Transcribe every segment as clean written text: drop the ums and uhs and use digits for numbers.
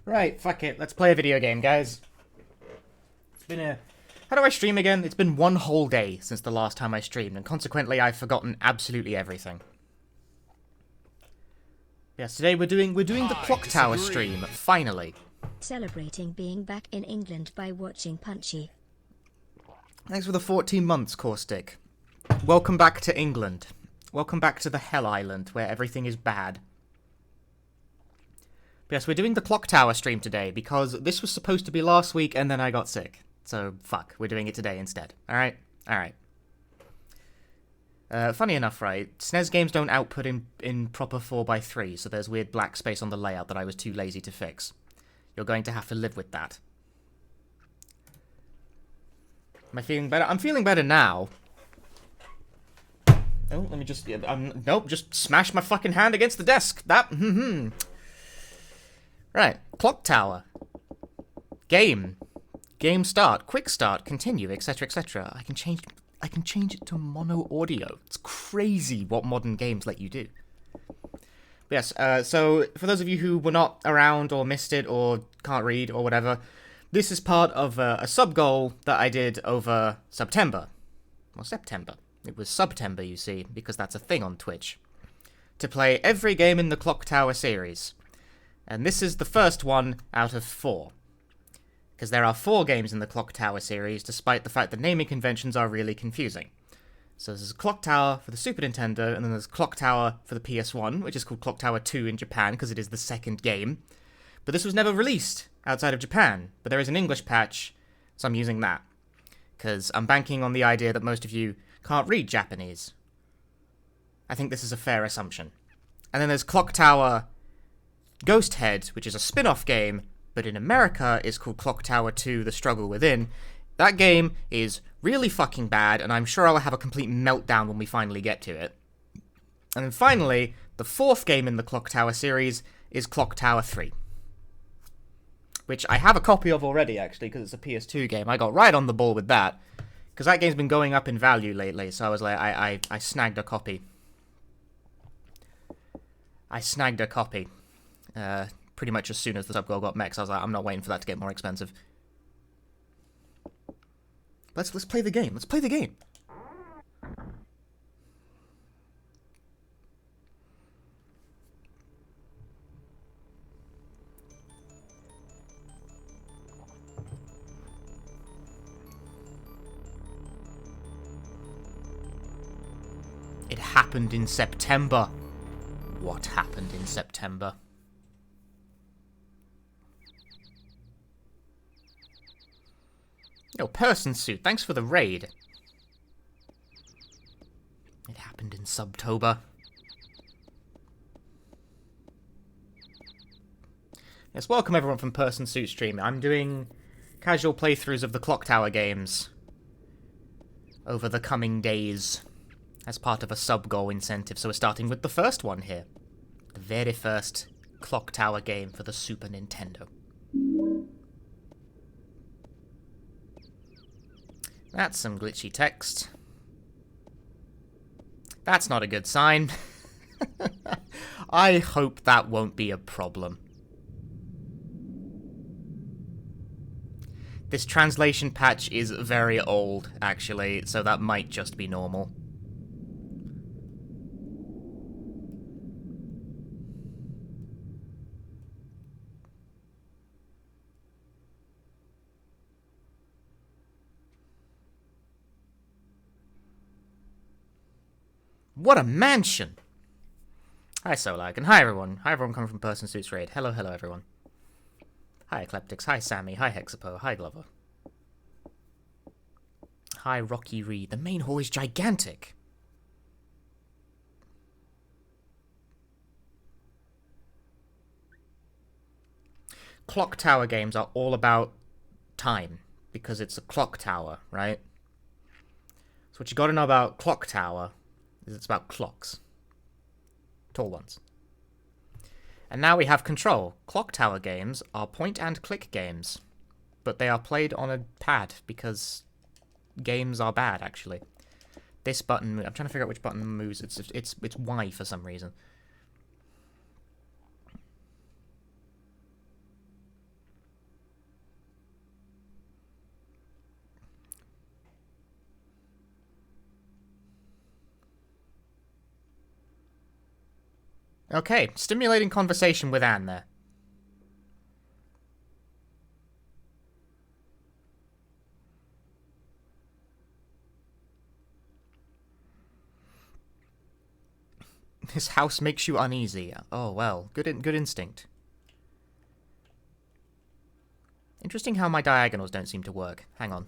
Right, fuck it. Let's play a video game, guys. It's been a... How do I stream again? It's been one whole day since the last time I streamed, and consequently I've forgotten absolutely everything. Yes, today we're doing the Clock Tower stream, finally. Celebrating being back in England by watching Punchy. Thanks for the 14 months, Caustic. Welcome back to England. Welcome back to the Hell Island, where everything is bad. But yes, we're doing the Clock Tower stream today, because this was supposed to be last week, and then I got sick. So, fuck, we're doing it today instead. Alright? Alright. Funny enough, right, SNES games don't output in proper 4x3, so there's weird black space on the layout that I was too lazy to fix. You're going to have to live with that. Am I feeling better? I'm feeling better now. Oh, let me just... nope, just smash my fucking hand against the desk. That... Right, Clock Tower. Game start, quick start, continue, etc, etc. I can change it to mono audio. It's crazy what modern games let you do. Yes, so for those of you who were not around or missed it or can't read or whatever, this is part of a sub-goal that I did over September. Well, September. It was September, you see, because that's a thing on Twitch. To play every game in the Clock Tower series. And this is the first one out of 4. Because there are 4 games in the Clock Tower series, despite the fact that naming conventions are really confusing. So there's Clock Tower for the Super Nintendo, and then there's Clock Tower for the PS1, which is called Clock Tower 2 in Japan, because it is the second game. But this was never released outside of Japan, but there is an English patch, so I'm using that. Because I'm banking on the idea that most of you can't read Japanese. I think this is a fair assumption. And then there's Clock Tower Ghost Head, which is a spin-off game, but in America is called Clock Tower 2 The Struggle Within. That game is really fucking bad, and I'm sure I'll have a complete meltdown when we finally get to it. And then finally, the 4th game in the Clock Tower series is Clock Tower 3. Which I have a copy of already, actually, because it's a PS2 game. I got right on the ball with that, because that game's been going up in value lately, so I was like, I snagged a copy. Pretty much as soon as the sub-goal got mechs, I was like, I'm not waiting for that to get more expensive. Let's play the game. Let's play the game. It happened in September. What happened in September? Yo, Person Suit, thanks for the raid. It happened in Subtober. Yes, welcome everyone from Person Suit Stream. I'm doing casual playthroughs of the Clock Tower games over the coming days as part of a sub-goal incentive, so we're starting with the first one here. The very first Clock Tower game for the Super Nintendo. That's some glitchy text. That's not a good sign. I hope that won't be a problem. This translation patch is very old, actually, so that might just be normal. What a mansion! Hi, Solag, and hi, everyone. Hi, everyone coming from Person Suits Raid. Hello, hello, everyone. Hi, Ecleptics. Hi, Sammy. Hi, Hexapo. Hi, Glover. Hi, Rocky Reed. The main hall is gigantic. Clock Tower games are all about time, because it's a clock tower, right? So what you gotta know about Clock Tower is it's about clocks. Tall ones. And now we have Control. Clock Tower games are point-and-click games, but they are played on a pad, because games are bad, actually. This button, I'm trying to figure out which button moves. It's Y for some reason. Okay, stimulating conversation with Anne there. This house makes you uneasy. Oh, well. Good instinct. Interesting how my diagonals don't seem to work. Hang on.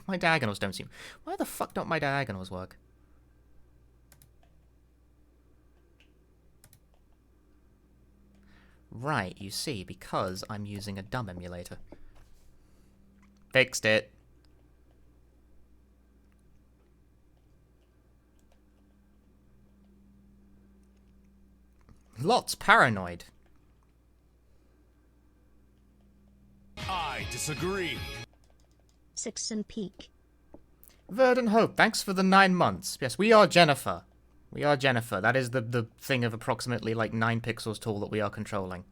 My diagonals don't seem... Why the fuck don't my diagonals work? Right, you see, because I'm using a dumb emulator. Fixed it. Lots paranoid. I disagree. Sixon Peak. Verdant Hope, thanks for the 9 months. Yes, we are Jennifer. We are Jennifer. That is the thing of approximately like 9 pixels tall that we are controlling.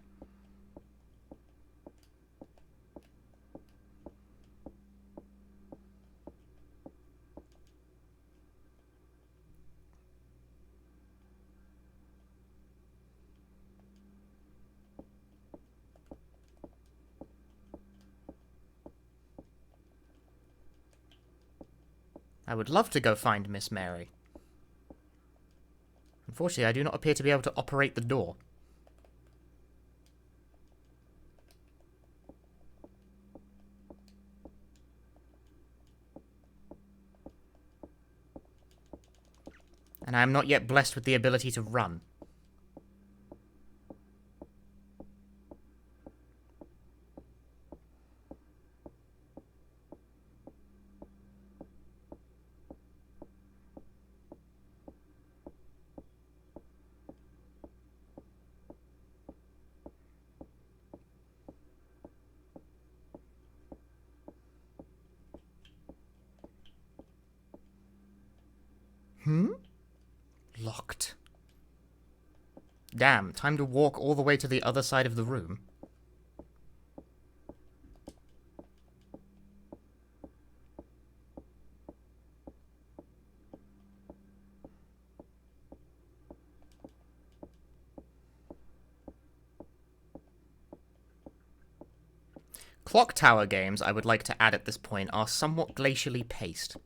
I would love to go find Miss Mary. Unfortunately, I do not appear to be able to operate the door. And I am not yet blessed with the ability to run. Locked. Damn, time to walk all the way to the other side of the room. Clock tower games, I would like to add at this point, are somewhat glacially paced.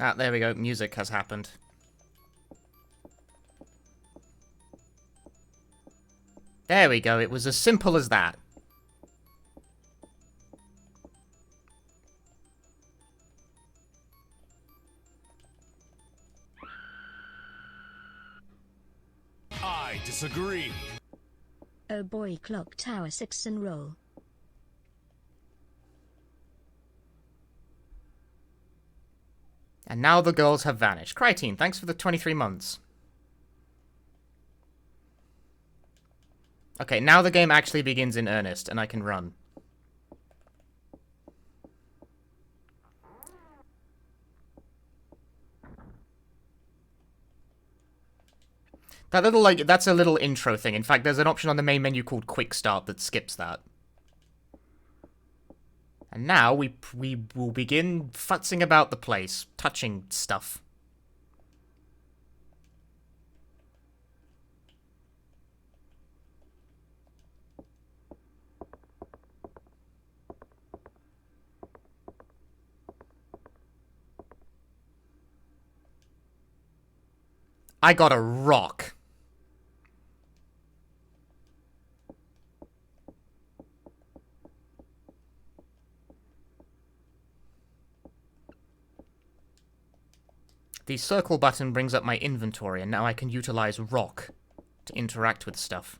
Ah, there we go. Music has happened. There we go. It was as simple as that. I disagree. Oh boy, Clock Tower Sixon roll. And now the girls have vanished. Crytine, thanks for the 23 months. Okay, now the game actually begins in earnest, and I can run. That little, like, that's a little intro thing. In fact, there's an option on the main menu called Quick Start that skips that. And now we will begin futzing about the place, touching stuff. I got a rock. The circle button brings up my inventory, and now I can utilize rock to interact with stuff.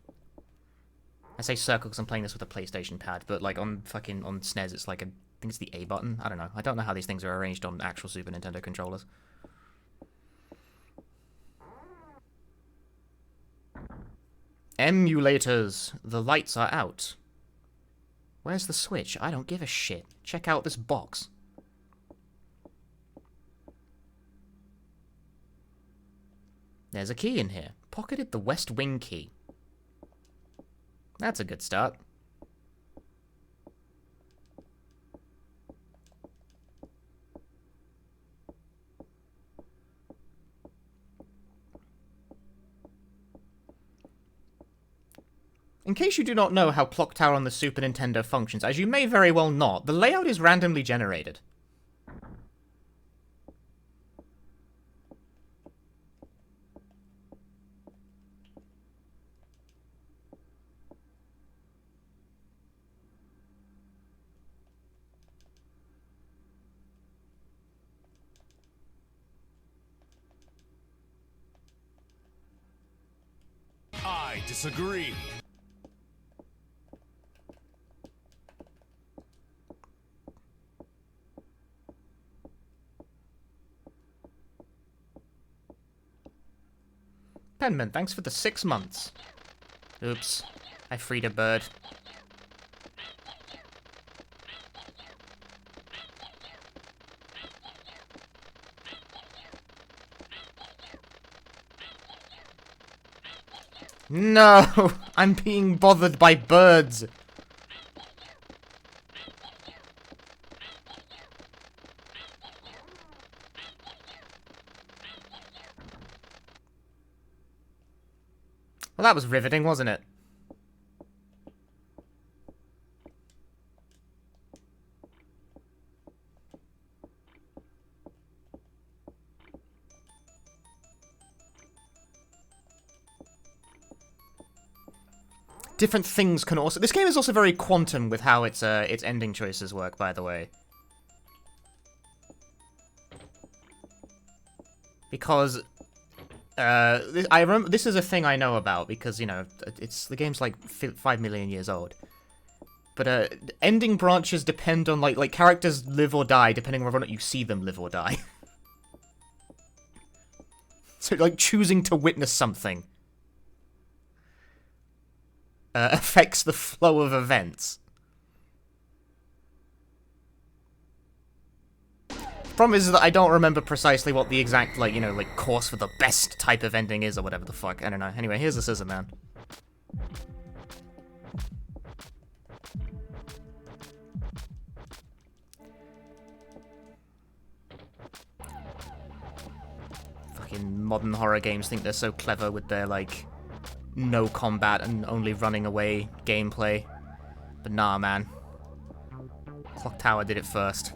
I say circle because I'm playing this with a PlayStation pad, but like on SNES, it's like I think it's the A button. I don't know. I don't know how these things are arranged on actual Super Nintendo controllers. Emulators. The lights are out. Where's the switch? I don't give a shit. Check out this box. There's a key in here. Pocketed the West Wing key. That's a good start. In case you do not know how Clock Tower on the Super Nintendo functions, as you may very well not, the layout is randomly generated. I disagree. Penman, thanks for the 6 months. Oops. I freed a bird. No! I'm being bothered by birds! Well, that was riveting, wasn't it? Different things can also... This game is also very quantum with how its ending choices work, by the way. Because... I remember this is a thing I know about because, you know, the game's like 5 million years old. But ending branches depend on like characters live or die depending on whether or not you see them live or die. So like choosing to witness something affects the flow of events. Problem is that I don't remember precisely what the exact, like, you know, like, course for the best type of ending is or whatever the fuck. I don't know. Anyway, here's the Scissorman. Fucking modern horror games think they're so clever with their, like, no combat and only running away gameplay. But nah, man. Clock Tower did it first.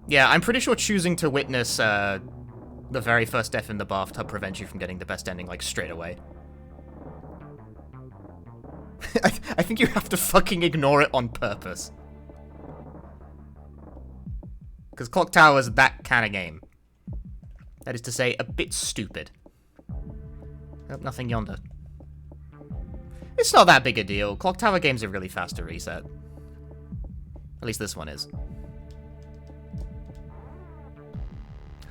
Yeah, I'm pretty sure choosing to witness the very first death in the bathtub prevents you from getting the best ending, like, straight away. I think you have to fucking ignore it on purpose. Because Clock Tower is that kind of game. That is to say, a bit stupid. Oh, nothing yonder. It's not that big a deal. Clock Tower games are really fast to reset. At least this one is.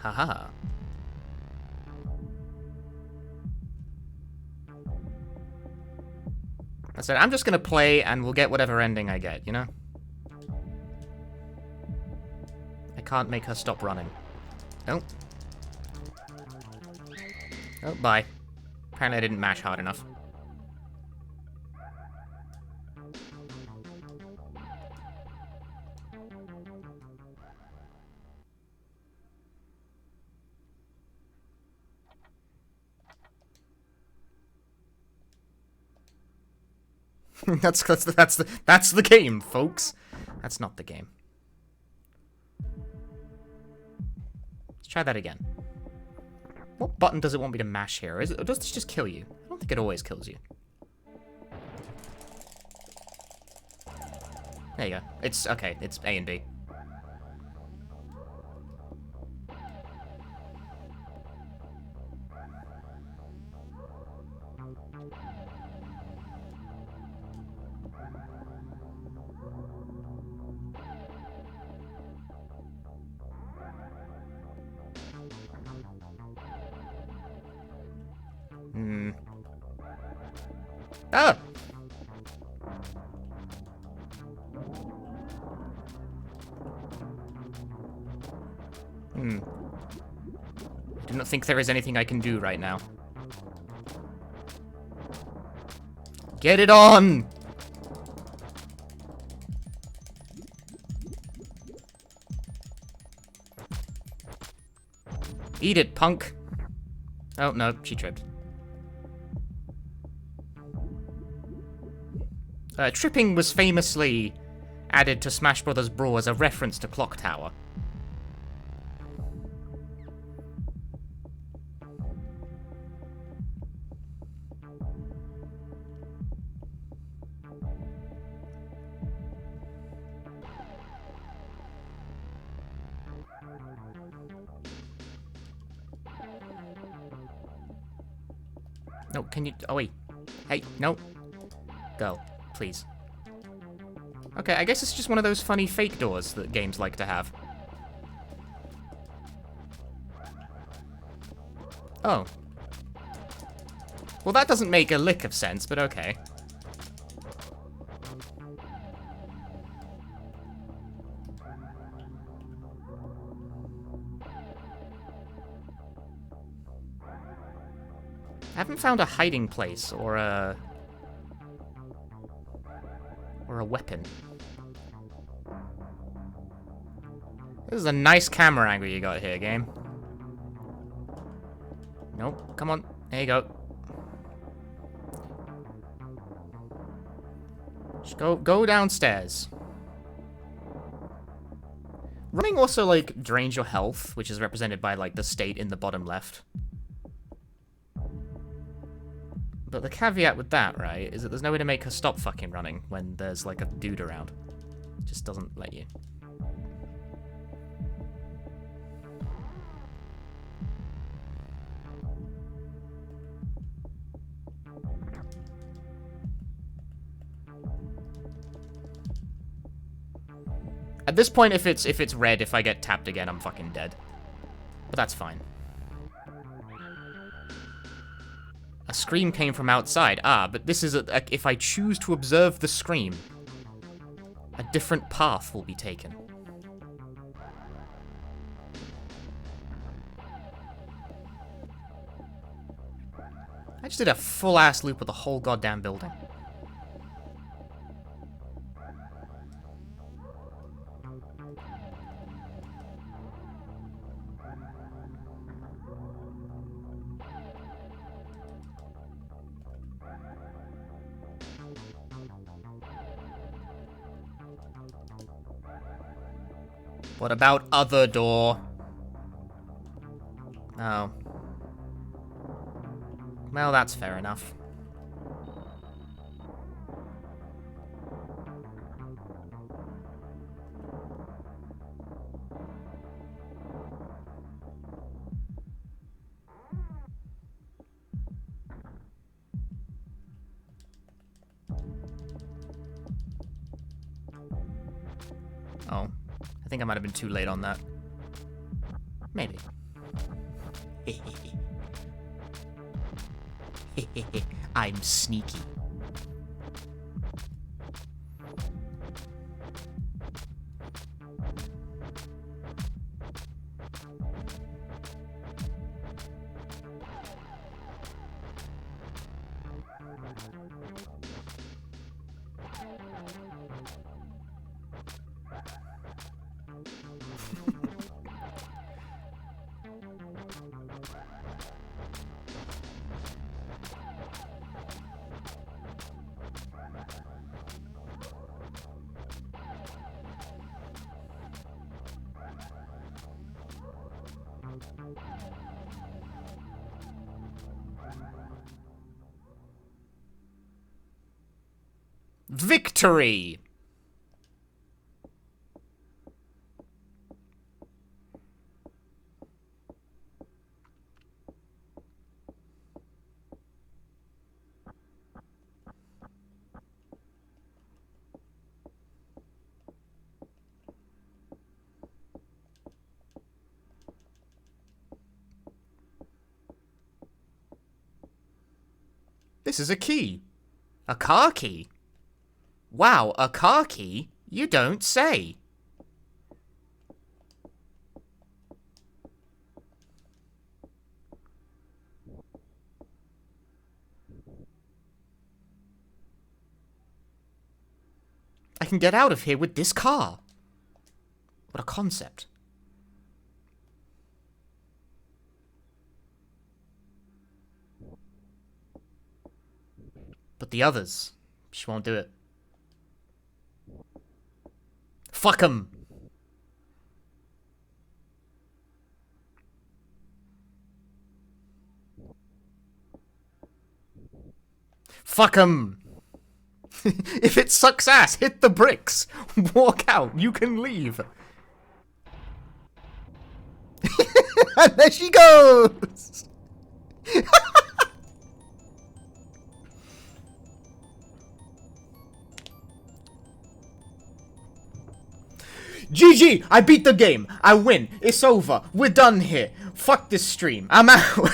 Haha. I said, I'm just gonna play and we'll get whatever ending I get, you know? I can't make her stop running. Oh. Oh, bye. Apparently I didn't mash hard enough. That's the game, folks. That's not the game. Let's try that again. What button does it want me to mash here? Or does this just kill you? I don't think it always kills you. There you go. It's okay. It's A and B. Ah! I do not think there is anything I can do right now. Get it on! Eat it, punk. Oh, no, she tripped. Tripping was famously added to Smash Bros. Brawl as a reference to Clock Tower. No, can you... Oh, wait. Hey, no. Go, please. Okay, I guess it's just one of those funny fake doors that games like to have. Oh. Well, that doesn't make a lick of sense, but okay. I haven't found a hiding place or a weapon. This is a nice camera angle you got here, game. Nope, come on. There you go. Just go downstairs. Running also, like, drains your health, which is represented by, like, the state in the bottom left. But the caveat with that, right, is that there's no way to make her stop fucking running when there's, like, a dude around. It just doesn't let you. At this point, if it's red, if I get tapped again, I'm fucking dead. But that's fine. A scream came from outside. Ah, but this is if I choose to observe the scream, a different path will be taken. I just did a full-ass loop of the whole goddamn building. What about other door? Oh. Well, that's fair enough. Oh. I think I might have been too late on that. Maybe. I'm sneaky. Victory! This is a key. A car key? Wow, a car key? You don't say. I can get out of here with this car. What a concept. But the others, she won't do it. Fuck 'em. Fuck 'em. If it sucks ass, hit the bricks. Walk out. You can leave. And there she goes. GG! I beat the game. I win. It's over. We're done here. Fuck this stream. I'm out.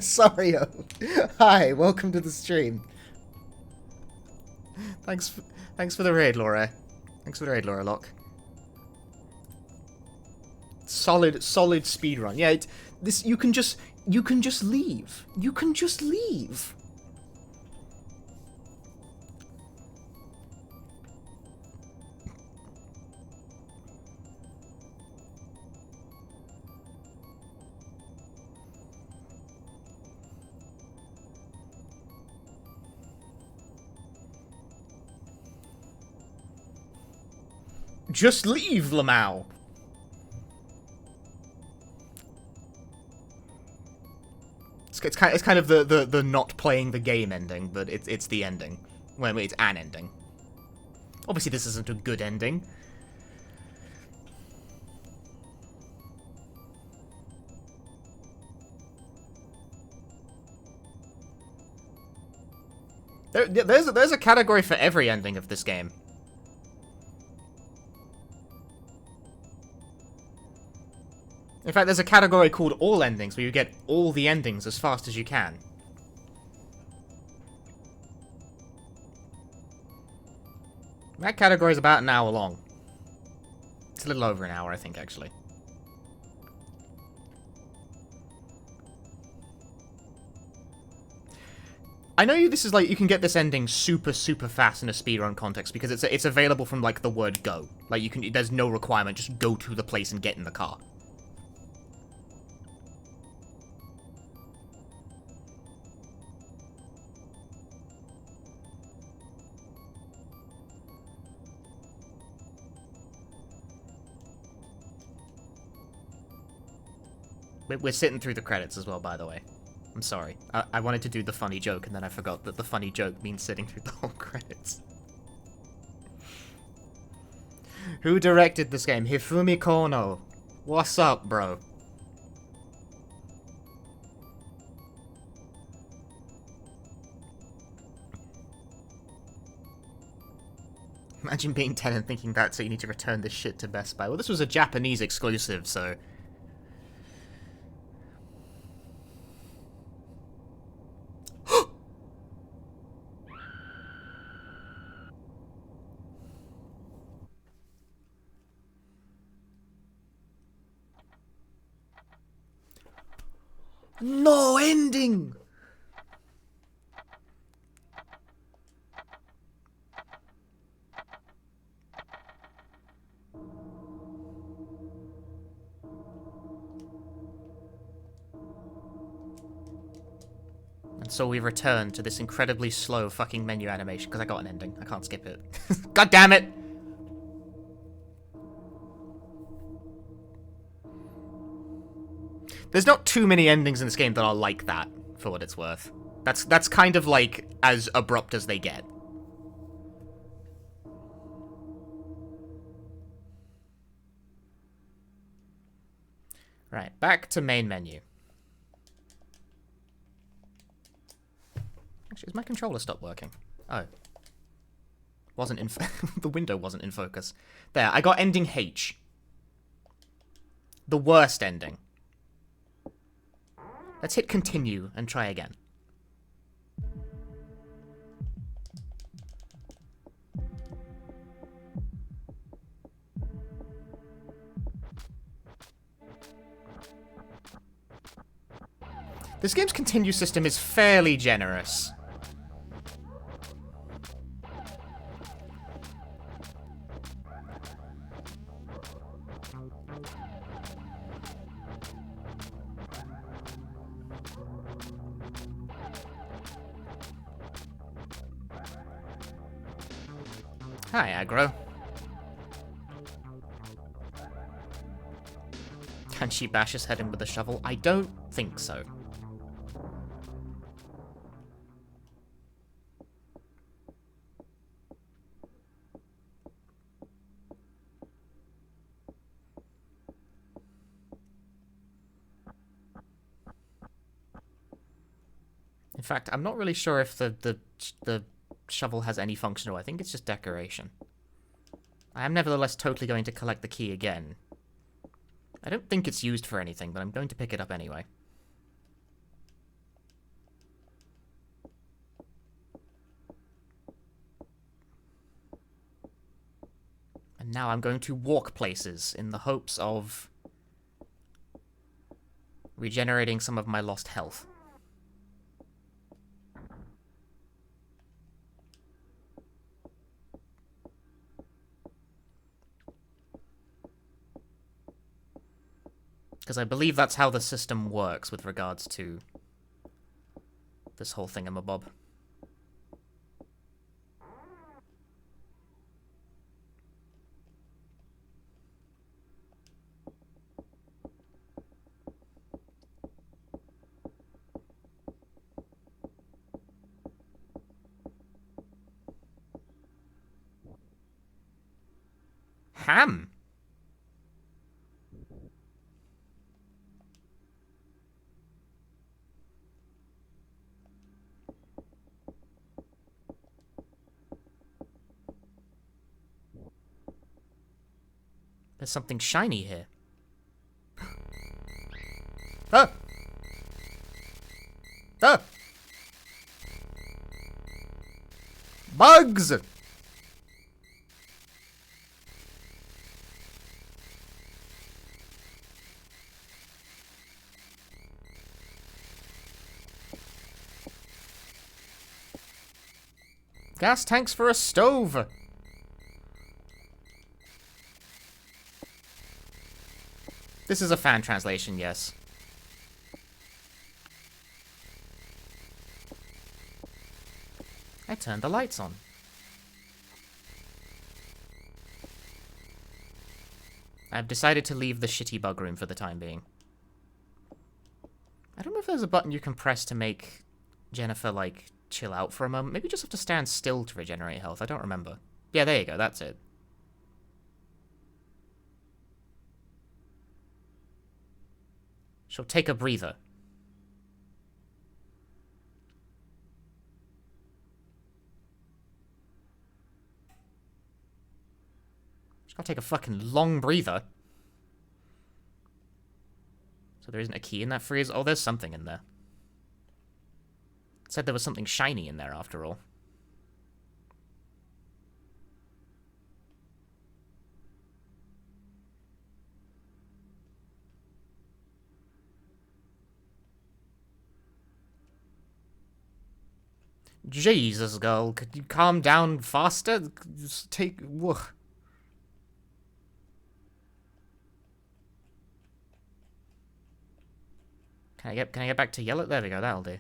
Sorry. Hi, welcome to the stream. Thanks for the raid, Laura. Thanks for the raid, Laura Locke. Solid speedrun. Yeah, you can just leave. You can just leave. Just leave, Lamau. It's kind of the not playing the game ending, but it's the ending. Well, it's an ending. Obviously, this isn't a good ending. There's a category for every ending of this game. In fact, there's a category called All Endings, where you get all the endings as fast as you can. That category is about an hour long. It's a little over an hour, I think, actually. I know this is like, you can get this ending super fast in a speedrun context, because it's available from, like, the word go. Like, there's no requirement, just go to the place and get in the car. We're sitting through the credits as well, by the way. I'm sorry. I wanted to do the funny joke, and then I forgot that the funny joke means sitting through the whole credits. Who directed this game? Hifumi Kono. What's up, bro? Imagine being 10 and thinking that, so you need to return this shit to Best Buy. Well, this was a Japanese exclusive, so... No ending! And so we return to this incredibly slow fucking menu animation, because I got an ending. I can't skip it. God damn it! There's not too many endings in this game that are like that, for what it's worth. That's kind of like as abrupt as they get. Right, back to main menu. Actually, has my controller stopped working? Oh. Wasn't in the window wasn't in focus. There, I got ending H. The worst ending. Let's hit continue and try again. This game's continue system is fairly generous. Hi, aggro. Can she bash his head in with a shovel? I don't think so. In fact, I'm not really sure if the shovel has any function, or I think it's just decoration. I am nevertheless totally going to collect the key again. I don't think it's used for anything, but I'm going to pick it up anyway. And now I'm going to walk places in the hopes of regenerating some of my lost health. Because I believe that's how the system works with regards to this whole thingamabob. Ham! There's something shiny here. Ah! Ah! Bugs! Gas tanks for a stove! This is a fan translation, yes. I turned the lights on. I've decided to leave the shitty bug room for the time being. I don't know if there's a button you can press to make Jennifer, like, chill out for a moment. Maybe you just have to stand still to regenerate health. I don't remember. Yeah, there you go. That's it. She'll take a breather. She's gotta take a fucking long breather. So there isn't a key in that freeze? Oh, there's something in there. It said there was something shiny in there after all. Jesus, girl, could you calm down faster? Just take... Whoa. Can I get back to yellow? There we go, that'll do.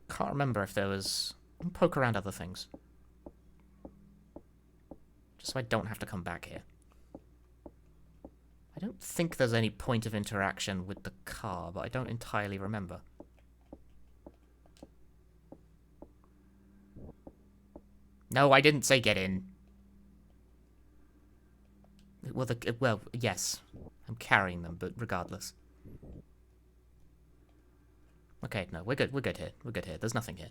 Can't remember if there was... I'll poke around other things. Just so I don't have to come back here. I don't think there's any point of interaction with the car, but I don't entirely remember. No, I didn't say get in. Well, yes. I'm carrying them, but regardless. Okay, no, we're good. We're good here. We're good here. There's nothing here.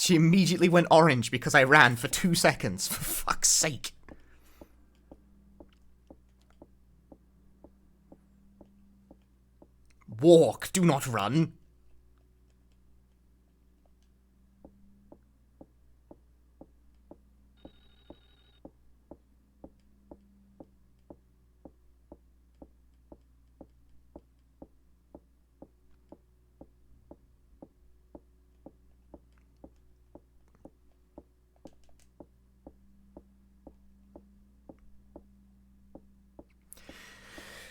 She immediately went orange because I ran for 2 seconds. For fuck's sake. Walk, do not run.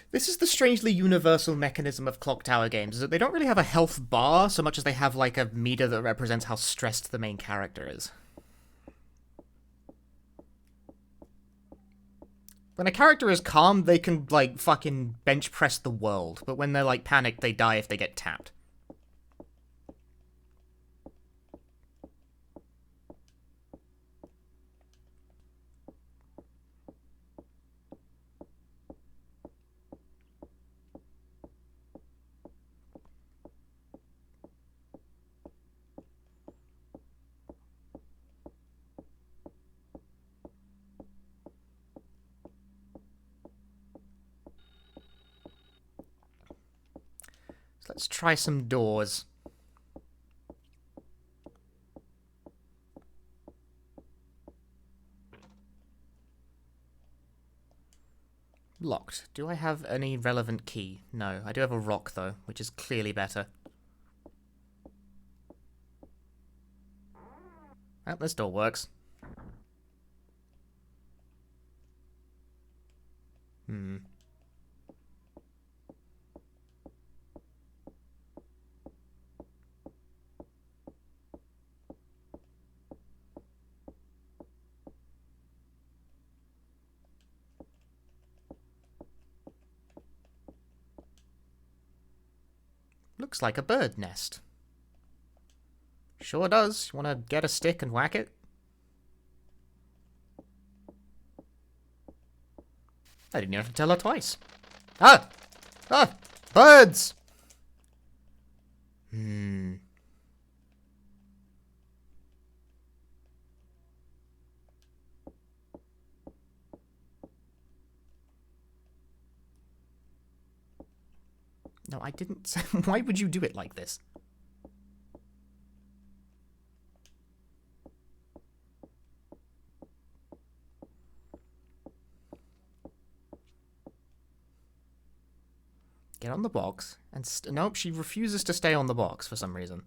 This is the strangely universal mechanism of clock tower games, is that they don't really have a health bar so much as they have like a meter that represents how stressed the main character is. When a character is calm, they can like fucking bench press the world, but when they're like panicked, they die if they get tapped. So let's try some doors. Locked. Do I have any relevant key? No. I do have a rock, though, which is clearly better. Oh, this door works. Hmm. Looks like a bird nest. Sure does. You want to get a stick and whack it? I didn't even have to tell her twice. Ah! Ah! Birds! Hmm. No, I didn't say... Why would you do it like this? Get on the box, and nope, she refuses to stay on the box for some reason.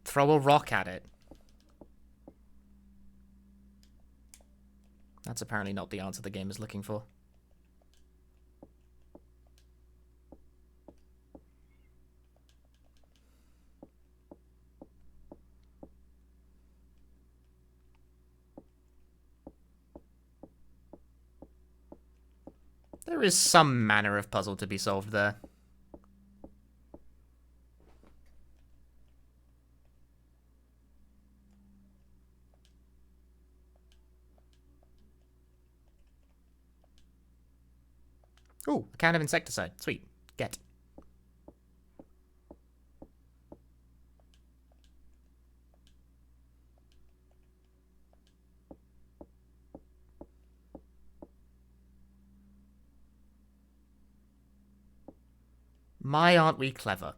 Throw a rock at it. That's apparently not the answer the game is looking for. There is some manner of puzzle to be solved there. Ooh, a can of insecticide. Sweet. Get. My, aren't we clever?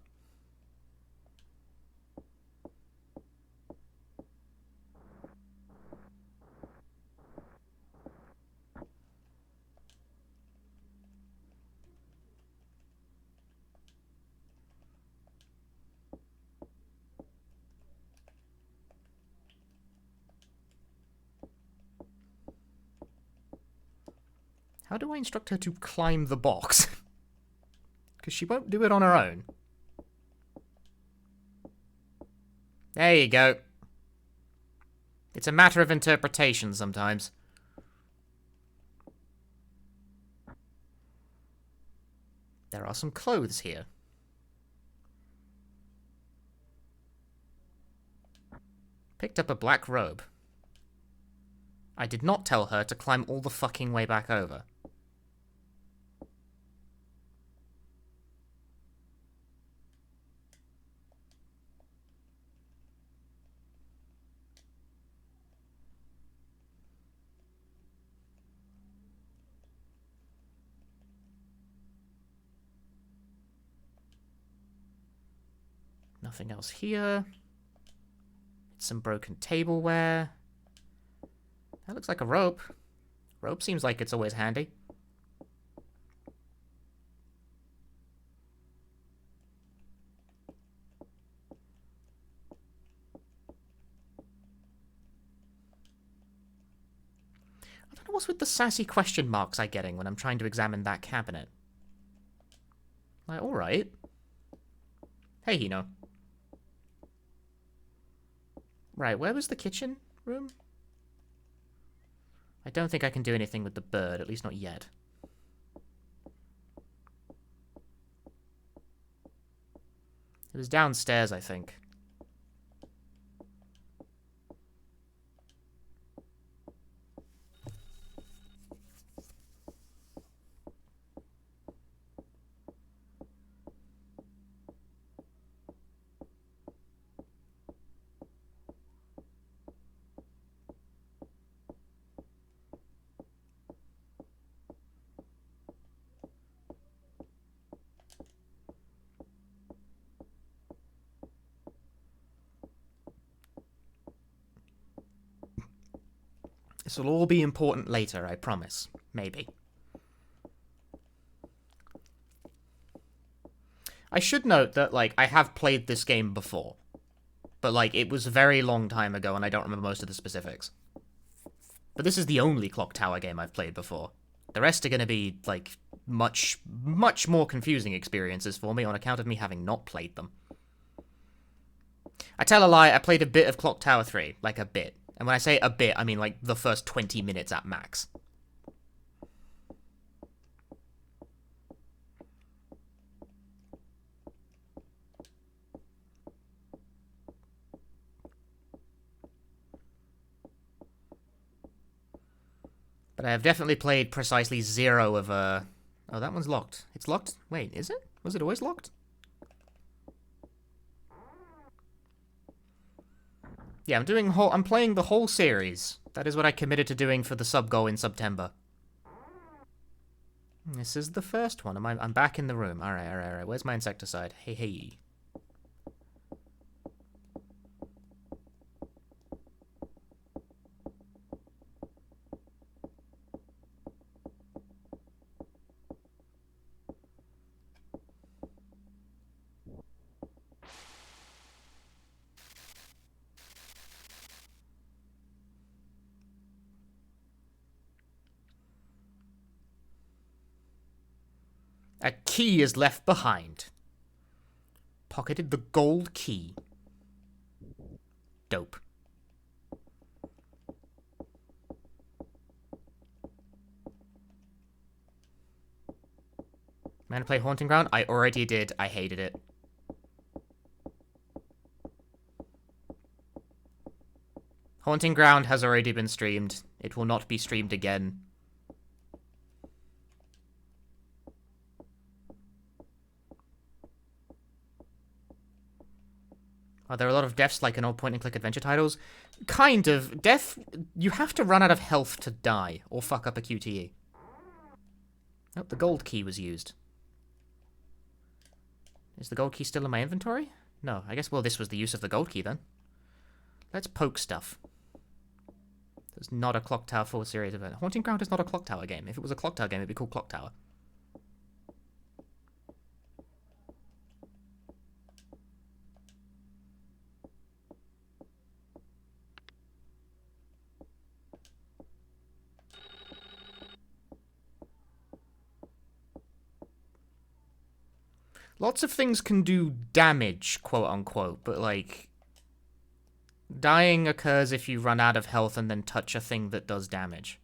How do I instruct her to climb the box? Because she won't do it on her own. There you go. It's a matter of interpretation sometimes. There are some clothes here. Picked up a black robe. I did not tell her to climb all the fucking way back over. Nothing else here. Some broken tableware. That looks like a rope. Rope seems like it's always handy. I don't know what's with the sassy question marks I'm getting when I'm trying to examine that cabinet. Like, alright. Hey, Hino. Right, where was the kitchen room? I don't think I can do anything with the bird, at least not yet. It was downstairs, I think. This will all be important later, I promise. Maybe. I should note that, like, I have played this game before. But, like, it was a very long time ago and I don't remember most of the specifics. But this is the only Clock Tower game I've played before. The rest are going to be, like, much more confusing experiences for me on account of me having not played them. I tell a lie, I played a bit of Clock Tower 3. Like, a bit. And when I say a bit, I mean, like, the first 20 minutes at max. But I have definitely played precisely 0 of, Oh, that one's locked. It's locked? Wait, is it? Was it always locked? Yeah, I'm playing the whole series. That is what I committed to doing for the sub goal in September. This is the first one. I'm back in the room. Alright. Where's my insecticide? Hey. A key is left behind. Pocketed the gold key. Dope. Man, play Haunting Ground? I already did. I hated it. Haunting Ground has already been streamed. It will not be streamed again. Are there a lot of deaths like in old point-and-click adventure titles? Kind of. Death, you have to run out of health to die, or fuck up a QTE. Oh, the gold key was used. Is the gold key still in my inventory? No, I guess, well, this was the use of the gold key then. Let's poke stuff. It's not a Clock Tower 4 series event. Haunting Ground is not a Clock Tower game. If it was a Clock Tower game, it'd be called Clock Tower. Lots of things can do damage, quote-unquote, but, like, dying occurs if you run out of health and then touch a thing that does damage.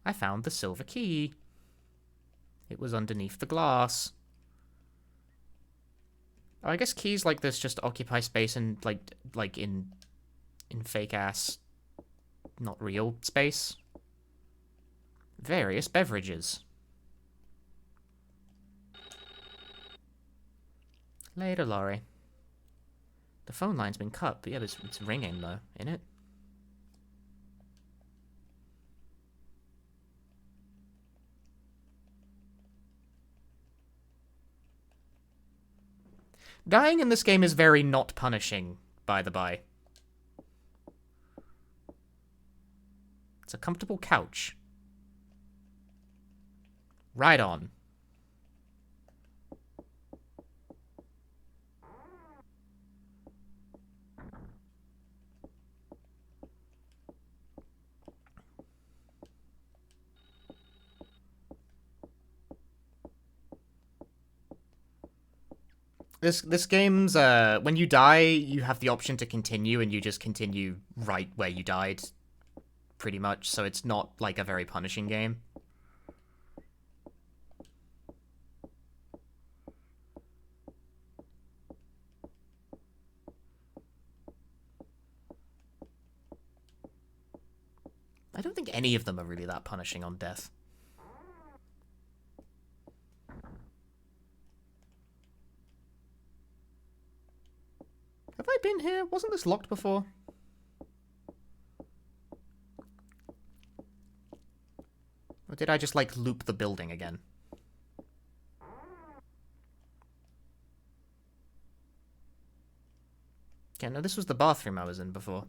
I found the silver key. It was underneath the glass. Oh, I guess keys like this just occupy space and, like in fake-ass, not real space. Various beverages. Later, Laurie. The phone line's been cut, but yeah, it's ringing, though, isn't it? Dying in this game is very not punishing, by the by. It's a comfortable couch. Right on. This game's, when you die, you have the option to continue, and you just continue right where you died, pretty much, so it's not, like, a very punishing game. I don't think any of them are really that punishing on death. Have I been here? Wasn't this locked before? Or did I just, like, loop the building again? Okay, no, this was the bathroom I was in before.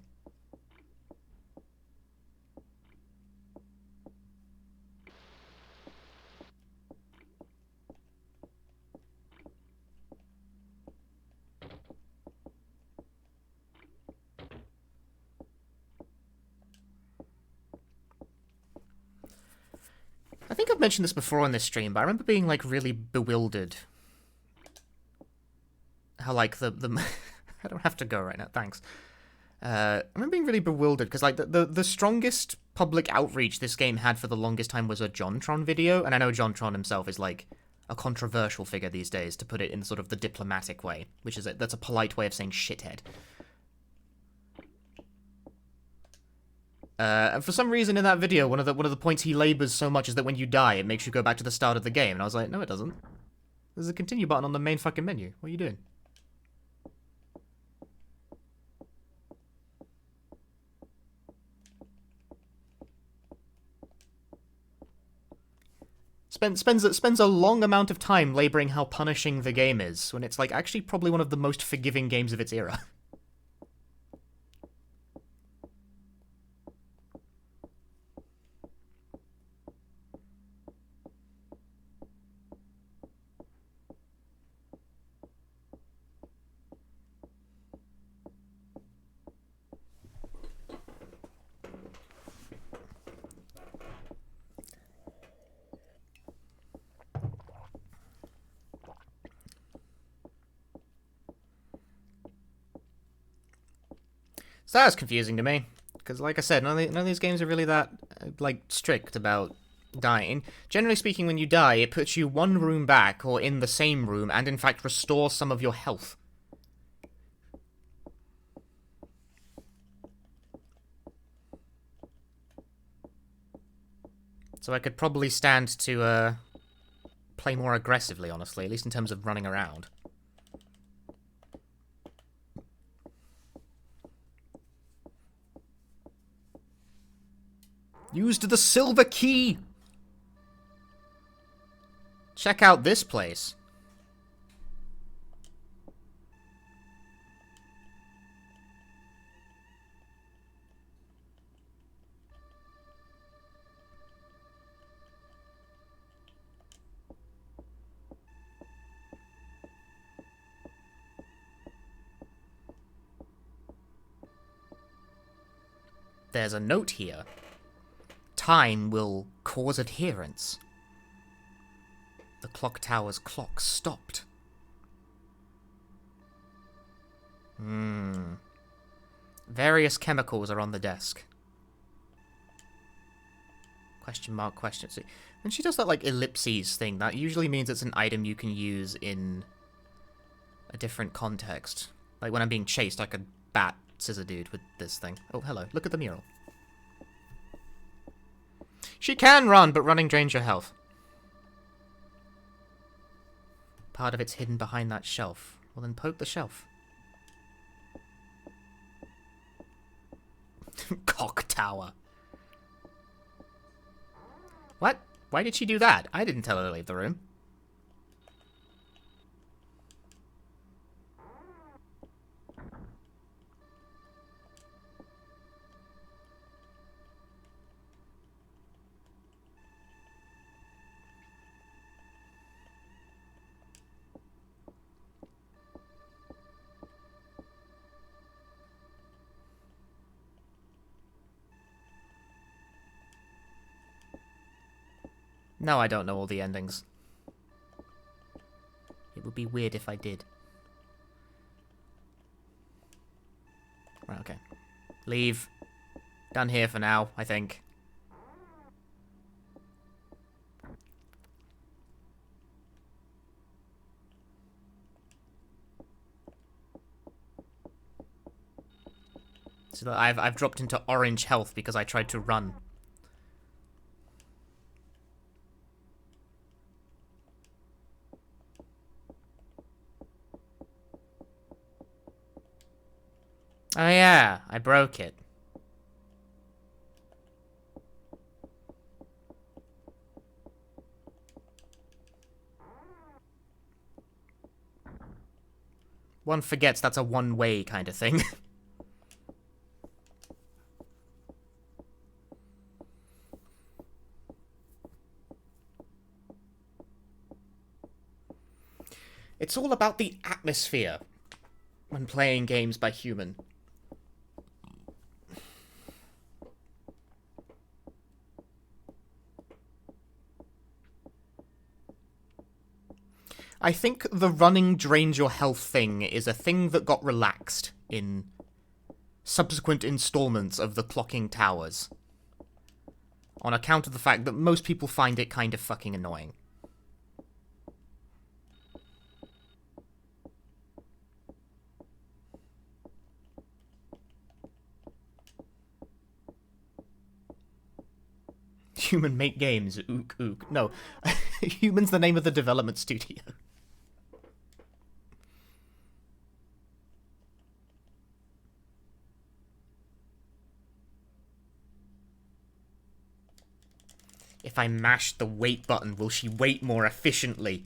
I think I've mentioned this before on this stream, but I remember being, like, really bewildered. How, like, the I don't have to go right now, thanks. I remember being really bewildered, because, like, the strongest public outreach this game had for the longest time was a JonTron video, and I know JonTron himself is, like, a controversial figure these days, to put it in sort of the diplomatic way, which is, that's a polite way of saying shithead. And for some reason in that video, one of the points he labors so much is that when you die, it makes you go back to the start of the game. And I was like, no, it doesn't. There's a continue button on the main fucking menu. What are you doing? Spends a long amount of time laboring how punishing the game is, when it's, like, actually probably one of the most forgiving games of its era. So that's confusing to me, because like I said, none of these games are really that, like, strict about dying. Generally speaking, when you die, it puts you one room back, or in the same room, and in fact restores some of your health. So I could probably stand to, play more aggressively, honestly, at least in terms of running around. Used the silver key! Check out this place. There's a note here. Time will cause adherence. The clock tower's clock stopped. Various chemicals are on the desk. Question mark, question. See, when she does that, like, ellipses thing, that usually means it's an item you can use in a different context. Like, when I'm being chased, I could bat Scissor Dude with this thing. Oh, hello. Look at the mural. She can run, but running drains your health. Part of it's hidden behind that shelf. Well, then poke the shelf. Cock tower. What? Why did she do that? I didn't tell her to leave the room. No, I don't know all the endings. It would be weird if I did. Right, okay. Leave. Done here for now, I think. So I've dropped into orange health because I tried to run. Oh yeah, I broke it. One forgets that's a one-way kind of thing. It's all about the atmosphere when playing games by human. I think the running drains your health thing is a thing that got relaxed in subsequent installments of the clocking towers. On account of the fact that most people find it kind of fucking annoying. Human make games, ook ook. No, Human's the name of the development studio. If I mash the wait button, will she wait more efficiently?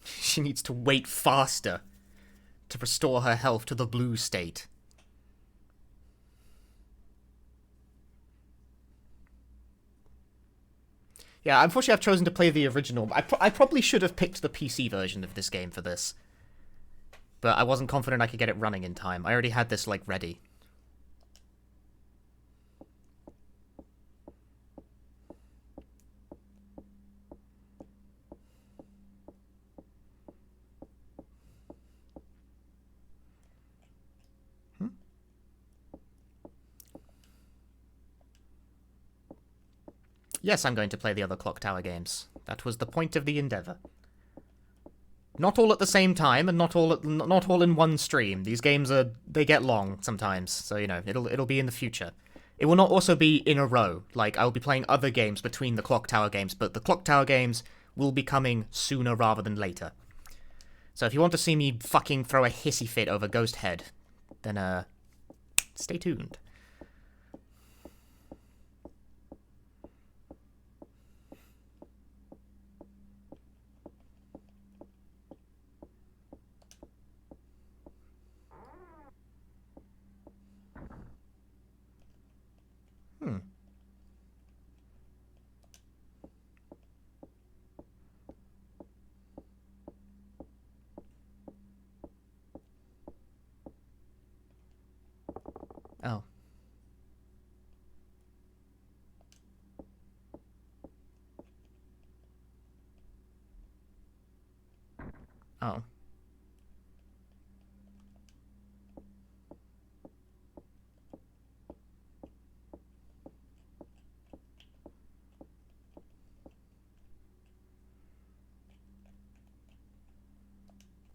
She needs to wait faster to restore her health to the blue state. Yeah, unfortunately I've chosen to play the original. I probably should have picked the PC version of this game for this. But I wasn't confident I could get it running in time. I already had this, like, ready. Yes, I'm going to play the other Clock Tower games. That was the point of the endeavor. Not all at the same time, and not all in one stream. These games they get long sometimes, so you know it'll be in the future. It will not also be in a row. Like I'll be playing other games between the Clock Tower games, but the Clock Tower games will be coming sooner rather than later. So if you want to see me fucking throw a hissy fit over Ghost Head, then stay tuned. Oh. Oh.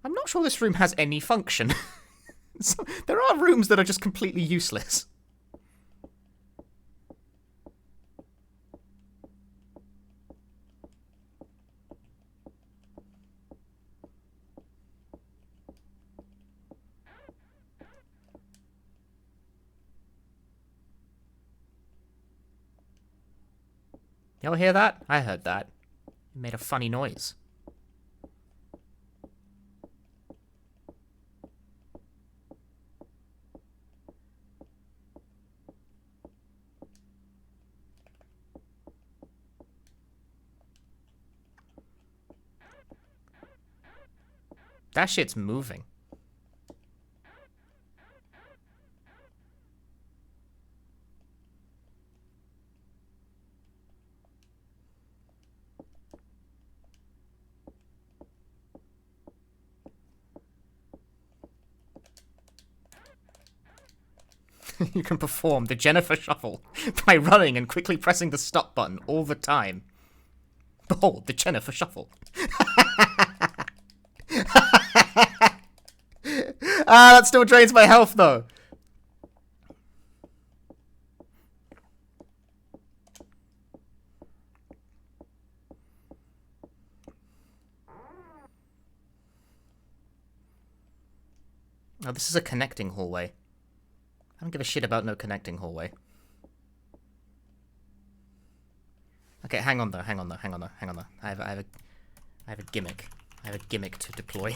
I'm not sure this room has any function. So, there are rooms that are just completely useless. Y'all hear that? I heard that. It made a funny noise. That shit's moving. You can perform the Jennifer Shuffle by running and quickly pressing the stop button all the time. Behold, the Jennifer Shuffle. That still drains my health, though. Oh, this is a connecting hallway. I don't give a shit about no connecting hallway. Okay, hang on though. I have a gimmick. I have a gimmick to deploy.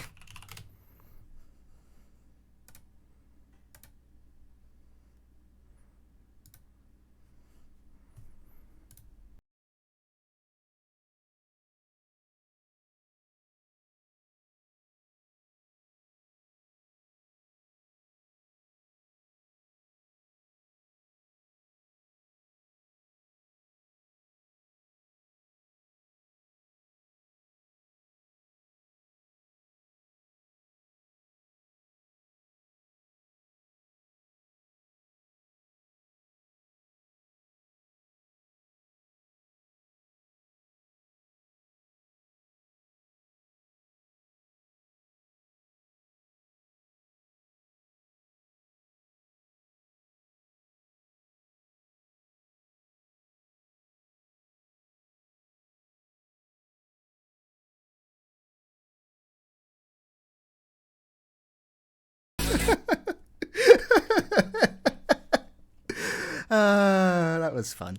That was fun.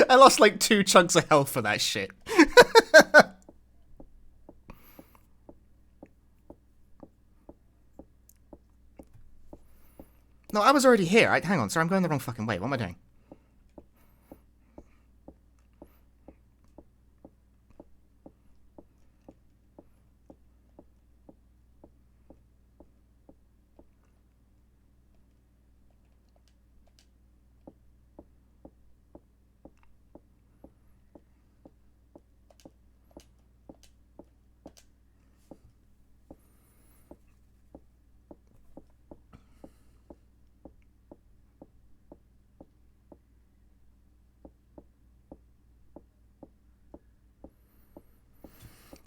I lost like 2 chunks of health for that shit. No, I was already here. Hang on, sir, I'm going the wrong fucking way. What am I doing?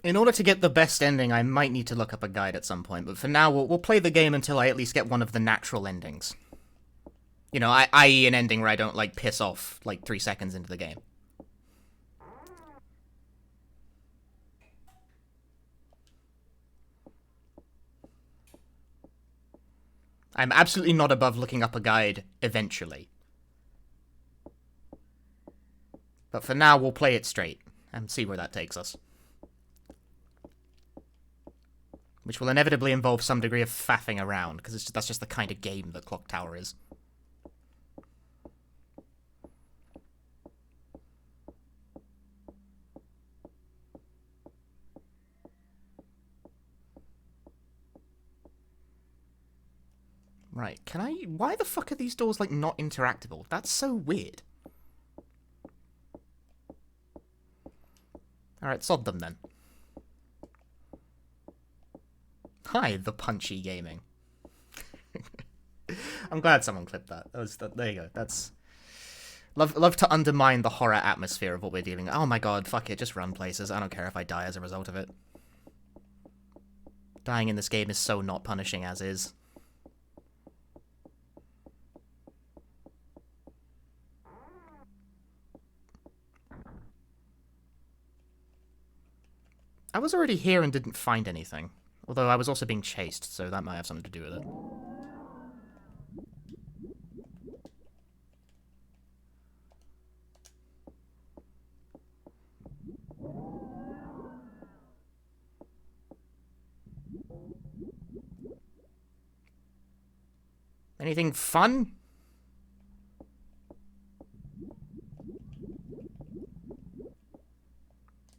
In order to get the best ending, I might need to look up a guide at some point, but for now, we'll play the game until I at least get one of the natural endings. You know, i.e. an ending where I don't, like, piss off, like, 3 seconds into the game. I'm absolutely not above looking up a guide eventually. But for now, we'll play it straight and see where that takes us. Which will inevitably involve some degree of faffing around, because that's just the kind of game that Clock Tower is. Right, can I... Why the fuck are these doors, like, not interactable? That's so weird. Alright, sod them then. Hi, the punchy gaming. I'm glad someone clipped that. There you go. That's... Love to undermine the horror atmosphere of what we're dealing with. Oh my god, fuck it, just run places. I don't care if I die as a result of it. Dying in this game is so not punishing as is. I was already here and didn't find anything. Although I was also being chased, so that might have something to do with it. Anything fun?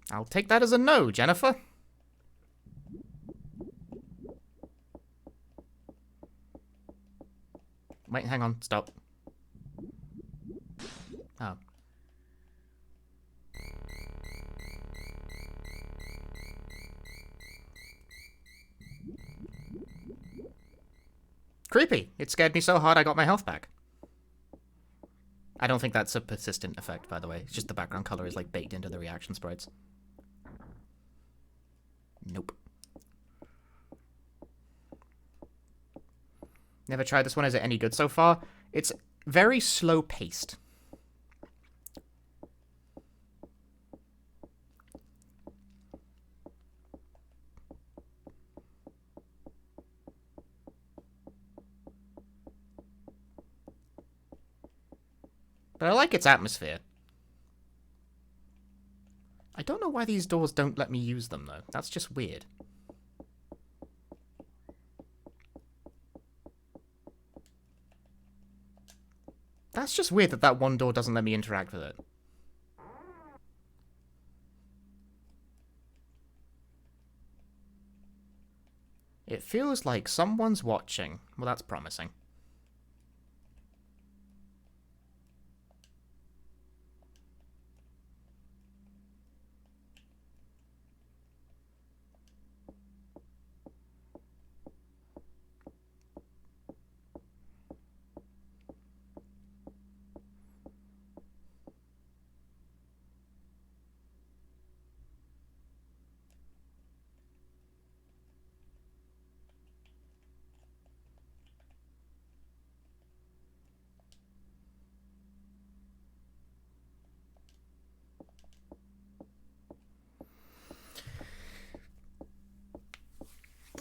I'll take that as a no, Jennifer. Wait, hang on, stop. Oh. Creepy. It scared me so hard I got my health back. I don't think that's a persistent effect, by the way. It's just the background color is, like, baked into the reaction sprites. Nope. Never tried this one. Is it any good so far? It's very slow-paced. But I like its atmosphere. I don't know why these doors don't let me use them, though. That's just weird. That's just weird that that one door doesn't let me interact with it. It feels like someone's watching. Well, that's promising.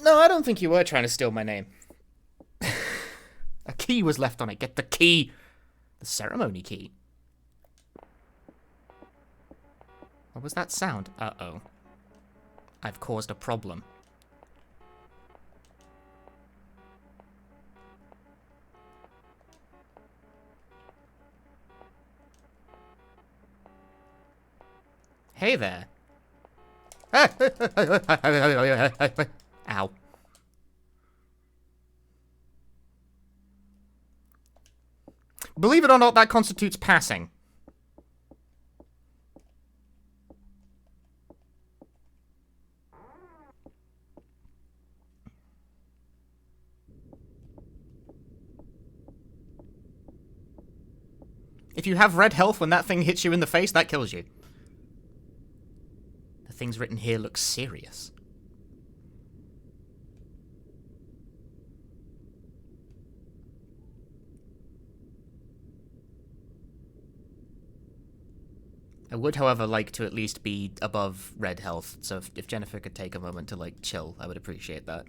No, I don't think you were trying to steal my name. A key was left on it. Get the key. The ceremony key. What was that sound? Uh-oh. I've caused a problem. Hey there. Ow. Believe it or not, that constitutes passing. If you have red health when that thing hits you in the face, that kills you. The things written here look serious. I would, however, like to at least be above red health, so if Jennifer could take a moment to, like, chill, I would appreciate that.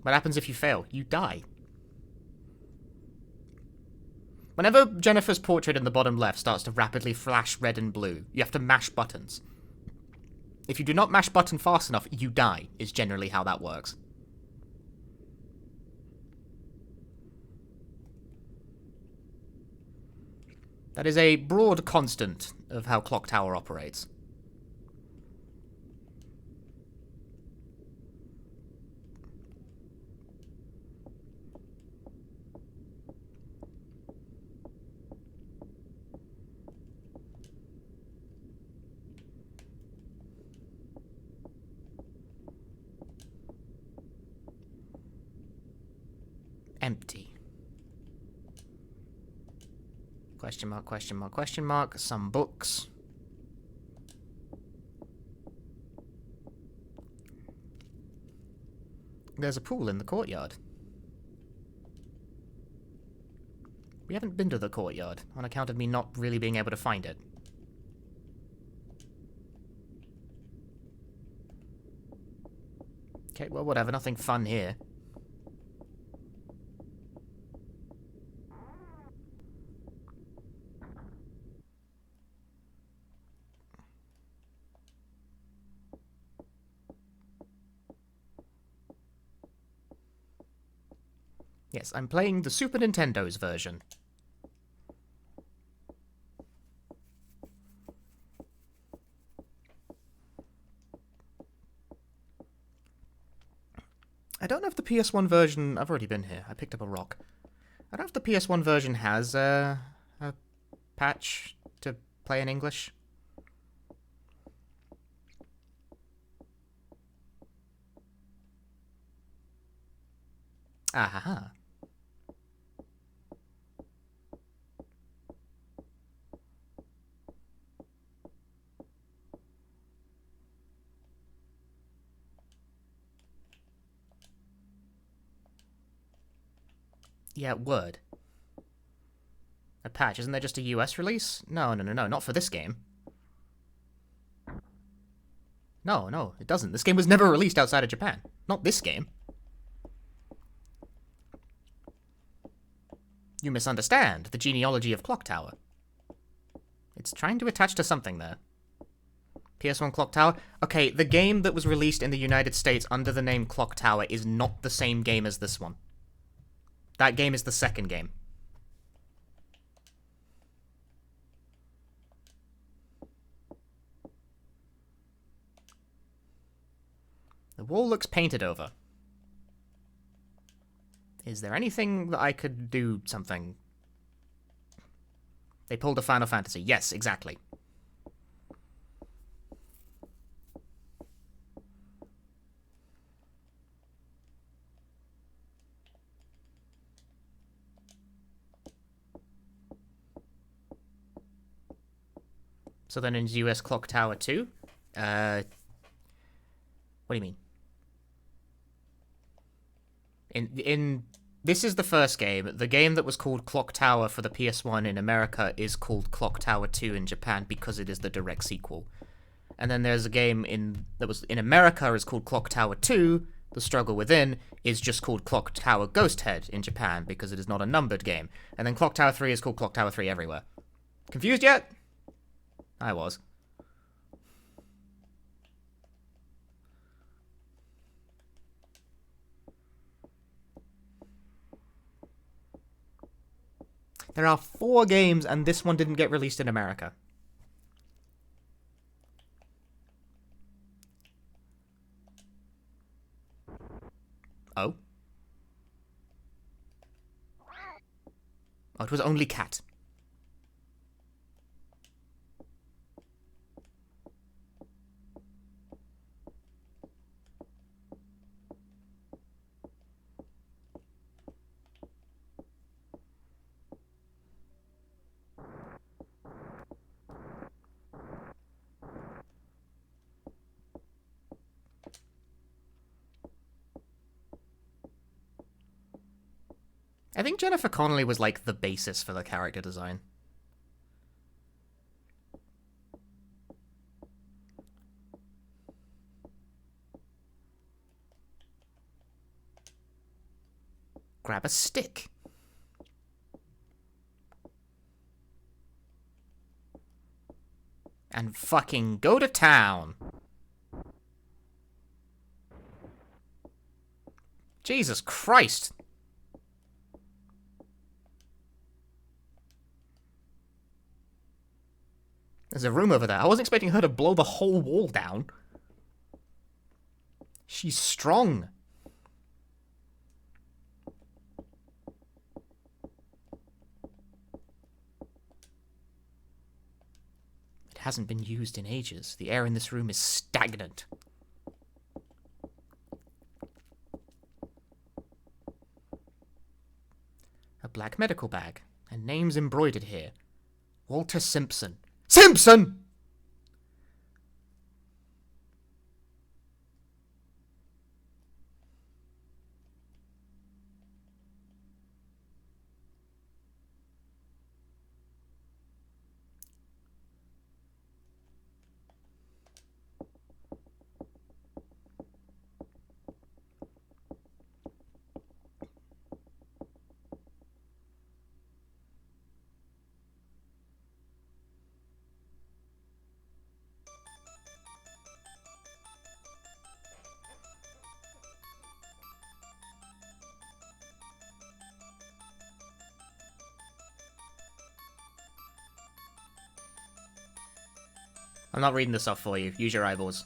What happens if you fail? You die. Whenever Jennifer's portrait in the bottom left starts to rapidly flash red and blue, you have to mash buttons. If you do not mash button fast enough, you die, is generally how that works. That is a broad constant of how Clock Tower operates. empty. Question mark, question mark, question mark. Some books. There's a pool in the courtyard. We haven't been to the courtyard, on account of me not really being able to find it. Okay, well, whatever, nothing fun here. Yes, I'm playing the Super Nintendo's version. I don't know if the PS1 version... I've already been here. I picked up a rock. I don't know if the PS1 version has a patch to play in English. Ahaha. Yeah, Word. A patch. Isn't that just a US release? No, not for this game. No, it doesn't. This game was never released outside of Japan. Not this game. You misunderstand the genealogy of Clock Tower. It's trying to attach to something there. PS1 Clock Tower? Okay, the game that was released in the United States under the name Clock Tower is not the same game as this one. That game is the second game. The wall looks painted over. Is there anything that I could do something? They pulled a Final Fantasy. Yes, exactly. So then in US Clock Tower 2? What do you mean? This is the first game. The game that was called Clock Tower for the PS1 in America is called Clock Tower 2 in Japan because it is the direct sequel. And then there's a game that was in America is called Clock Tower 2. The Struggle Within is just called Clock Tower Ghost Head in Japan because it is not a numbered game. And then Clock Tower 3 is called Clock Tower 3 everywhere. Confused yet? I was. There are 4 games, and this one didn't get released in America. Oh? Oh, it was only cat. I think Jennifer Connelly was like the basis for the character design. Grab a stick. And fucking go to town. Jesus Christ. There's a room over there. I wasn't expecting her to blow the whole wall down. She's strong. It hasn't been used in ages. The air in this room is stagnant. black medical bag, and names embroidered here. Walter Simpson. Simpson! I'm not reading this off for you. Use your eyeballs.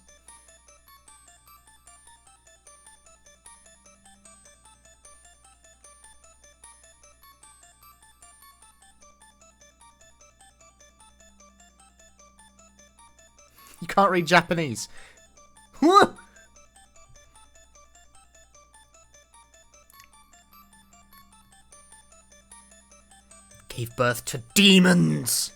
You can't read Japanese. Gave birth to demons.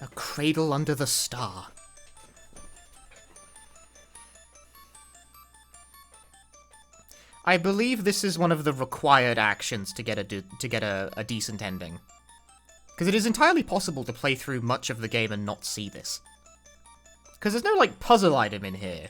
A cradle under the star. I believe this is one of the required actions to get a decent ending. Because it is entirely possible to play through much of the game and not see this. Because there's no, like, puzzle item in here.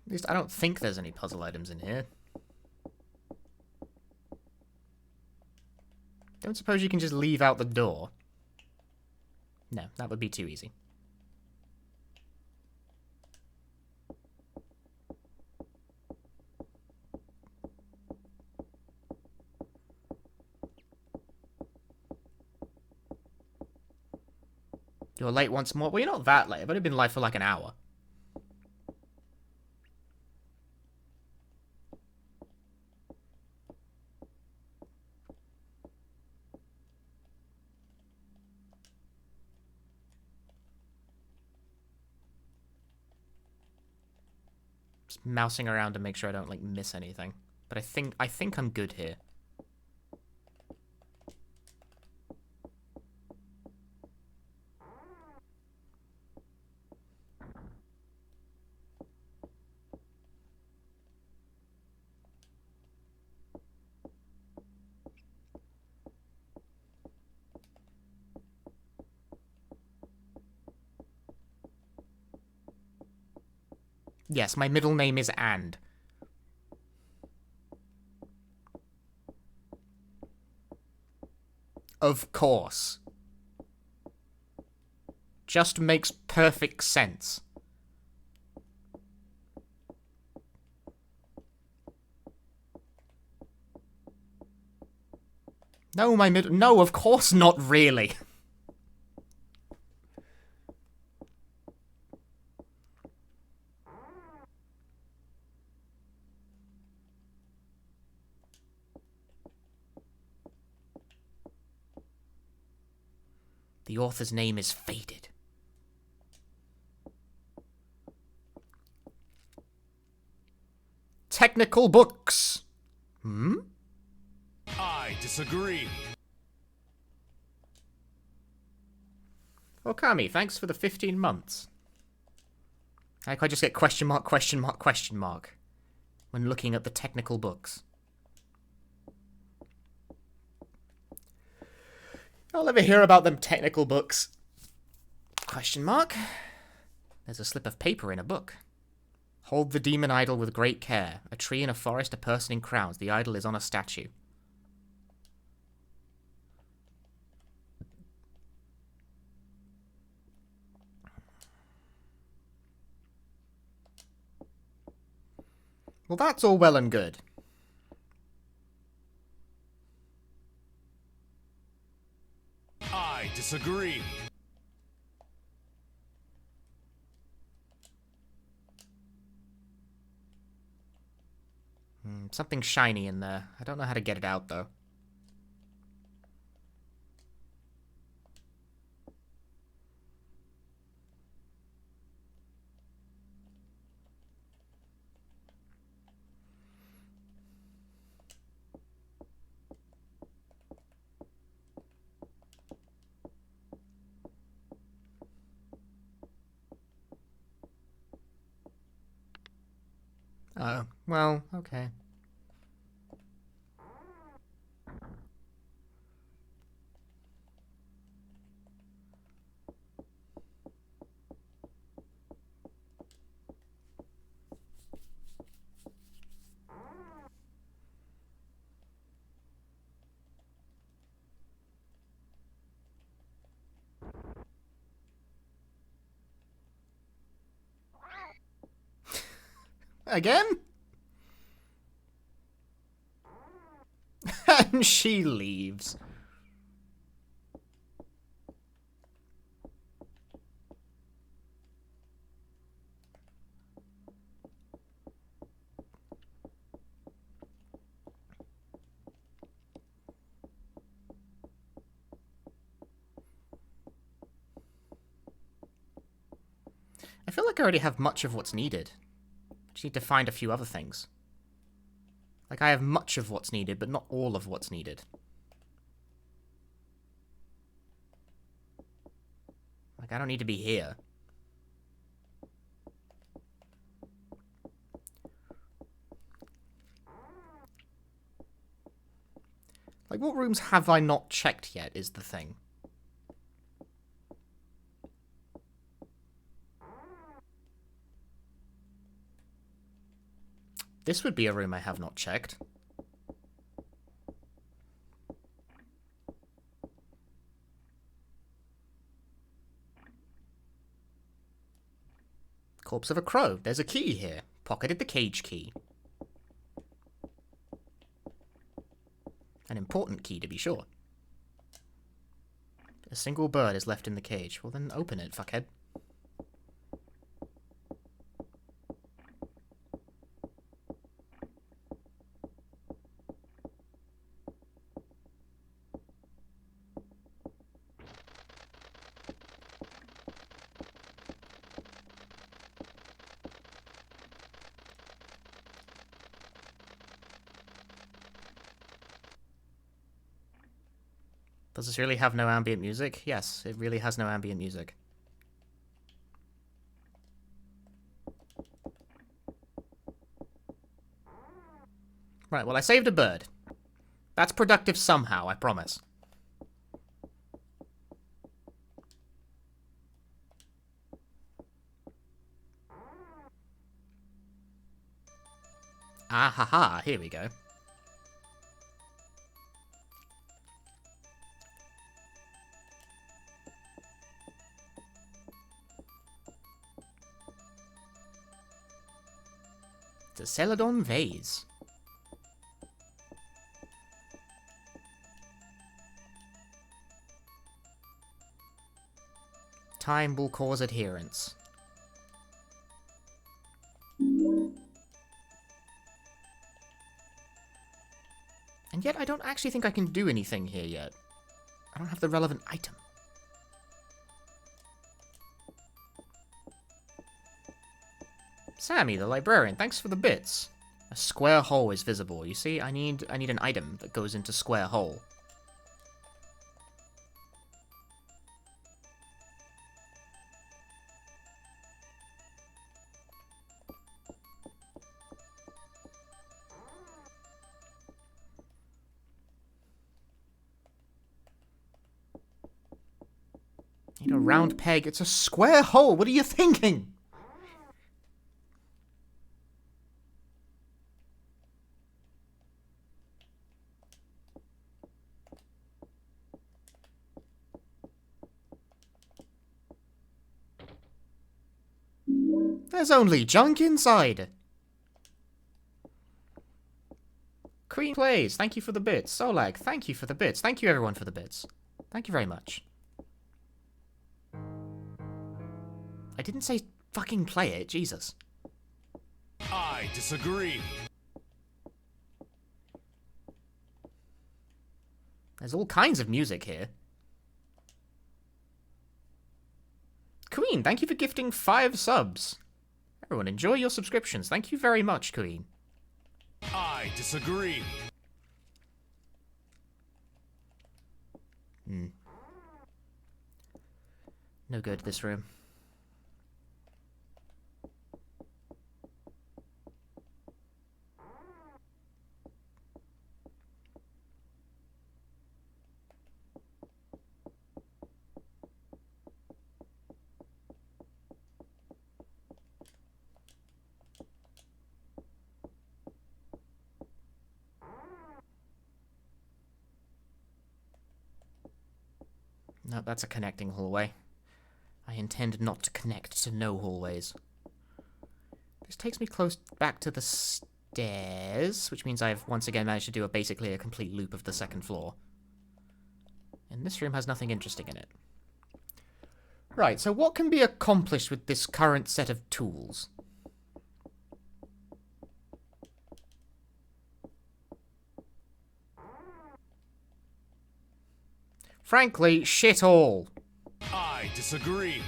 At least I don't think there's any puzzle items in here. Don't suppose you can just leave out the door? No, that would be too easy. You're late once more? Well, you're not that late. I've only been late for like an hour. Just mousing around to make sure I don't, like, miss anything. But I think I'm good here. Yes, my middle name is And. Of course. Just makes perfect sense. No, no, of course not really. The author's name is faded. Technical books. Hmm? I disagree. Okami, thanks for the 15 months. Like I just get question mark, question mark, question mark when looking at the technical books. I'll ever hear about them technical books. Question mark. There's a slip of paper in a book. Hold the demon idol with great care. A tree in a forest, a person in crowns. The idol is on a statue. Well, that's all well and good. I disagree. Something shiny in there. I don't know how to get it out, though. Oh, well, okay. Again? And she leaves. I feel like I already have much of what's needed. Just need to find a few other things. Like, I have much of what's needed, but not all of what's needed. Like, I don't need to be here. Like, what rooms have I not checked yet is the thing. This would be a room I have not checked. Corpse of a crow. There's a key here. Pocketed the cage key. An important key, to be sure. A single bird is left in the cage. Well, then open it, fuckhead. Does this really have no ambient music? Yes, it really has no ambient music. Right, well, I saved a bird. That's productive somehow, I promise. Ah ha ha, here we go. The Celadon vase. Time will cause adherence. And yet I don't actually think I can do anything here yet. I don't have the relevant item. Sammy, the librarian, thanks for the bits. A square hole is visible. You see, I need an item that goes into square hole. Need a round peg. It's a square hole. What are you thinking? There's only junk inside. Queen Plays, thank you for the bits. Solag, thank you for the bits. Thank you everyone for the bits. Thank you very much. I didn't say fucking play it, Jesus. I disagree. There's all kinds of music here. Queen, thank you for gifting 5 subs. Everyone, enjoy your subscriptions. Thank you very much, Queen. I disagree. No good, this room. No, that's a connecting hallway. I intend not to connect to no hallways. This takes me close back to the stairs, which means I've once again managed to do basically a complete loop of the second floor. And this room has nothing interesting in it. Right, so what can be accomplished with this current set of tools? Frankly, shit all. I disagree.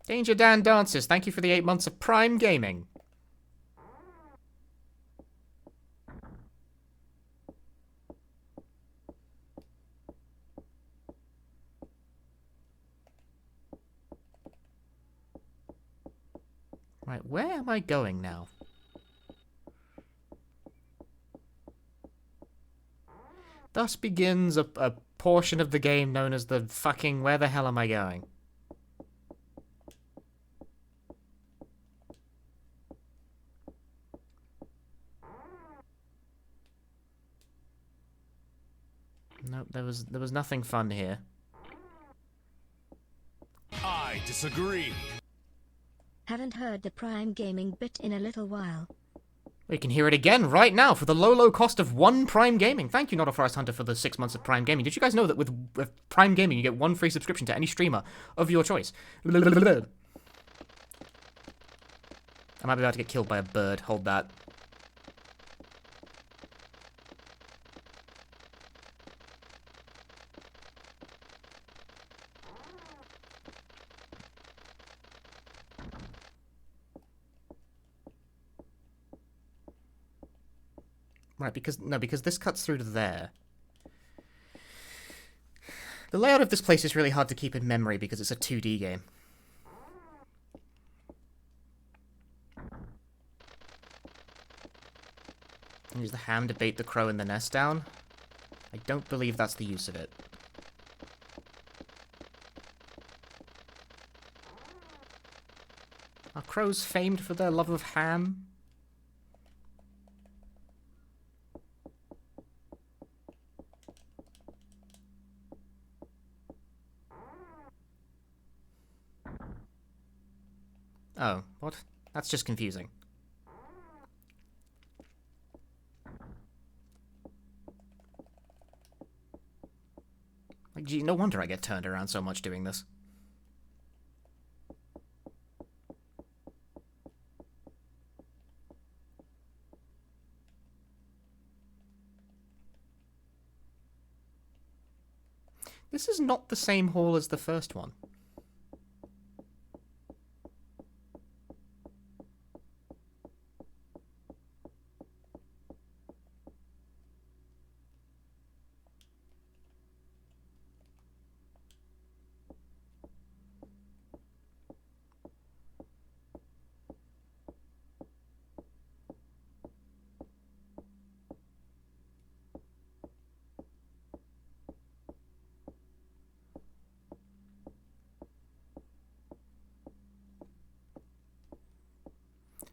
Danger Dan Dances, thank you for the 8 months of Prime Gaming. Right, where am I going now? Thus begins a portion of the game known as the fucking where the hell am I going? Nope, there was nothing fun here. I disagree. Haven't heard the Prime Gaming bit in a little while. We can hear it again right now for the low cost of 1 Prime Gaming. Thank you, Not a Forest Hunter, for the 6 months of Prime Gaming. Did you guys know that with Prime Gaming you get 1 free subscription to any streamer of your choice? I might be about to get killed by a bird. Hold that. Right, because this cuts through to there. The layout of this place is really hard to keep in memory because it's a 2D game. Use the ham to bait the crow in the nest down. I don't believe that's the use of it. Are crows famed for their love of ham? Oh, what? That's just confusing. Like, gee, no wonder I get turned around so much doing this. This is not the same hall as the first one.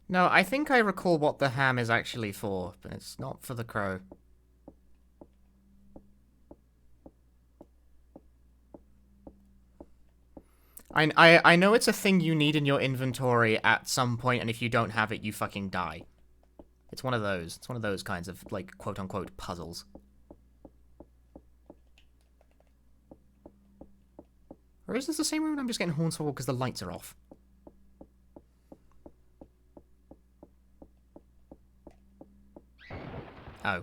No, I think I recall what the ham is actually for, but it's not for the crow. I know it's a thing you need in your inventory at some point, and if you don't have it, you fucking die. It's one of those. It's one of those kinds of, like, quote-unquote puzzles. Or is this the same room and I'm just getting horns for because the lights are off? Oh.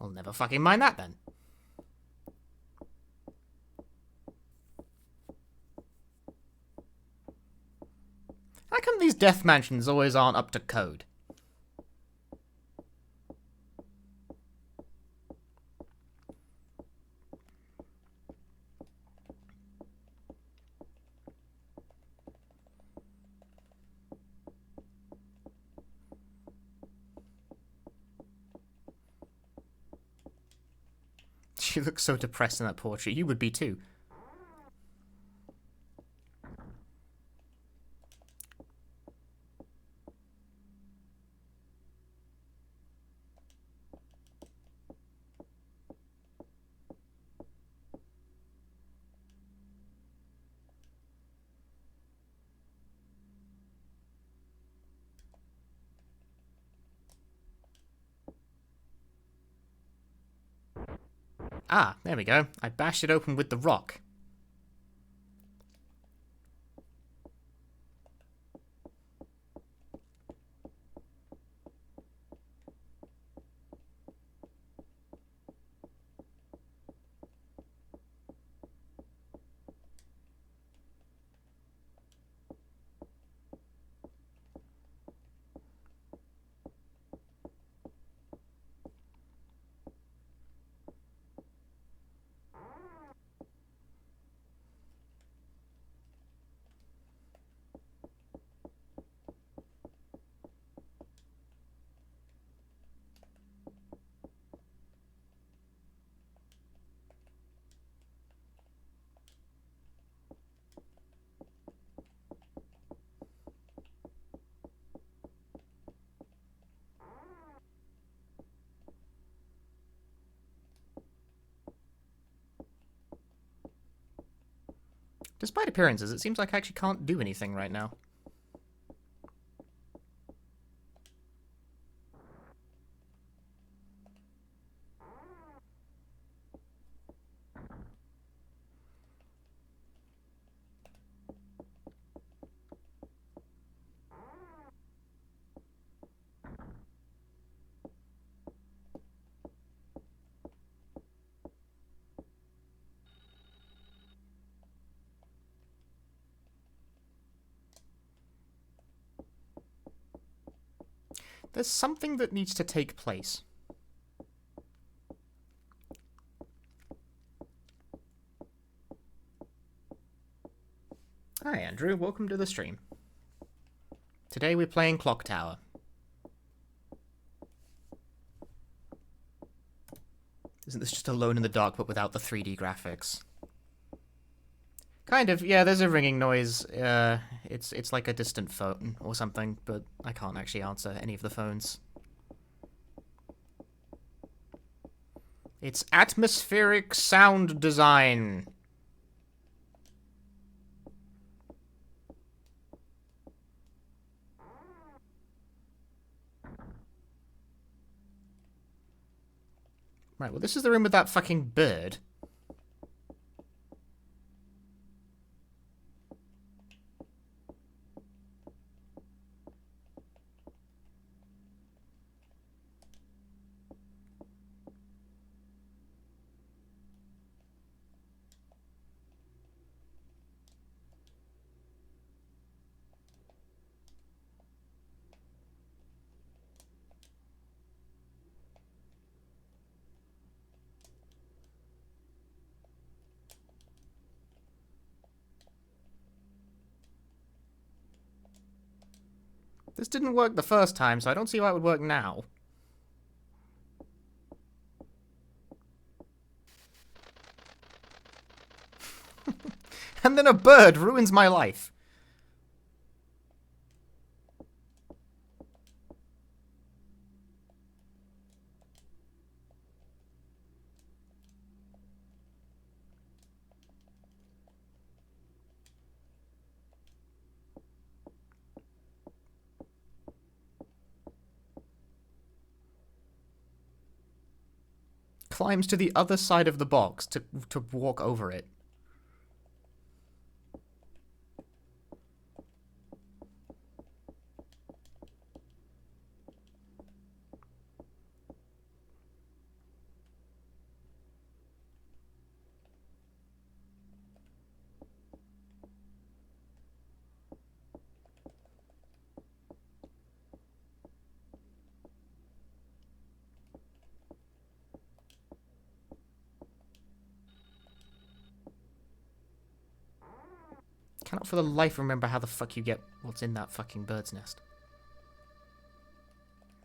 I'll never fucking mind that then. How come these death mansions always aren't up to code? She looks so depressed in that portrait. You would be too. Ah, there we go. I bashed it open with the rock. Despite appearances, it seems like I actually can't do anything right now. There's something that needs to take place. Hi, Andrew. Welcome to the stream. Today we're playing Clock Tower. Isn't this just Alone in the Dark but without the 3D graphics? Kind of, yeah, there's a ringing noise. It's like a distant phone or something, but I can't actually answer any of the phones. It's atmospheric sound design. Right, well, this is the room with that fucking bird. This didn't work the first time, so I don't see why it would work now. And then a bird ruins my life. climbs to the other side of the box to walk over it. Cannot for the life remember how the fuck you get what's in that fucking bird's nest.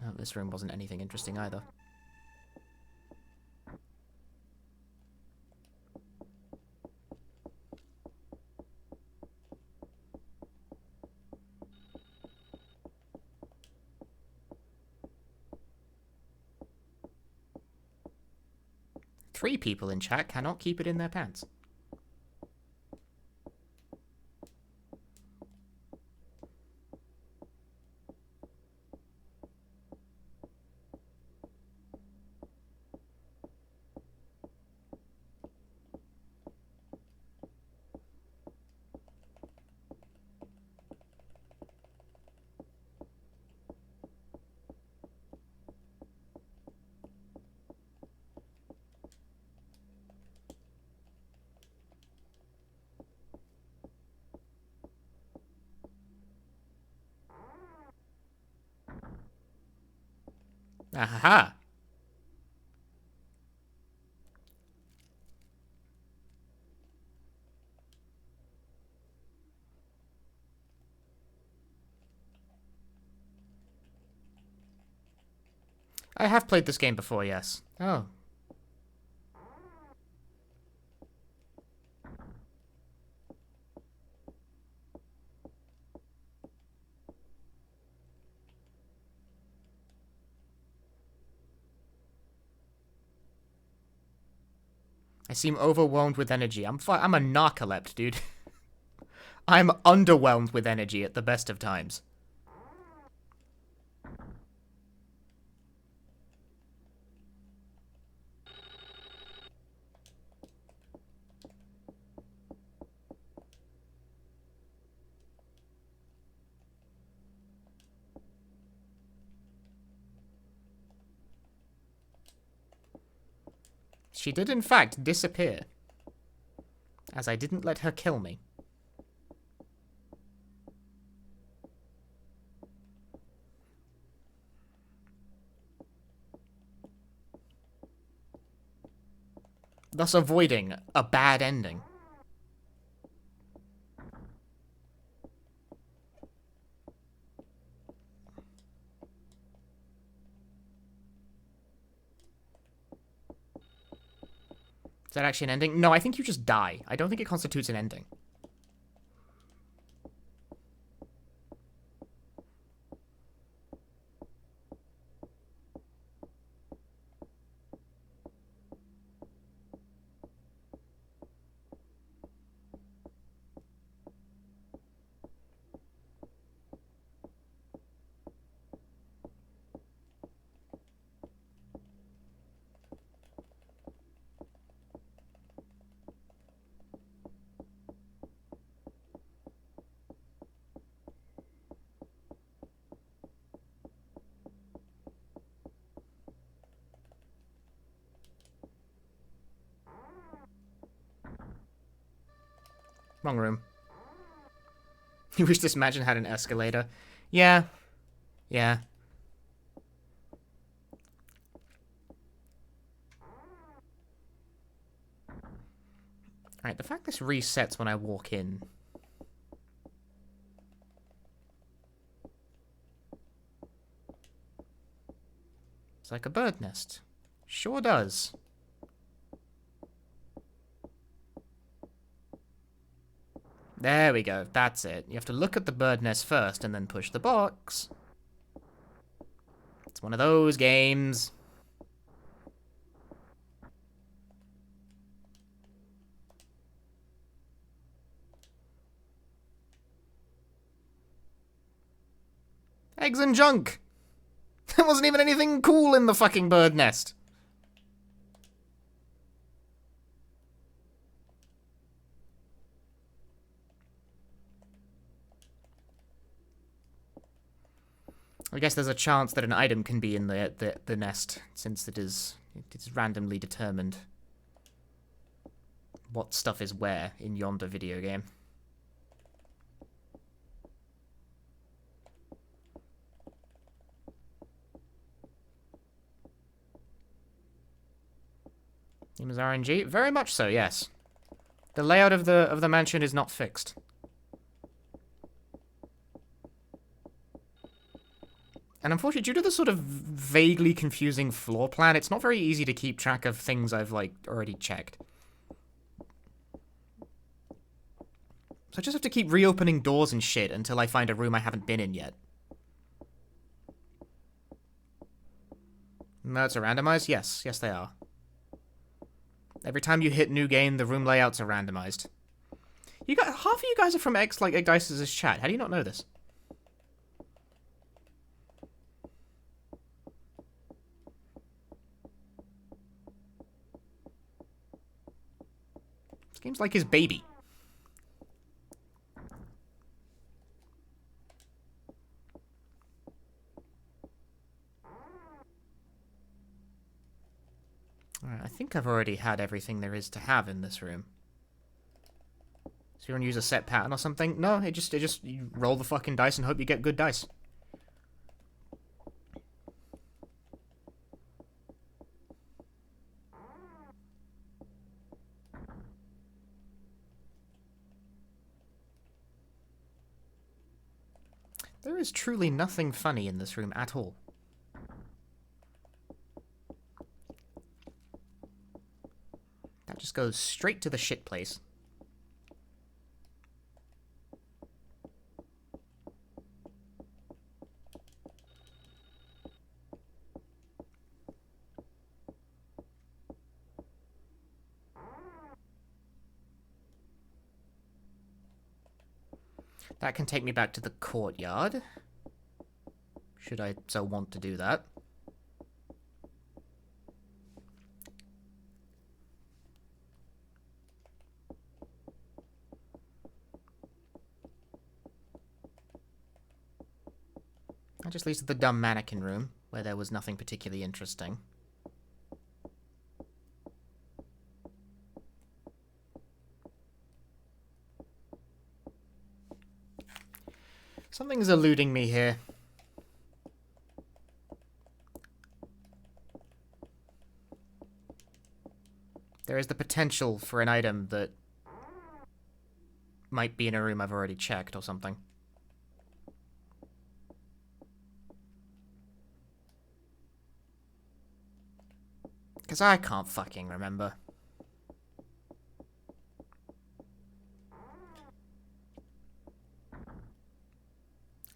Oh, this room wasn't anything interesting either. Three people in chat cannot keep it in their pants. Aha! I have played this game before, yes. Oh. I seem overwhelmed with energy. I'm a narcolept, dude. I'm underwhelmed with energy at the best of times. She did in fact disappear, as I didn't let her kill me. Thus avoiding a bad ending. Is that actually an ending? No, I think you just die. I don't think it constitutes an ending. Wrong room. You wish this mansion had an escalator? Yeah. Yeah. Alright, the fact this resets when I walk in. It's like a bird nest. Sure does. There we go, that's it. You have to look at the bird nest first and then push the box. It's one of those games. Eggs and junk! There wasn't even anything cool in the fucking bird nest. I guess there's a chance that an item can be in the nest, since it is randomly determined what stuff is where in yonder video game. Game is RNG? Very much so, yes. The layout of the mansion is not fixed. And unfortunately, due to the sort of vaguely confusing floor plan, it's not very easy to keep track of things I've, like, already checked. So I just have to keep reopening doors and shit until I find a room I haven't been in yet. Modes are randomized? Yes. Yes, they are. Every time you hit new game, the room layouts are randomized. You got half of you guys are from Egg Dice's chat. How do you not know this? This game's like his baby. Alright, I think I've already had everything there is to have in this room. So you want to use a set pattern or something? No, it just you roll the fucking dice and hope you get good dice. There is truly nothing funny in this room at all. That just goes straight to the shit place. That can take me back to the courtyard. Should I so want to do that. That just leads to the dumb mannequin room, where there was nothing particularly interesting. Something's eluding me here. There is the potential for an item that might be in a room I've already checked or something. Because I can't fucking remember.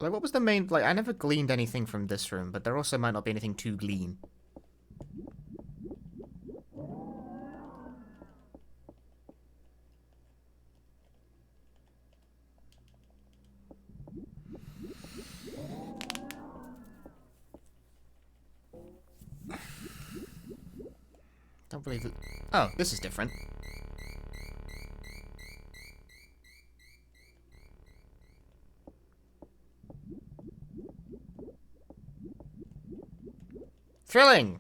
Like, what was the main... Like, I never gleaned anything from this room, but there also might not be anything to glean. Don't believe it. Oh, this is different. Thrilling!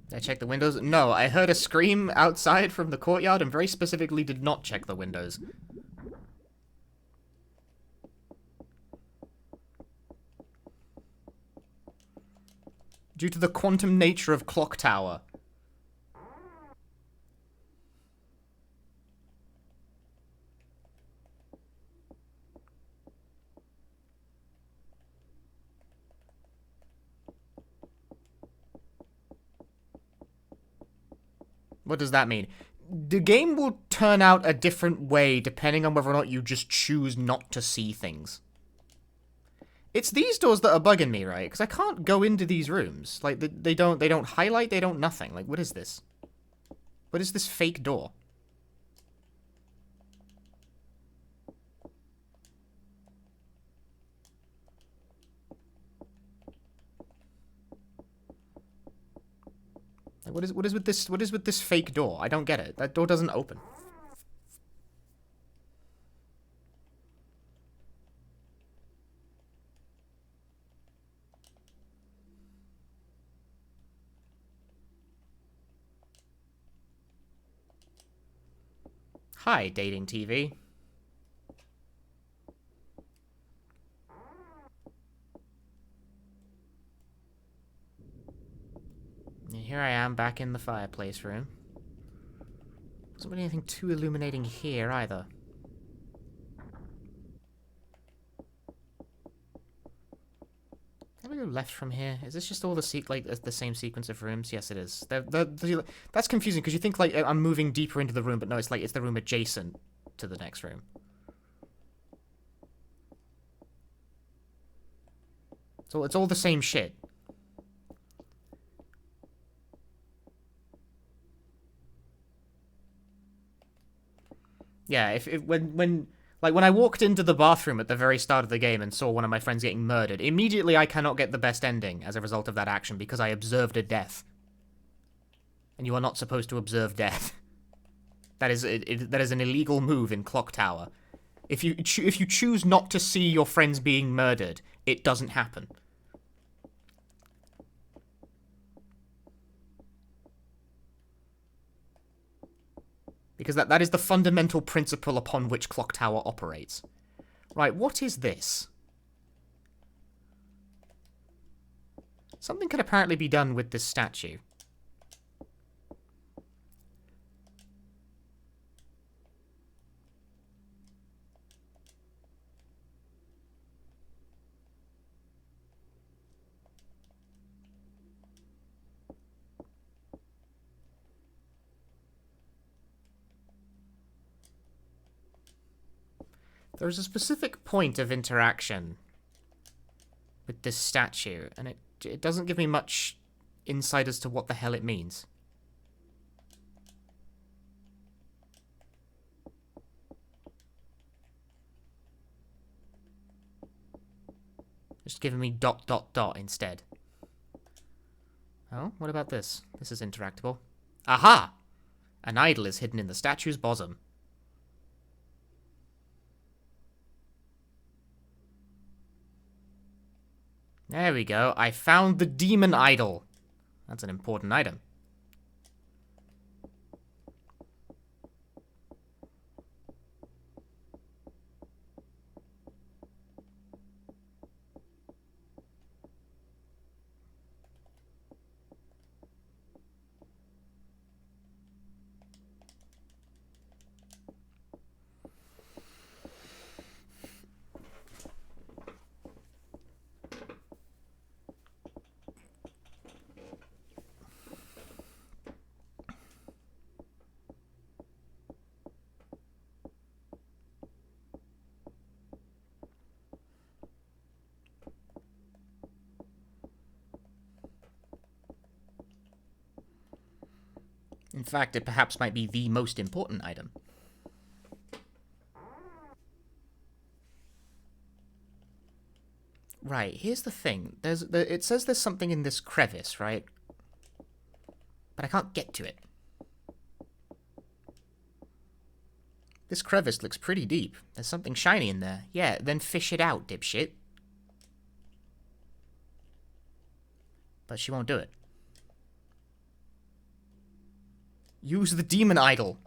Did I check the windows? No, I heard a scream outside from the courtyard and very specifically did not check the windows. Due to the quantum nature of Clock Tower. What does that mean? The game will turn out a different way depending on whether or not you just choose not to see things. It's these doors that are bugging me, right? Because I can't go into these rooms. Like, they don't highlight, they don't nothing. Like, what is this? What is this fake door? Like, what is with this fake door? I don't get it. That door doesn't open. Hi, dating TV. And here I am back in the fireplace room. Wasn't really anything too illuminating here either. Can we go left from here? Is this just all the same sequence of rooms? Yes, it is. That's confusing because you think like I'm moving deeper into the room, but no, it's like it's the room adjacent to the next room. So it's all the same shit. Yeah, when I walked into the bathroom at the very start of the game and saw one of my friends getting murdered, immediately I cannot get the best ending as a result of that action because I observed a death. And you are not supposed to observe death. That is an illegal move in Clock Tower. If you choose not to see your friends being murdered, it doesn't happen. Because that is the fundamental principle upon which Clock Tower operates. Right, what is this? Something can apparently be done with this statue. There's a specific point of interaction with this statue, and it doesn't give me much insight as to what the hell it means. Just giving me ... instead. Oh, what about this? This is interactable. Aha! An idol is hidden in the statue's bosom. There we go. I found the demon idol. That's an important item. In fact, it perhaps might be the most important item. Right, here's the thing. It says there's something in this crevice, right? But I can't get to it. This crevice looks pretty deep. There's something shiny in there. Yeah, then fish it out, dipshit. But she won't do it. Use the demon idol.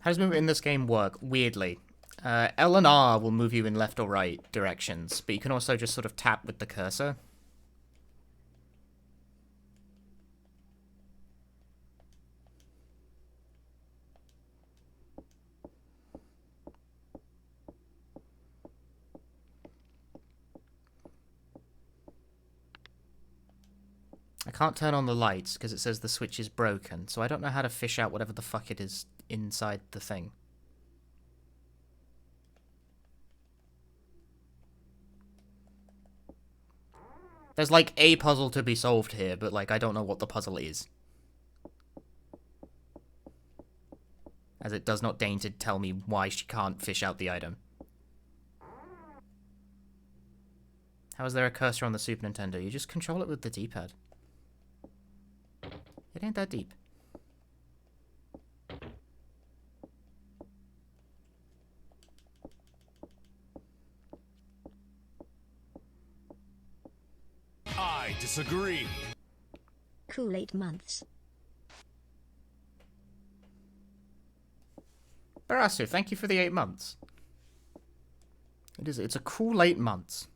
How does movement in this game work? Weirdly. L and R will move you in left or right directions, but you can also just sort of tap with the cursor. I can't turn on the lights because it says the switch is broken, so I don't know how to fish out whatever the fuck it is inside the thing. There's like a puzzle to be solved here, but like I don't know what the puzzle is. As it does not deign to tell me why she can't fish out the item. How is there a cursor on the Super Nintendo? You just control it with the D-pad. It ain't that deep. I disagree. Cool 8 months. Barasu, thank you for the 8 months. It's a cool 8 months.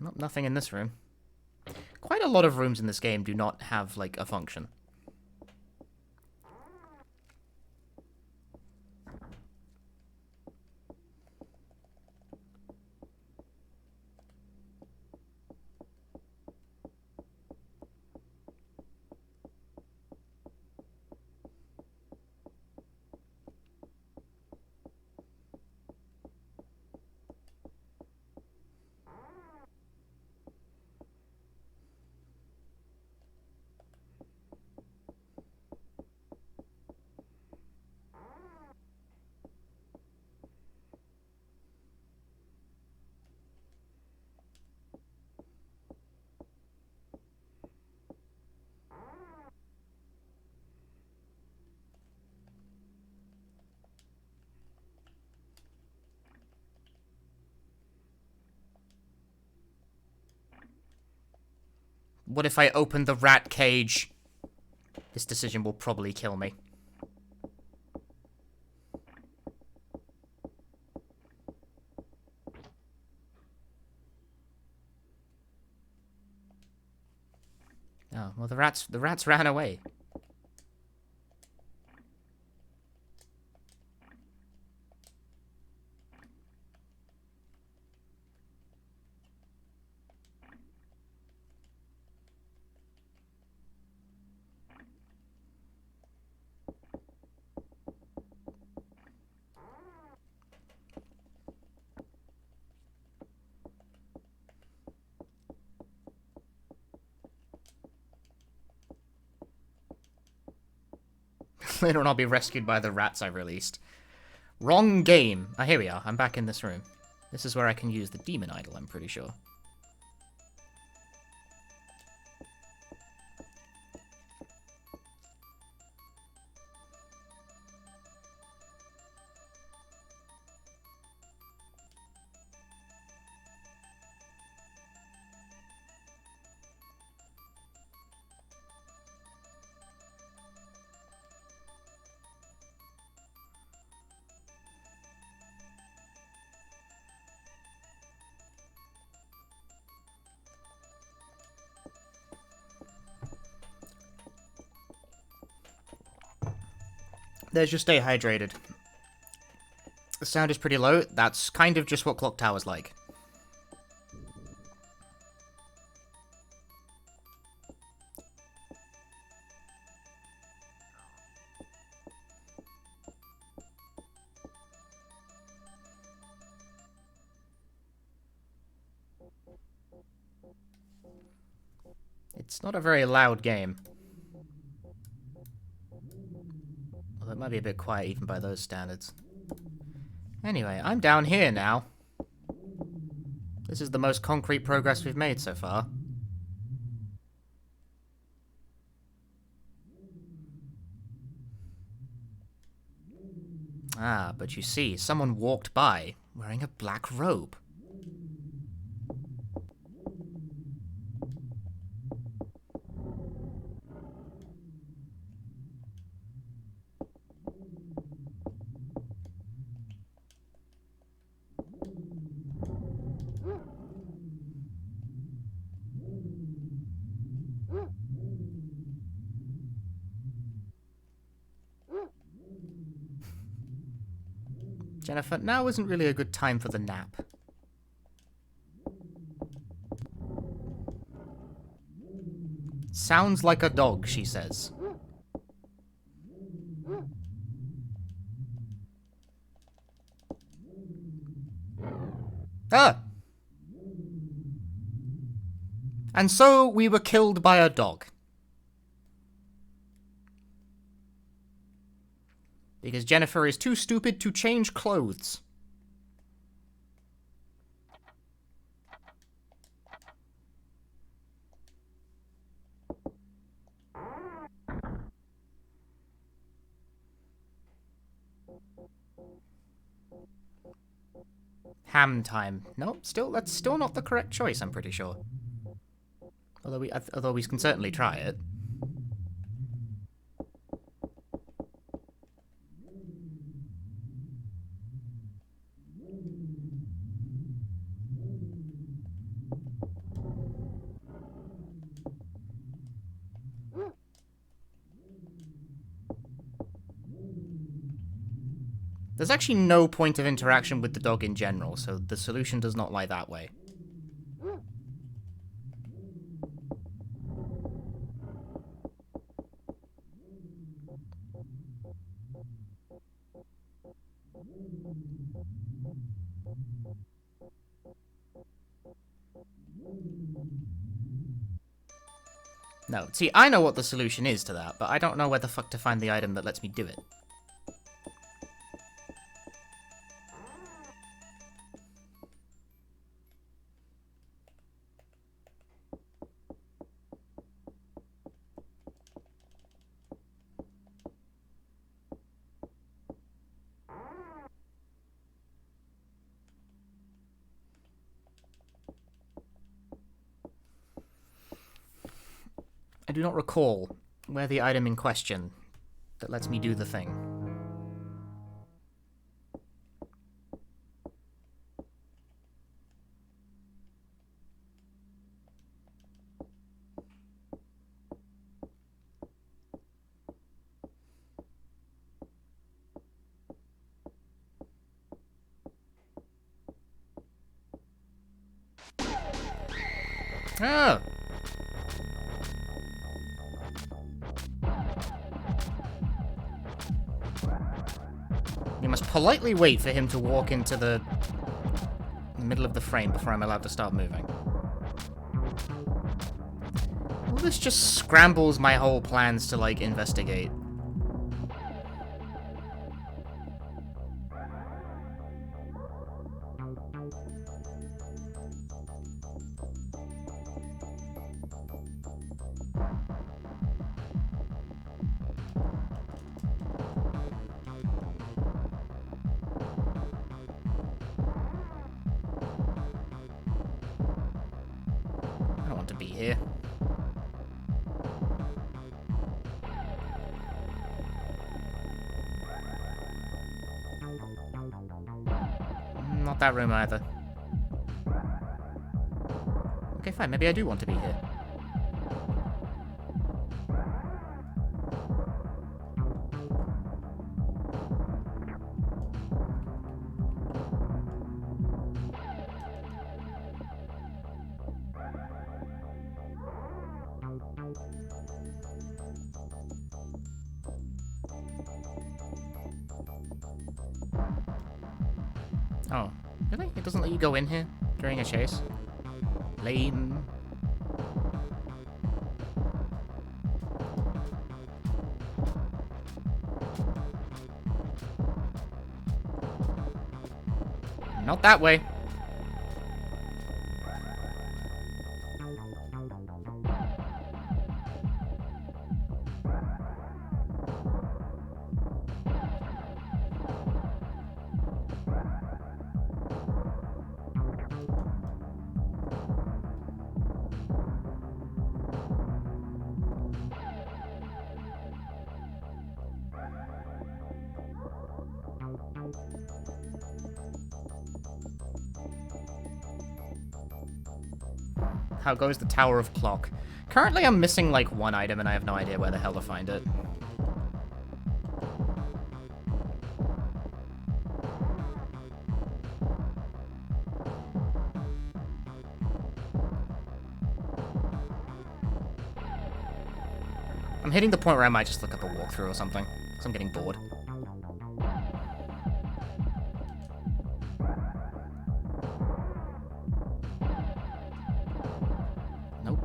Nope, nothing in this room. Quite a lot of rooms in this game do not have, like, a function. What if I open the rat cage? This decision will probably kill me. Oh, well, the rats ran away. Later on, I'll be rescued by the rats I released. Wrong game. Ah, here we are. I'm back in this room. This is where I can use the demon idol, I'm pretty sure. There's your stay hydrated. The sound is pretty low. That's kind of just what Clock Tower's like. It's not a very loud game. Although it might be a bit quiet even by those standards. Anyway, I'm down here now. This is the most concrete progress we've made so far. Ah, but you see, someone walked by wearing a black robe. Jennifer, now isn't really a good time for the nap. Sounds like a dog, she says. Ah! And so we were killed by a dog. Because Jennifer is too stupid to change clothes. Ham time. Nope, that's still not the correct choice, I'm pretty sure. Although we can certainly try it. There's actually no point of interaction with the dog in general, so the solution does not lie that way. No, see, I know what the solution is to that, but I don't know where the fuck to find the item that lets me do it. I do not recall where the item in question that lets me do the thing. Oh! You must politely wait for him to walk into the middle of the frame before I'm allowed to start moving. Well, this just scrambles my whole plans to, like, investigate. I don't want to be here. Not that room either. Okay, fine. Maybe I do want to be here. Oh, really? It doesn't let you go in here during a chase? Lame. Not that way. How goes the Tower of Clock? Currently I'm missing like one item and I have no idea where the hell to find it. I'm hitting the point where I might just look up a walkthrough or something, because I'm getting bored. Nope.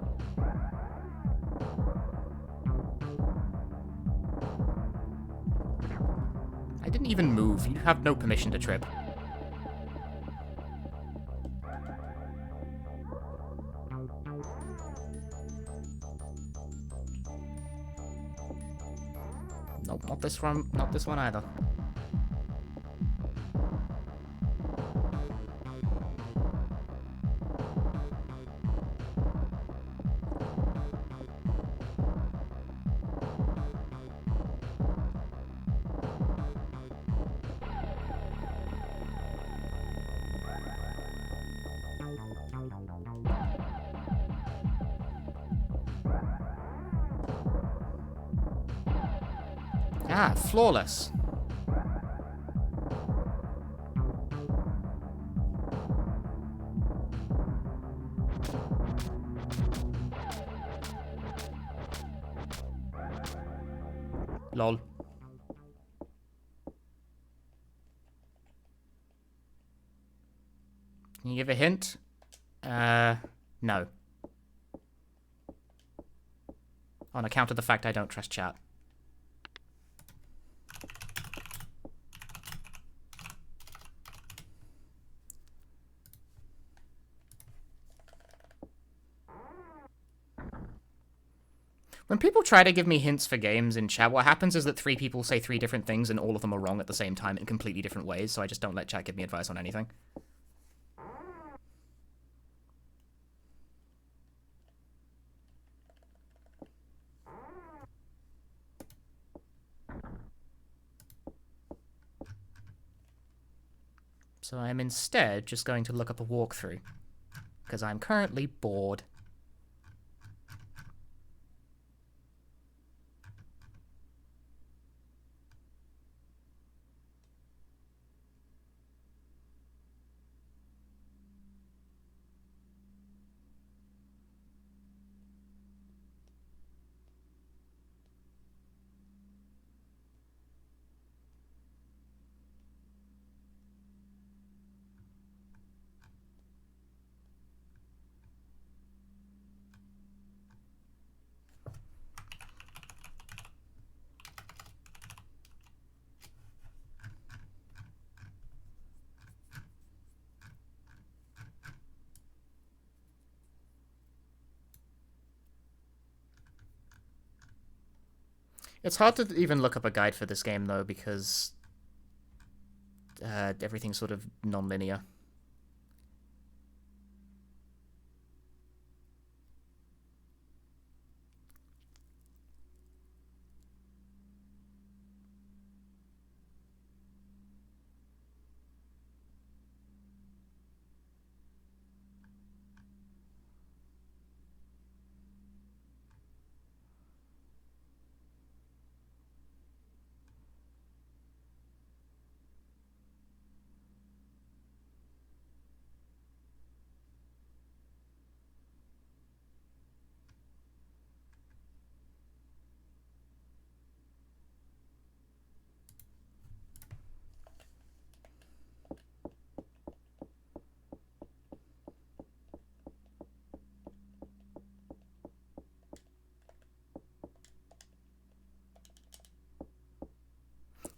I didn't even move. You have no permission to trip. Nope, not this one either. Ah, flawless. Lol. Can you give a hint? No. On account of the fact I don't trust chat. When people try to give me hints for games in chat, what happens is that 3 people say 3 different things and all of them are wrong at the same time in completely different ways, so I just don't let chat give me advice on anything. So I'm instead just going to look up a walkthrough, because I'm currently bored. It's hard to even look up a guide for this game, though, because everything's sort of non-linear.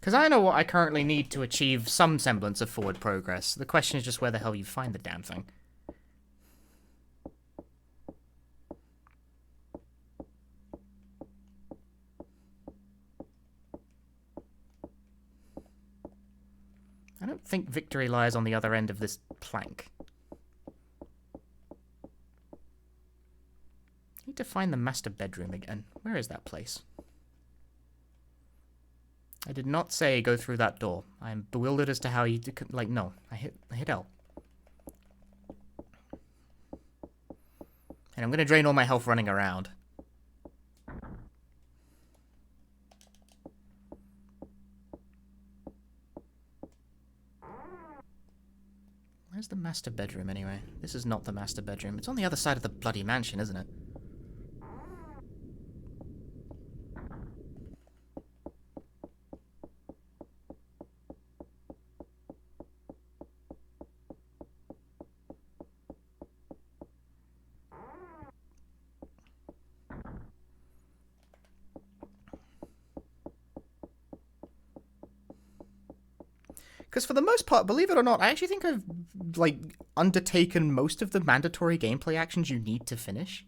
Because I know what I currently need to achieve some semblance of forward progress. The question is just where the hell you find the damn thing. I don't think victory lies on the other end of this plank. I need to find the master bedroom again. Where is that place? I did not say go through that door. I'm bewildered as to how you... Like, no. I hit L. And I'm gonna drain all my health running around. Where's the master bedroom, anyway? This is not the master bedroom. It's on the other side of the bloody mansion, isn't it? Because for the most part, believe it or not, I actually think I've, like, undertaken most of the mandatory gameplay actions you need to finish.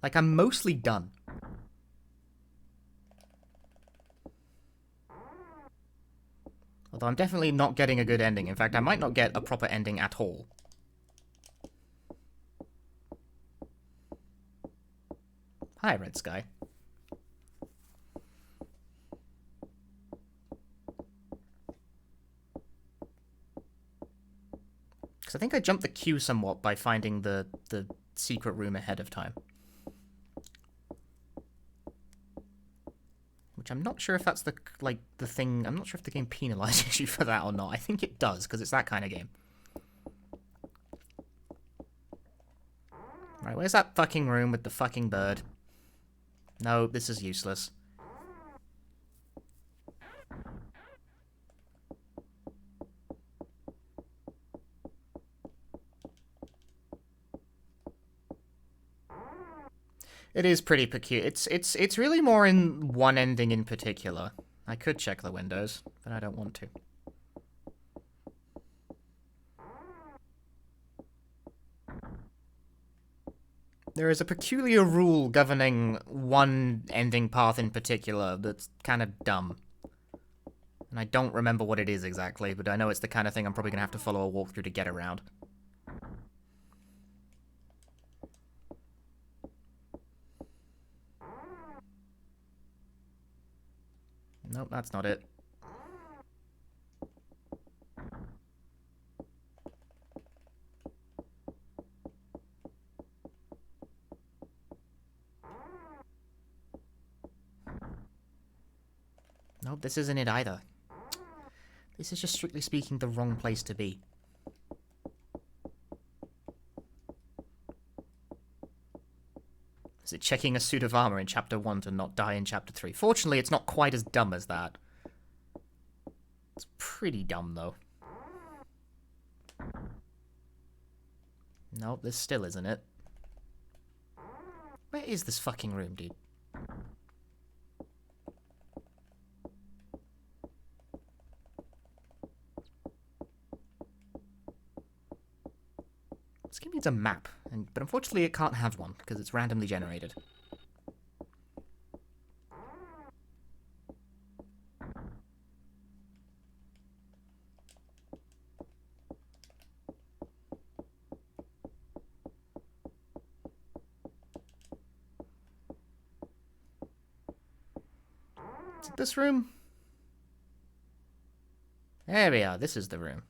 Like, I'm mostly done. Although I'm definitely not getting a good ending. In fact, I might not get a proper ending at all. Hi, Red Sky. I think I jumped the queue somewhat by finding the secret room ahead of time. Which I'm not sure if that's the, like, the thing... I'm not sure if the game penalizes you for that or not. I think it does, because it's that kind of game. Right, where's that fucking room with the fucking bird? No, this is useless. It is pretty peculiar. It's really more in one ending in particular. I could check the windows, but I don't want to. There is a peculiar rule governing one ending path in particular that's kind of dumb. And I don't remember what it is exactly, but I know it's the kind of thing I'm probably going to have to follow a walkthrough to get around. Nope, that's not it. Nope, this isn't it either. This is just strictly speaking the wrong place to be. Is it checking a suit of armor in Chapter 1 to not die in Chapter 3? Fortunately, it's not quite as dumb as that. It's pretty dumb, though. Nope, this still isn't it. Where is this fucking room, dude? This game needs a map, but unfortunately it can't have one, because it's randomly generated. Is it this room? There we are, this is the room.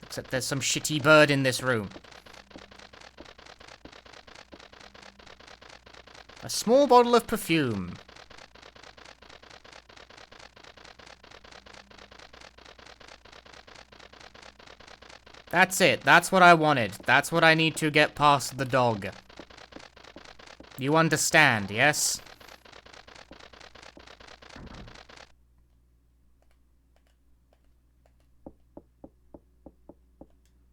Except there's some shitty bird in this room. A small bottle of perfume. That's it. That's what I wanted. That's what I need to get past the dog. You understand, yes?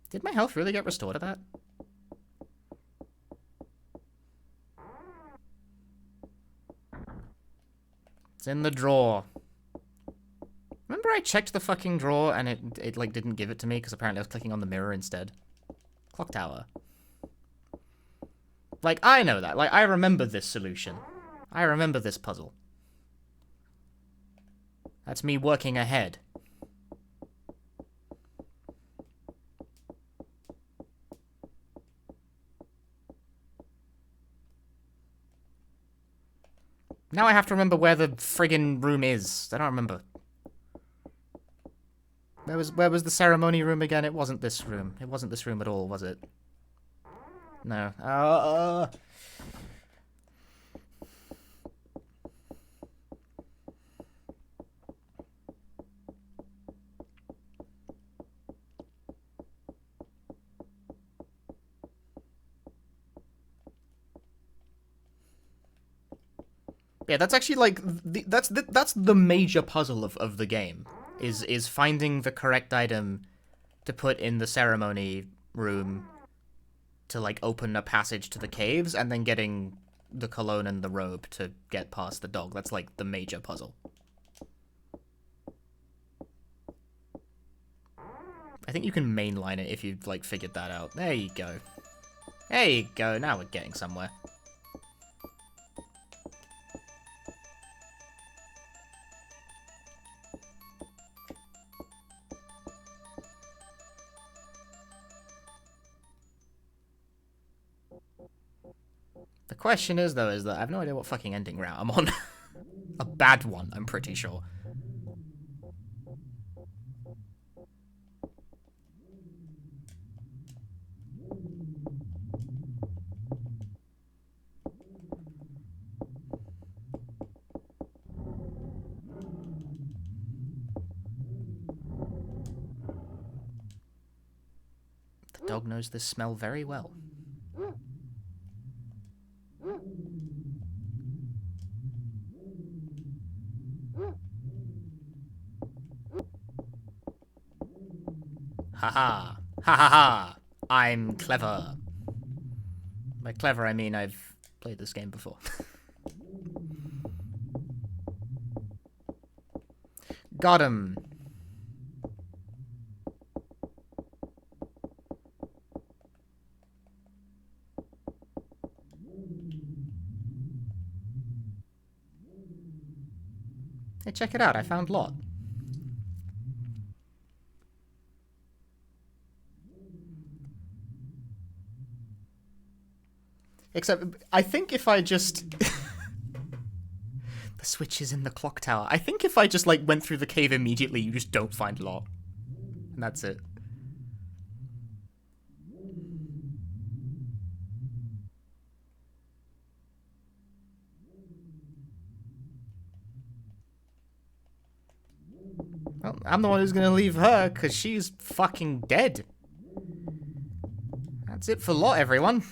Did my health really get restored at that? It's in the drawer. Remember I checked the fucking drawer and it like didn't give it to me because apparently I was clicking on the mirror instead. Clock tower. Like, I know that. Like, I remember this solution. I remember this puzzle. That's me working ahead. Now I have to remember where the friggin' room is. I don't remember. Where was the ceremony room again? It wasn't this room. It wasn't this room at all, was it? No. Yeah, that's actually like that's the major puzzle of the game is finding the correct item to put in the ceremony room to like open a passage to the caves and then getting the cologne and the robe to get past the dog. That's like the major puzzle. I think you can mainline it if you've like figured that out. There you go. There you go. Now we're getting somewhere. The question is, though, is that I have no idea what fucking ending route I'm on. A bad one, I'm pretty sure. dog knows this smell very well. Haha. Ha ha ha. I'm clever. By clever, I mean I've played this game before. Got him. Hey, check it out. I found Lot. Except, I think if I just... The switch is in the clock tower. I think if I just, like, went through the cave immediately, you just don't find Lot. And that's it. Well, I'm the one who's gonna leave her, because she's fucking dead. That's it for Lot, everyone.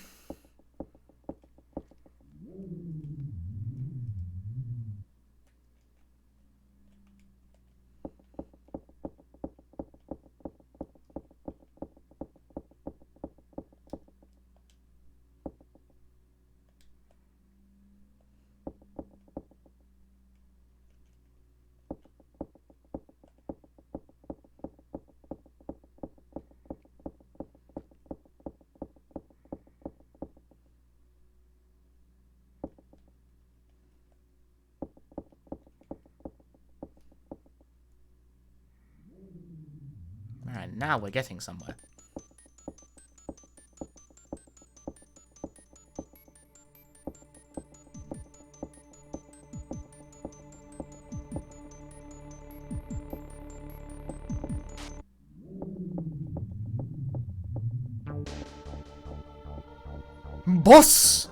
Alright, now we're getting somewhere. Boss!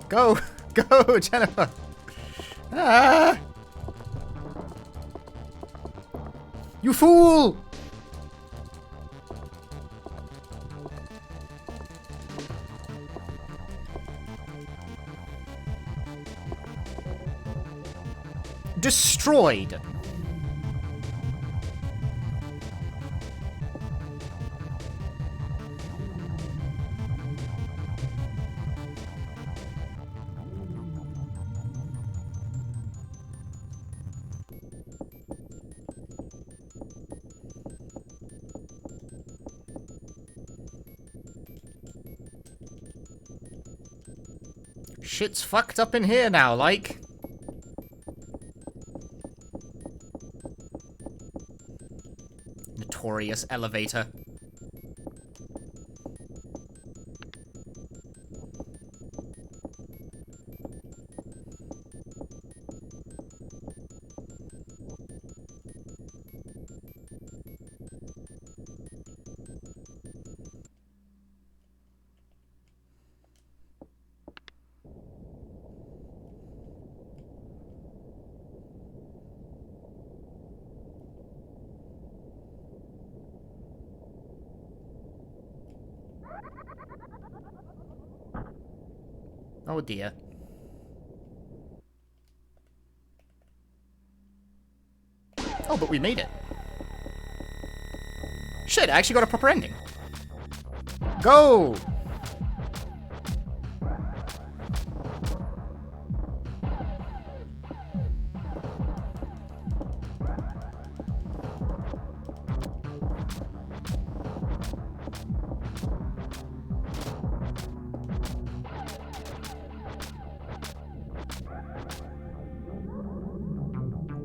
Go! Go, Jennifer! Ah! You fool! Destroyed! Shit's fucked up in here now, like. Notorious elevator. Oh dear. Oh, but we made it. Shit, I actually got a proper ending. Go!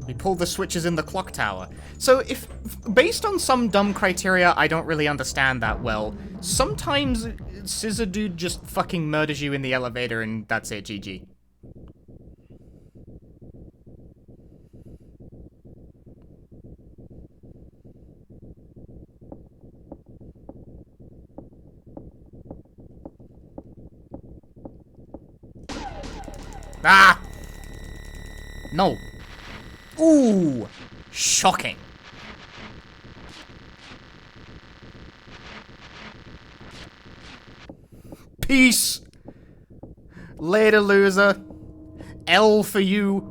We pull the switches in the clock tower. So if, based on some dumb criteria I don't really understand that well, sometimes Scissor Dude just fucking murders you in the elevator and that's it, GG. Ah! No. Ooh! Shocking. Peace! Later, loser. L for you.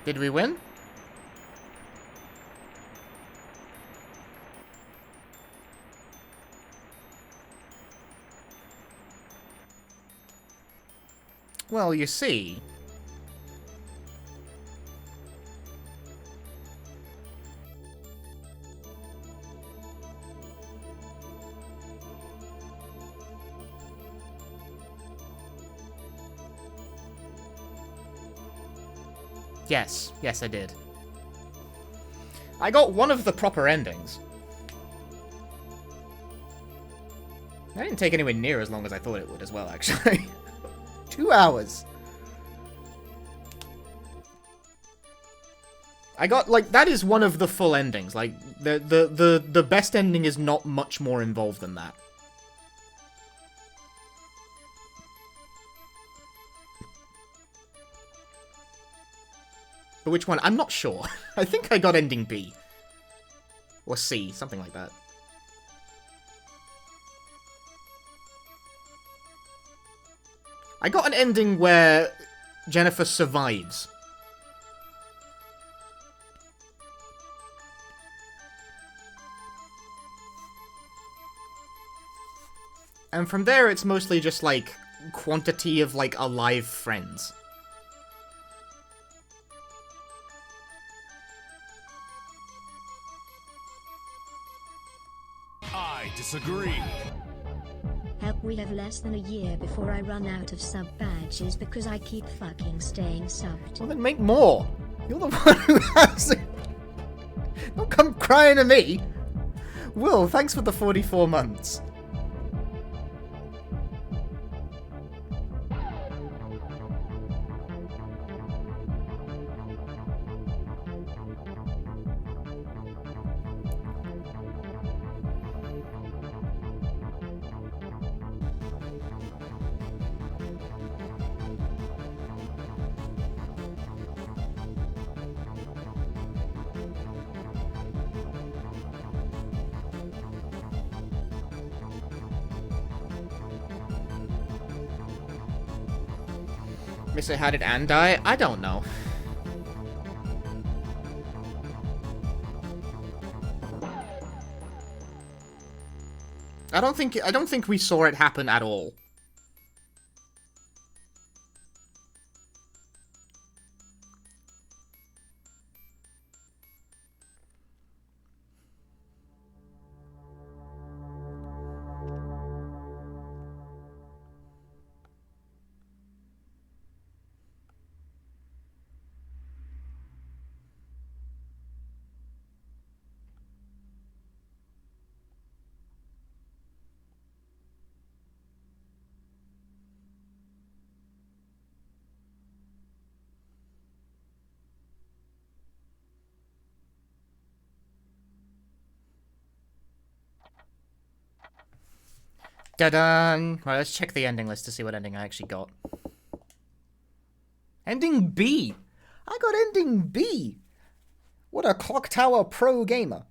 Did we win? Well, you see... Yes. Yes, I did. I got one of the proper endings. That didn't take anywhere near as long as I thought it would as well, actually. 2 hours. I got, like, that is one of the full endings. Like, the best ending is not much more involved than that. But which one? I'm not sure. I think I got ending B. Or C, something like that. I got an ending where Jennifer survives. And from there, it's mostly just, like, quantity of, like, alive friends. I disagree. Help, we have less than a year before I run out of sub badges because I keep fucking staying subbed. Well, then make more. You're the one who has it. Don't come crying to me. Will, thanks for the 44 months. Mister, how did Anne die? I don't know. I don't think we saw it happen at all. Da-dun! Right, let's check the ending list to see what ending I actually got. Ending B! I got ending B! What a Clock Tower pro gamer.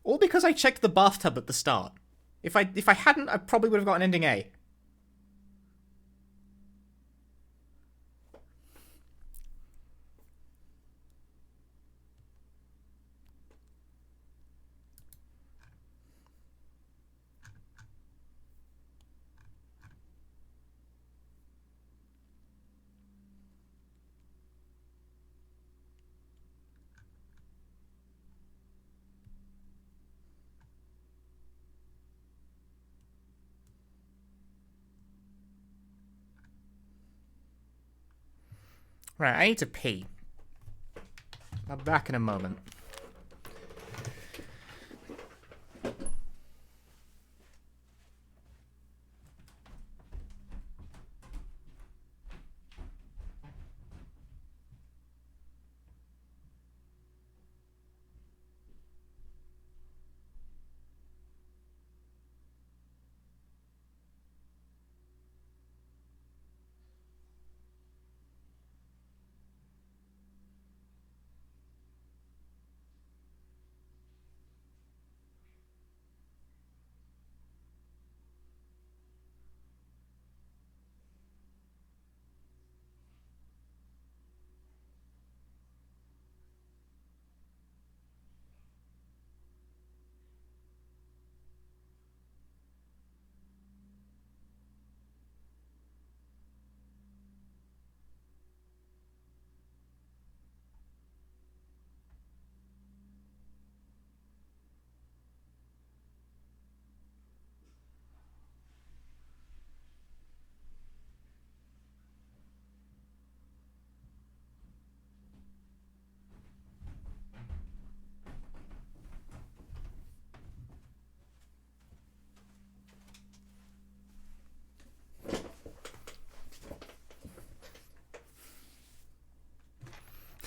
All because I checked the bathtub at the start. If I hadn't, I probably would have gotten ending A. Right, I need to pee. I'll be back in a moment.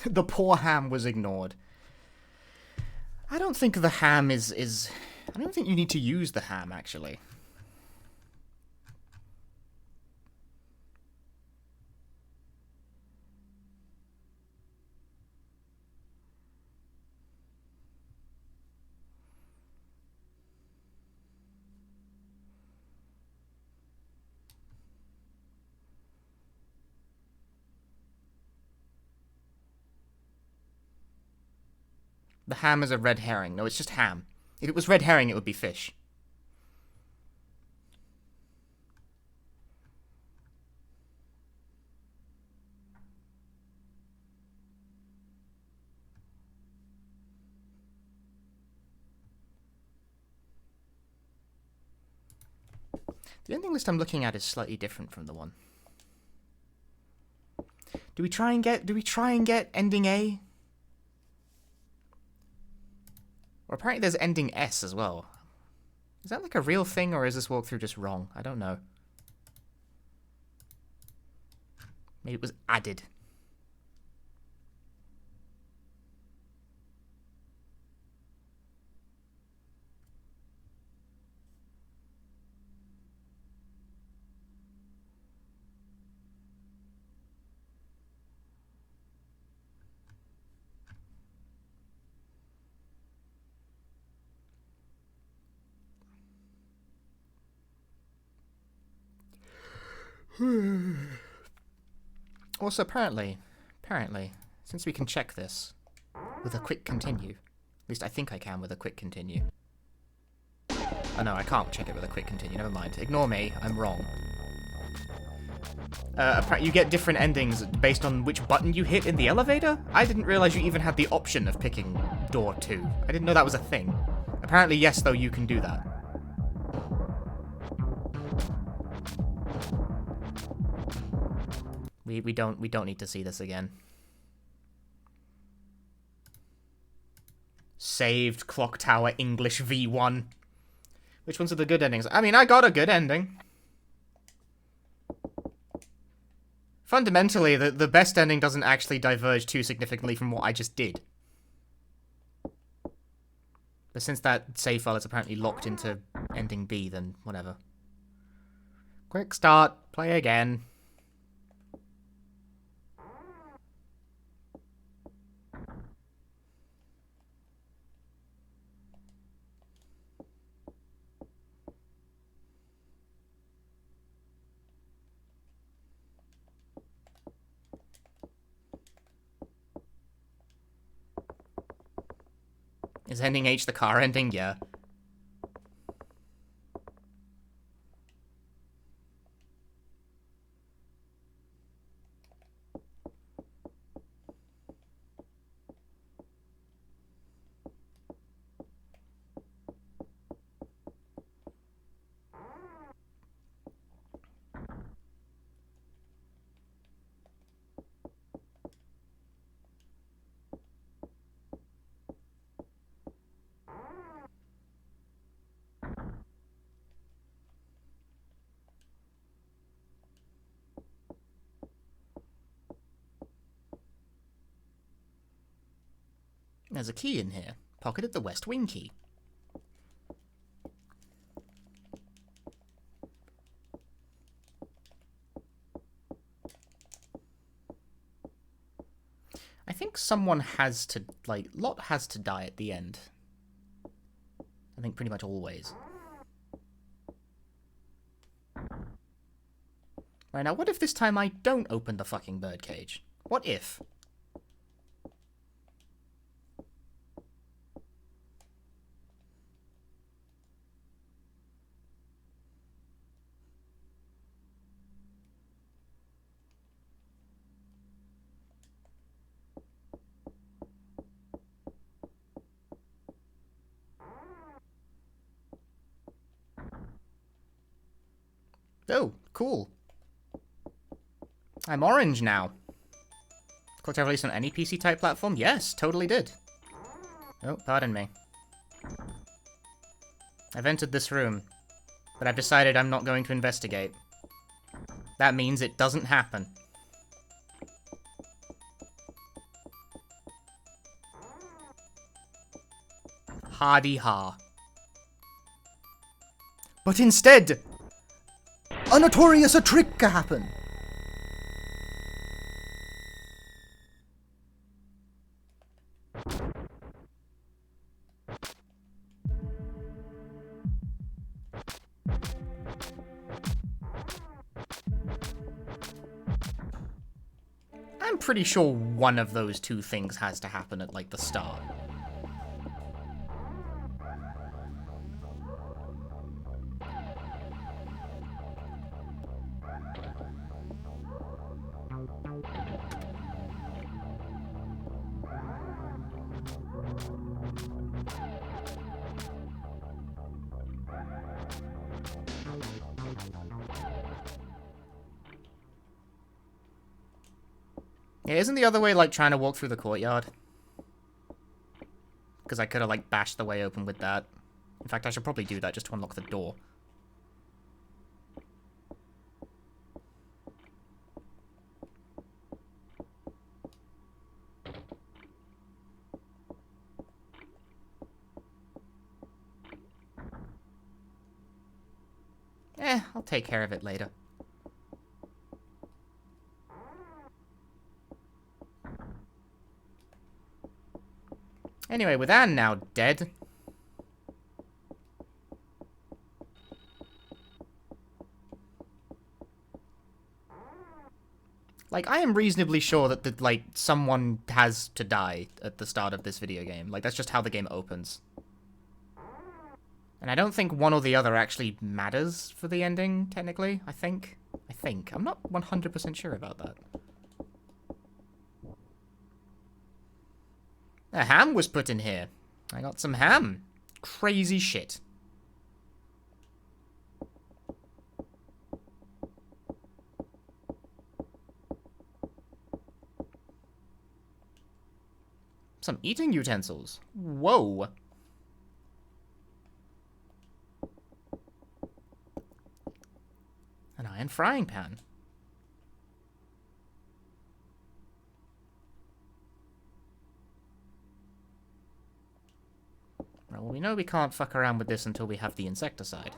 The poor ham was ignored. I don't think the ham is... I don't think you need to use the ham, actually. The ham is a red herring. No, it's just ham. If it was red herring, it would be fish. The ending list I'm looking at is slightly different from the one. Do we try and get ending A? Or apparently there's ending S as well. Is that like a real thing, or is this walkthrough just wrong? I don't know. Maybe it was added. Also, apparently, since we can check this with a quick continue, at least I think I can with a quick continue. Oh no, I can't check it with a quick continue, never mind. Ignore me, I'm wrong. You get different endings based on which button you hit in the elevator? I didn't realize you even had the option of picking door 2. I didn't know that was a thing. Apparently, yes, though, you can do that. We don't need to see this again. Saved Clock Tower English V1. Which ones are the good endings? I mean, I got a good ending. Fundamentally, the best ending doesn't actually diverge too significantly from what I just did. But since that save file is apparently locked into ending B, then whatever. Quick start. Play again. Is ending H the car ending? Yeah. There's a key in here. Pocketed the West Wing key. I think someone has to, like, Lot has to die at the end. I think pretty much always. Right, now what if this time I don't open the fucking birdcage? What if? Oh, cool. I'm orange now. Could I release on any PC-type platform? Yes, totally did. Oh, pardon me. I've entered this room, but I've decided I'm not going to investigate. That means it doesn't happen. Hardy-ha. But instead, a notorious trick happen. I'm pretty sure one of those two things has to happen at, like, the start. Yeah, isn't the other way, like, trying to walk through the courtyard? Because I could have, like, bashed the way open with that. In fact, I should probably do that just to unlock the door. I'll take care of it later. Anyway, with Anne now dead... Like, I am reasonably sure that, like, someone has to die at the start of this video game. Like, that's just how the game opens. And I don't think one or the other actually matters for the ending, technically, I think. I'm not 100% sure about that. A ham was put in here. I got some ham. Crazy shit. Some eating utensils. Whoa. An iron frying pan. Right, well, we know we can't fuck around with this until we have the insecticide.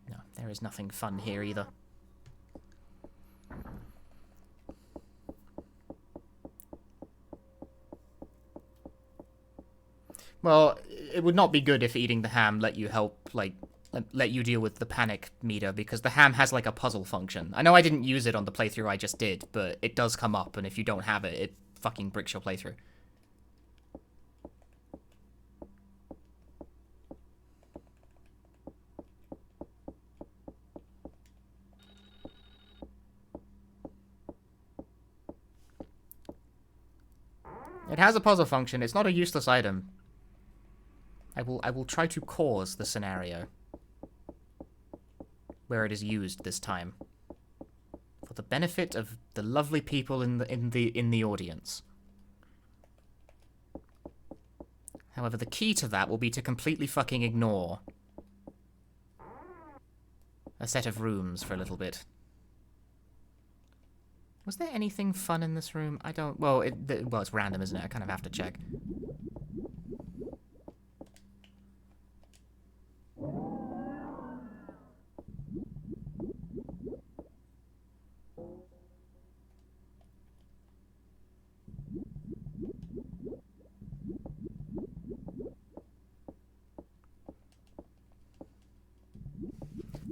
No, there is nothing fun here either. Well, it would not be good if eating the ham let you help, like, let you deal with the panic meter, because the ham has, like, a puzzle function. I know I didn't use it on the playthrough I just did, but it does come up, and if you don't have it, it fucking bricks your playthrough. It has a puzzle function. It's not a useless item. I will try to cause the scenario where it is used this time for the benefit of the lovely people in the audience. However, the key to that will be to completely fucking ignore a set of rooms for a little bit. Was there anything fun in this room? I don't... Well, it's random, isn't it? I kind of have to check.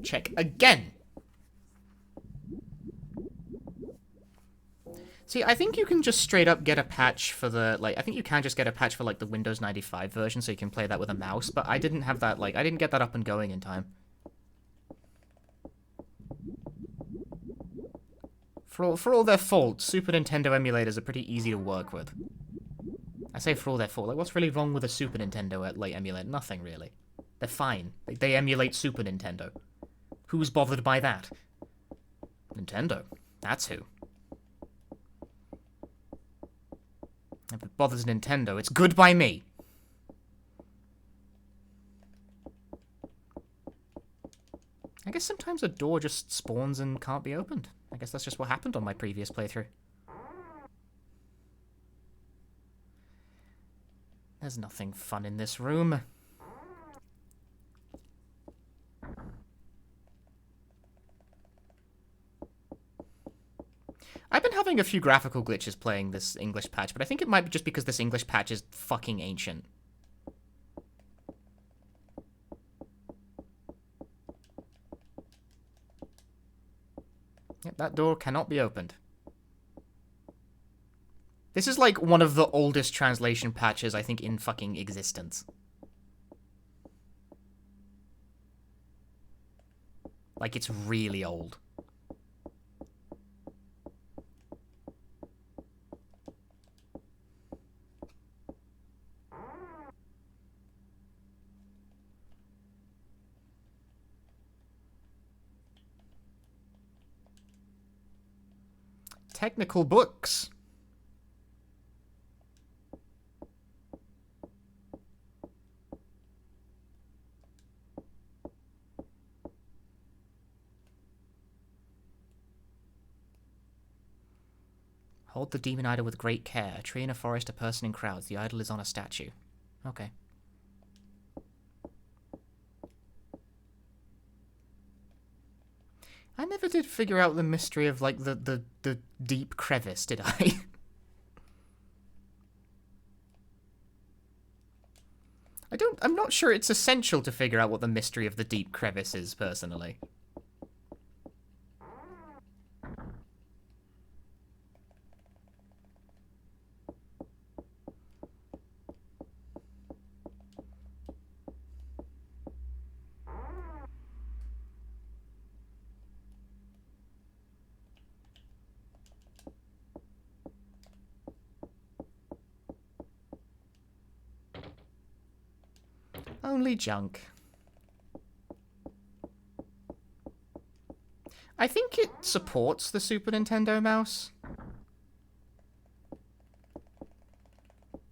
Check again! See, I think you can just straight up get a patch for the, like, I think you can just get a patch for, like, the Windows 95 version so you can play that with a mouse, but I didn't have that, like, I didn't get that up and going in time. For all their faults, Super Nintendo emulators are pretty easy to work with. I say for all their fault, like, what's really wrong with a Super Nintendo, like, emulator? Nothing, really. They're fine. They emulate Super Nintendo. Who's bothered by that? Nintendo. That's who. If it bothers Nintendo, it's good by me. I guess sometimes a door just spawns and can't be opened. I guess that's just what happened on my previous playthrough. There's nothing fun in this room. I've been having a few graphical glitches playing this English patch, but I think it might be just because this English patch is fucking ancient. Yep, that door cannot be opened. This is like one of the oldest translation patches, I think, in fucking existence. Like, it's really old. Technical books. Hold the demon idol with great care. A tree in a forest, a person in crowds. The idol is on a statue. Okay. I never did figure out the mystery of, like, the deep crevice, did I? I'm not sure it's essential to figure out what the mystery of the deep crevice is, personally. Only junk. I think it supports the Super Nintendo mouse.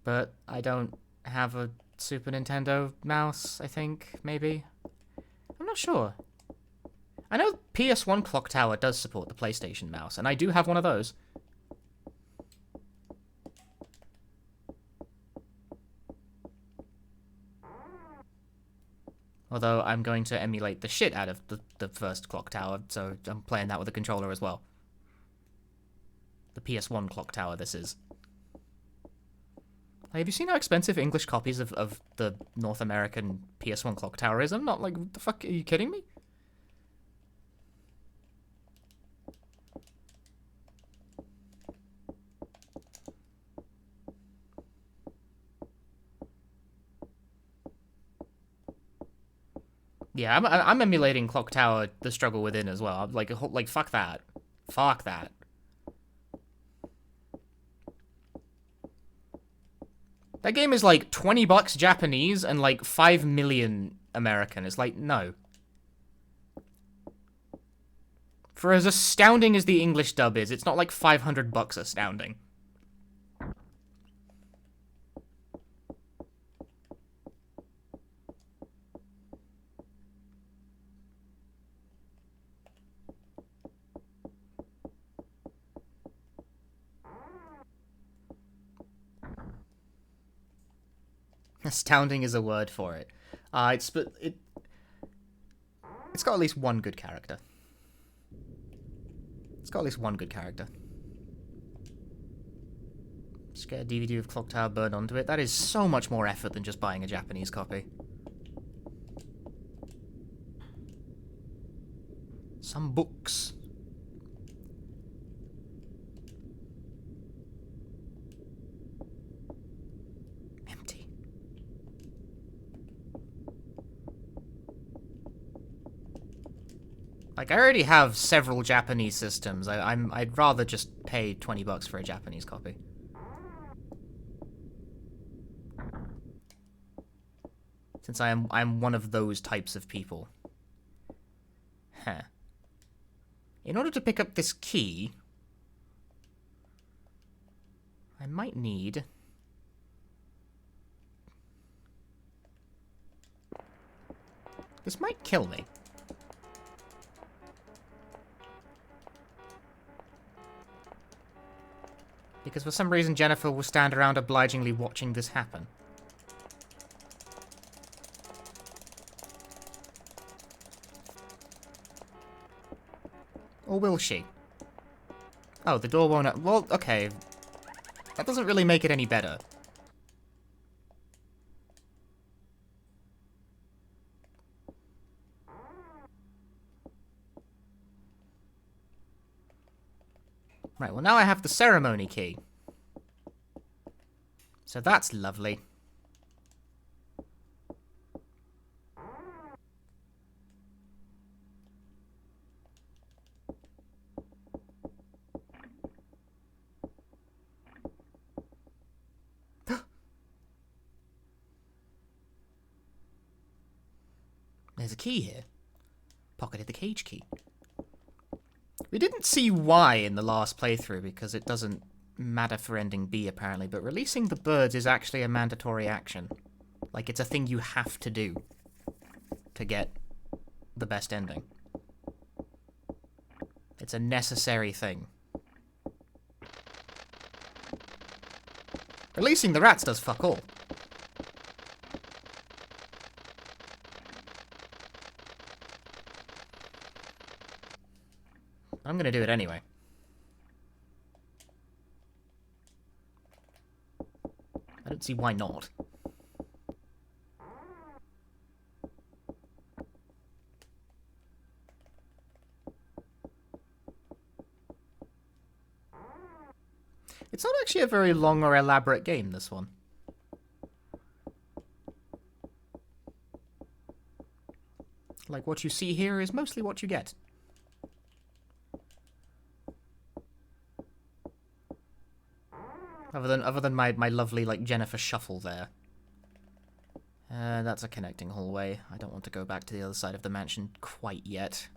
But I don't have a Super Nintendo mouse, I think, maybe. I'm not sure. I know PS1 Clock Tower does support the PlayStation mouse, and I do have one of those. Although I'm going to emulate the shit out of the first Clock Tower, so I'm playing that with a controller as well. The PS1 Clock Tower, this is. Like, have you seen how expensive English copies of the North American PS1 Clock Tower is? I'm not like, what the fuck, are you kidding me? Yeah, I'm emulating Clock Tower, The Struggle Within as well. I'm like, fuck that. Fuck that. That game is like $20 Japanese and like 5 million American. It's like, no. For as astounding as the English dub is, it's not like $500 astounding. Astounding is a word for it. It's got at least one good character. It's got at least one good character. Just get a DVD with Clock Tower burned onto it. That is so much more effort than just buying a Japanese copy. Some books. Empty. Like, I already have several Japanese systems. I'd rather just pay $20 for a Japanese copy. Since I'm one of those types of people. Huh. In order to pick up this key, I might need... This might kill me. Because for some reason Jennifer will stand around obligingly watching this happen. Or will she? Oh, the door won't... Well, okay. That doesn't really make it any better. Right, well now I have the ceremony key. So that's lovely. There's a key here. Pocketed the cage key. We didn't see why in the last playthrough because it doesn't matter for ending B apparently, but releasing the birds is actually a mandatory action. Like, it's a thing you have to do to get the best ending. It's a necessary thing. Releasing the rats does fuck all. I'm gonna do it anyway. I don't see why not. It's not actually a very long or elaborate game, this one. Like, what you see here is mostly what you get. Other than my lovely, like, Jennifer shuffle there. That's a connecting hallway. I don't want to go back to the other side of the mansion quite yet.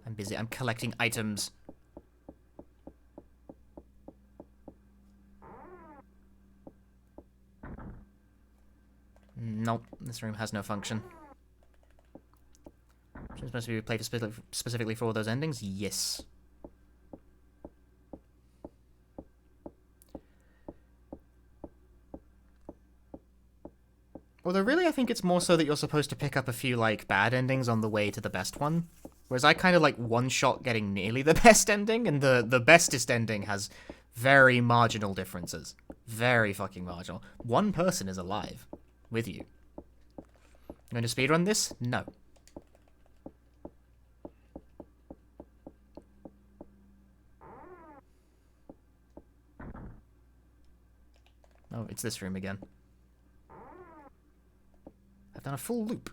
I'm busy. I'm collecting items. Nope, this room has no function. Is it supposed to be replayed specifically for all those endings? Yes. Although really I think it's more so that you're supposed to pick up a few, like, bad endings on the way to the best one. Whereas I kind of, like, one-shot getting nearly the best ending, and the bestest ending has very marginal differences. Very fucking marginal. One person is alive. With you. I'm going to speedrun this? No. Oh, it's this room again. I've done a full loop.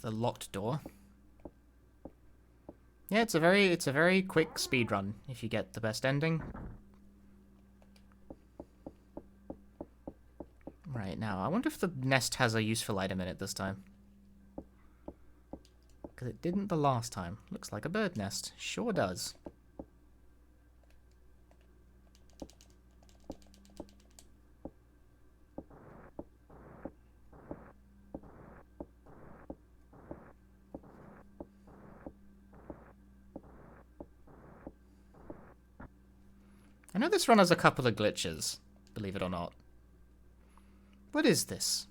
the locked door. Yeah, it's a very quick speed run if you get the best ending. Right, now, I wonder if the nest has a useful item in it this time. Because it didn't the last time. Looks like a bird nest. Sure does. I know this run has a couple of glitches, believe it or not. What is this?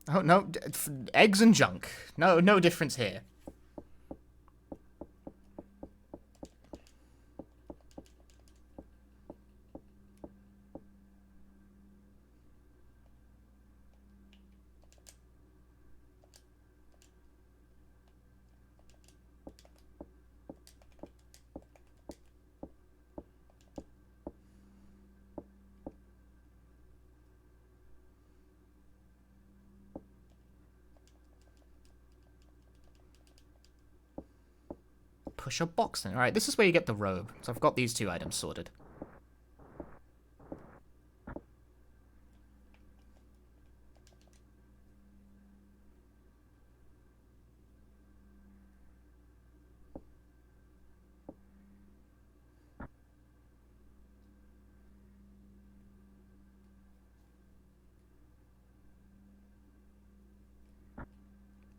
Oh, no, eggs and junk. No difference here. Push a box in. Alright, this is where you get the robe. So I've got these two items sorted.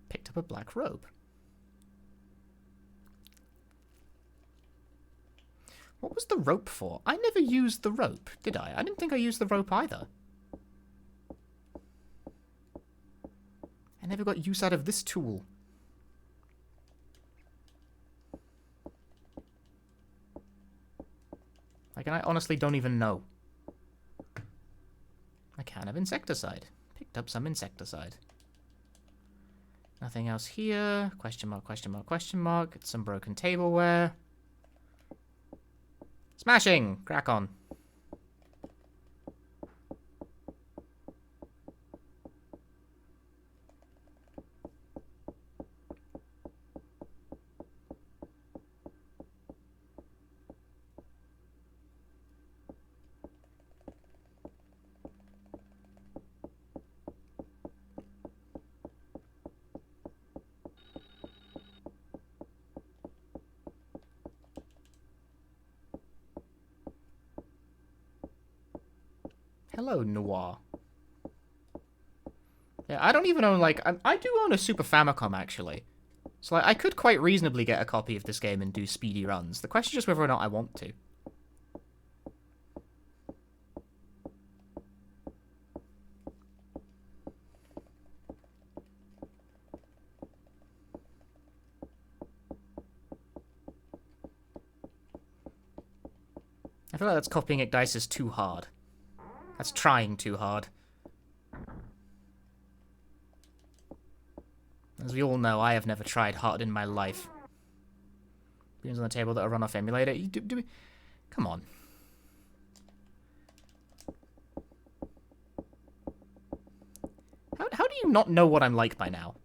Picked up a black robe. What was the rope for? I never used the rope, did I? I didn't think I used the rope either. I never got use out of this tool. Like, I honestly don't even know. A can of insecticide. Picked up some insecticide. Nothing else here. Question mark, question mark, question mark. Some broken tableware. Smashing! Crack on. Hello, Noir. Yeah, I don't even own, like... I do own a Super Famicom, actually. So, like, I could quite reasonably get a copy of this game and do speedy runs. The question is just whether or not I want to. I feel like that's copying Igdices too hard. That's trying too hard. As we all know, I have never tried hard in my life. Games on the table that are run off emulator. Come on. How do you not know what I'm like by now?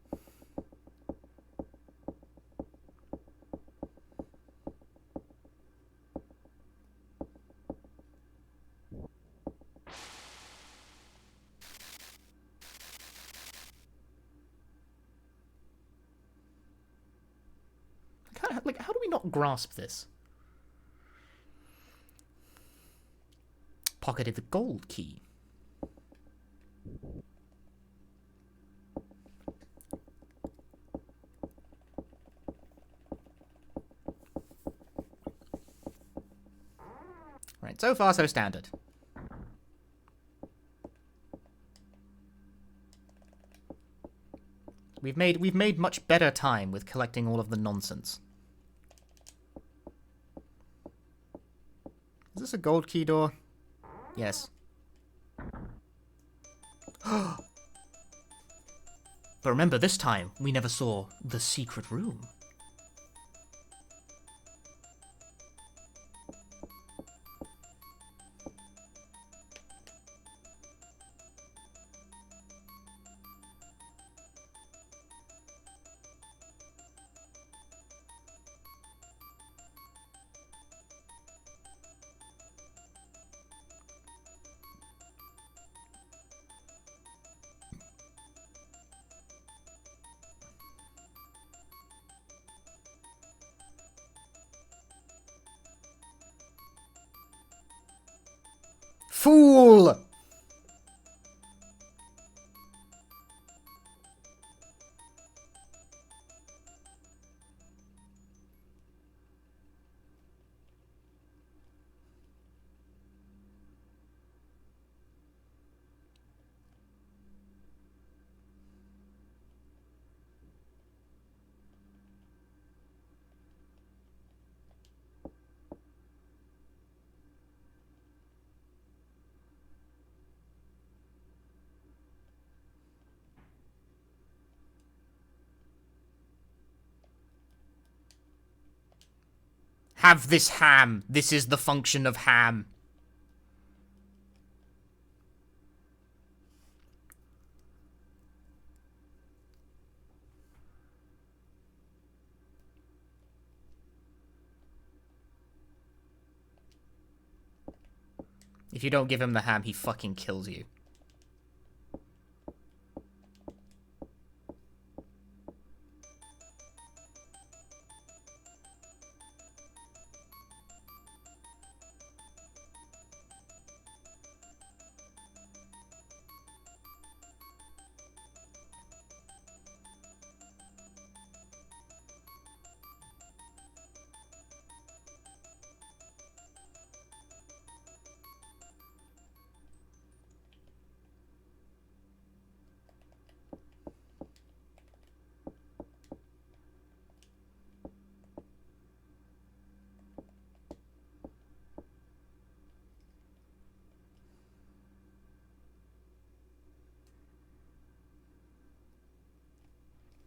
How do we not grasp this? Pocketed the gold key. Right, so far so standard. We've made much better time with collecting all of the nonsense. Is this a gold key door? Yes. But remember, this time, we never saw the secret room. Fool! Have this ham. This is the function of ham. If you don't give him the ham, he fucking kills you.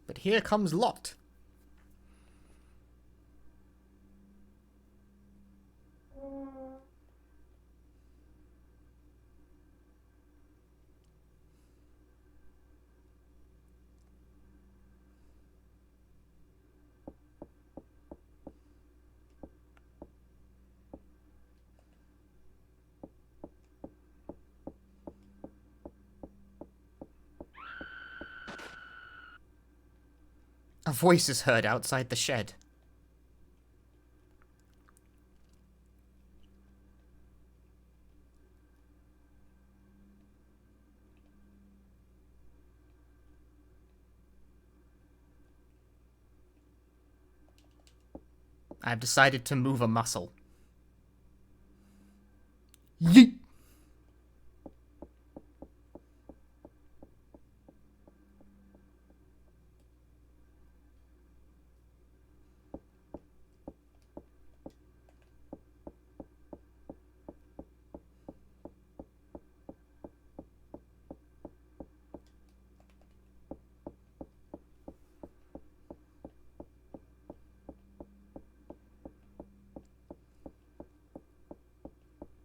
But here comes Lot. A voice is heard outside the shed. I've decided to move a muscle. Yeet!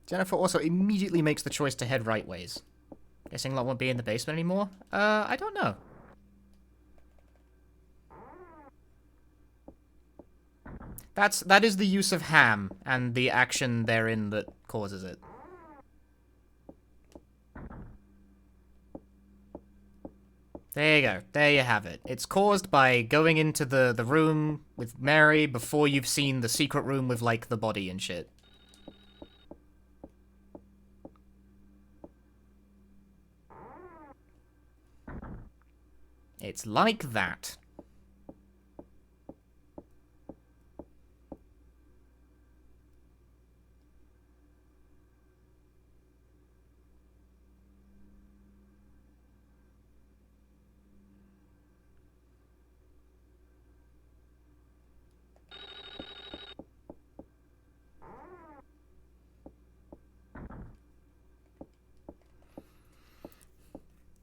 Jennifer also immediately makes the choice to head right ways. Guessing Lot won't be in the basement anymore? I don't know. That is the use of ham, and the action therein that causes it. There you go. There you have it. It's caused by going into the room with Mary before you've seen the secret room with, like, the body and shit. It's like that.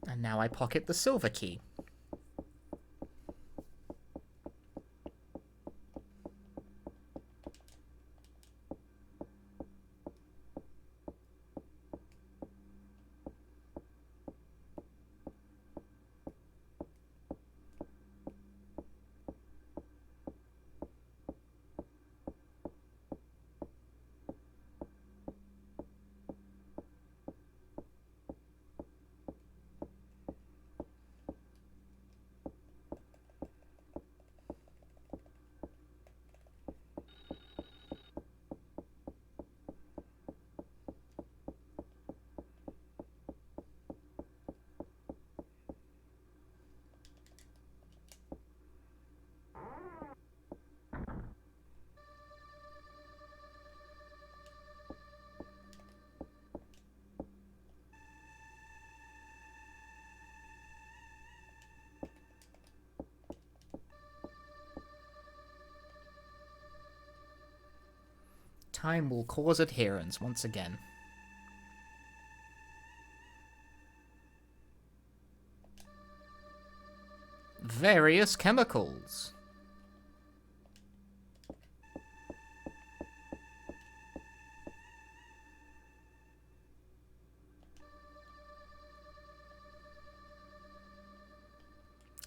And now I pocket the silver key. Time will cause adherence once again. Various chemicals.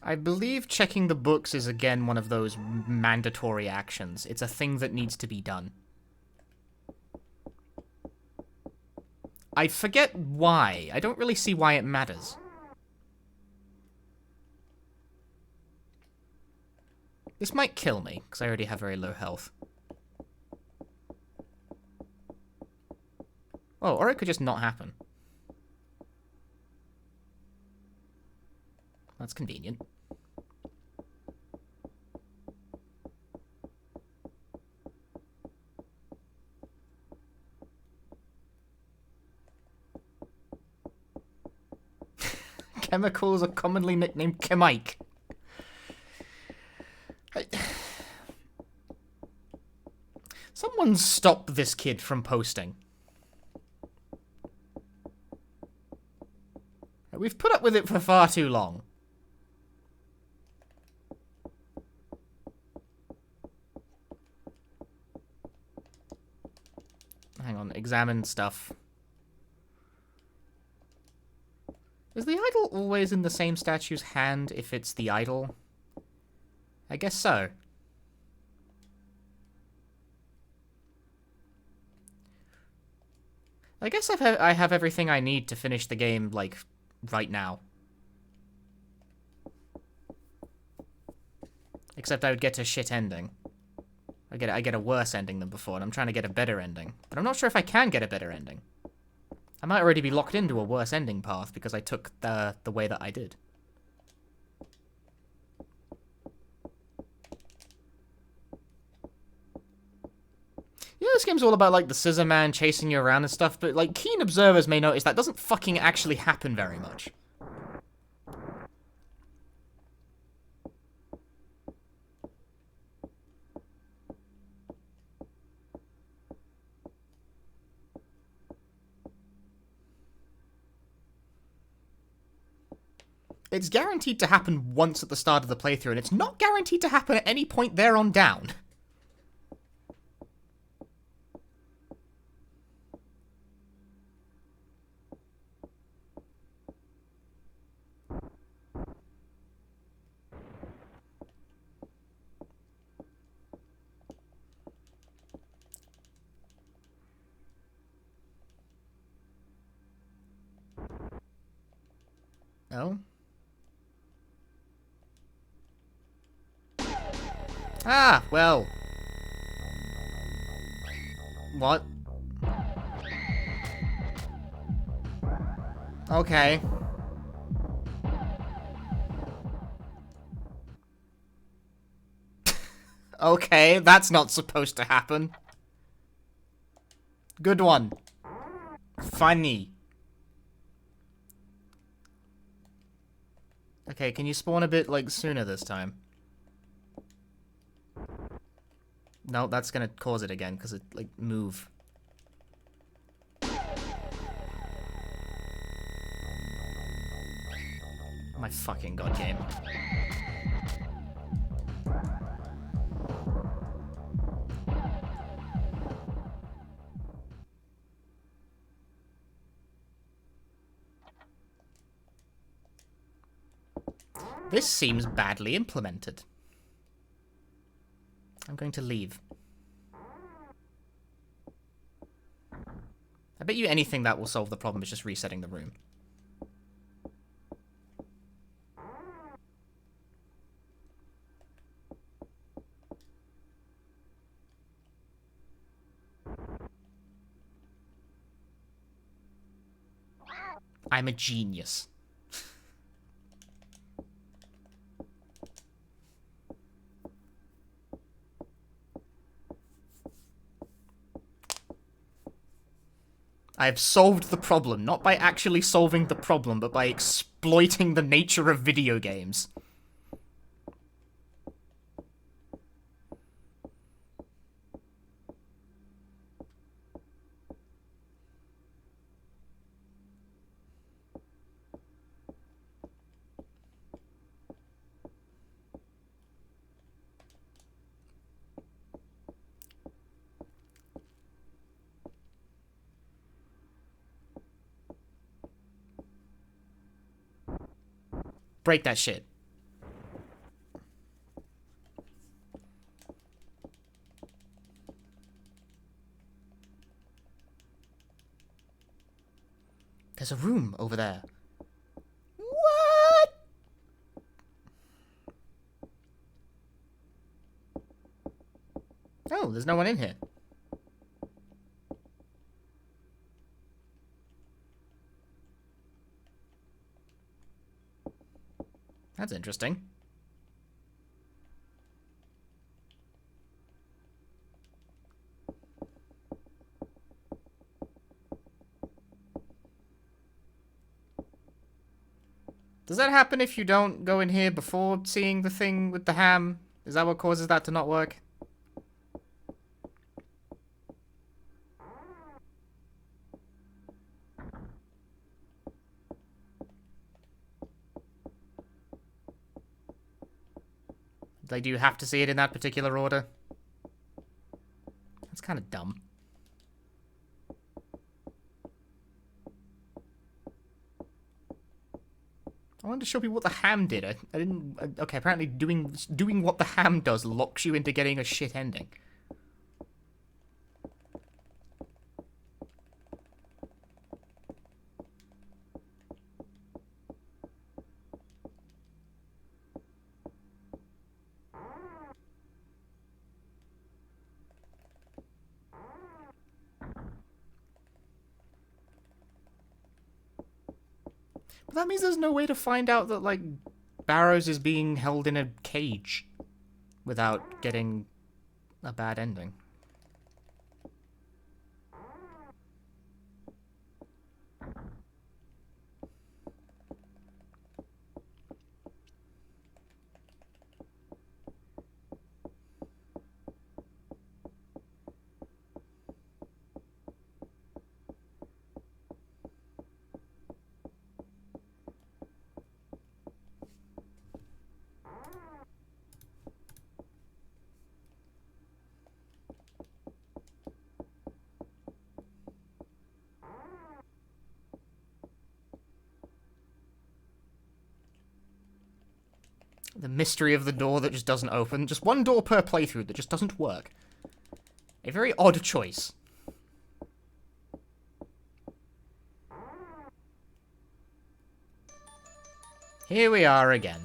I believe checking the books is again one of those mandatory actions. It's a thing that needs to be done. I forget why. I don't really see why it matters. This might kill me, because I already have very low health. Oh, or it could just not happen. That's convenient. Chemicals are commonly nicknamed chemike. Someone stop this kid from posting. We've put up with it for far too long. Hang on, examine stuff. Is the idol always in the same statue's hand if it's the idol? I guess so. I guess I have everything I need to finish the game, like, right now. Except I would get a shit ending. I get a worse ending than before, and I'm trying to get a better ending. But I'm not sure if I can get a better ending. I might already be locked into a worse ending path because I took the way that I did. Yeah, this game's all about, like, the Scissorman chasing you around and stuff, but, like, keen observers may notice that doesn't fucking actually happen very much. It's guaranteed to happen once at the start of the playthrough, and it's not guaranteed to happen at any point there on down. Oh? Ah, well. What? Okay. Okay, that's not supposed to happen. Good one. Funny. Okay, can you spawn a bit, like, sooner this time? No, that's gonna cause it again, because it, like, move. My fucking god game. This seems badly implemented. I'm going to leave. I bet you anything that will solve the problem is just resetting the room. I'm a genius. I've solved the problem, not by actually solving the problem, but by exploiting the nature of video games. break that shit. There's a room over there. What? Oh, there's no one in here. That's interesting. Does that happen if you don't go in here before seeing the thing with the ham? Is that what causes that to not work? Like, do you have to see it in that particular order? That's kind of dumb. I wanted to show people what the ham did. I didn't... Okay, apparently doing what the ham does locks you into getting a shit ending. But that means there's no way to find out that, like, Barrows is being held in a cage without getting a bad ending. The mystery of the door that just doesn't open. Just one door per playthrough that just doesn't work. A very odd choice. Here we are again.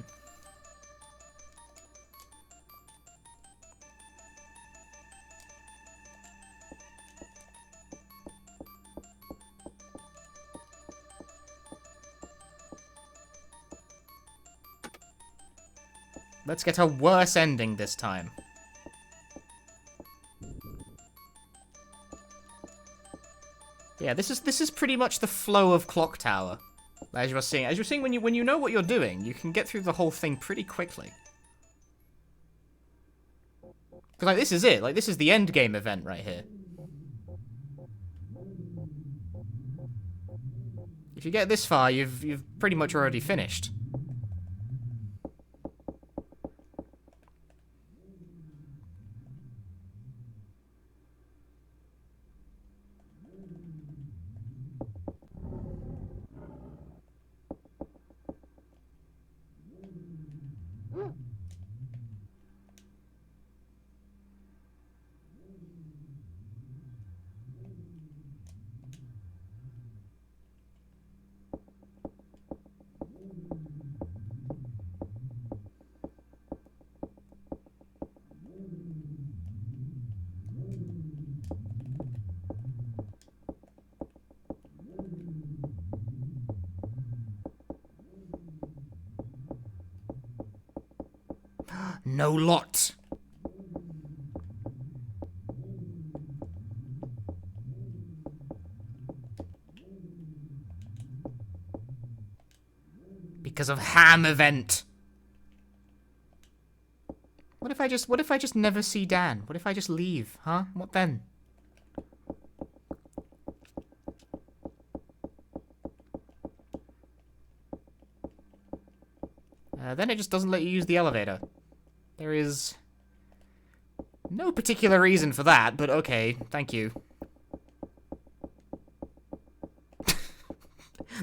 Let's get a worse ending this time. Yeah, this is pretty much the flow of Clock Tower. As you were seeing, when you know what you're doing, you can get through the whole thing pretty quickly. Because like this is it. Like this is the end game event right here. If you get this far, you've pretty much already finished. No lot. Because of ham event. What if I just never see Dan? What if I just leave, huh? What then? Then it just doesn't let you use the elevator. There is no particular reason for that, but okay, thank you.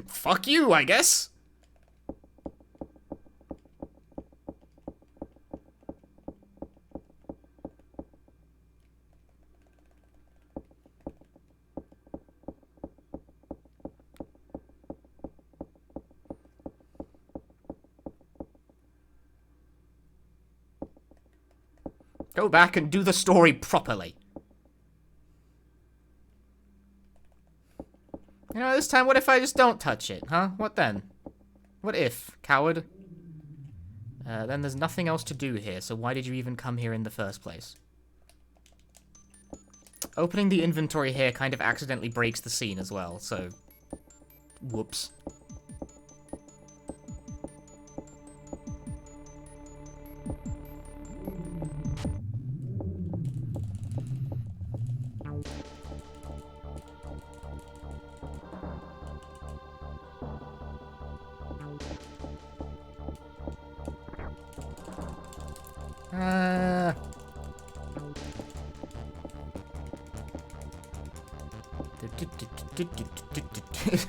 Fuck you, I guess. Go back and do the story properly. You know, this time, what if I just don't touch it, huh? What then? What if, coward? Then there's nothing else to do here, so why did you even come here in the first place? Opening the inventory here kind of accidentally breaks the scene as well, so... Whoops.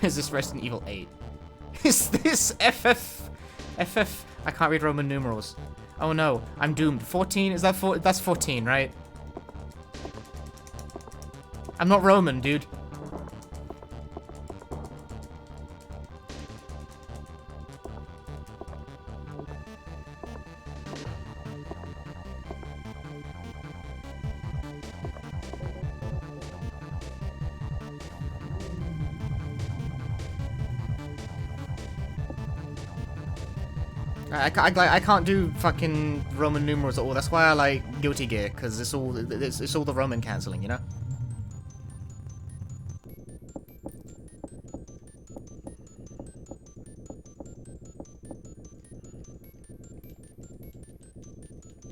Is this Resident Evil 8? Is this FF? I can't read Roman numerals. Oh no, I'm doomed. 14? Is that that's 14, right? I'm not Roman, dude. I can't do fucking Roman numerals at all. That's why I like Guilty Gear, because it's all the Roman cancelling, you know?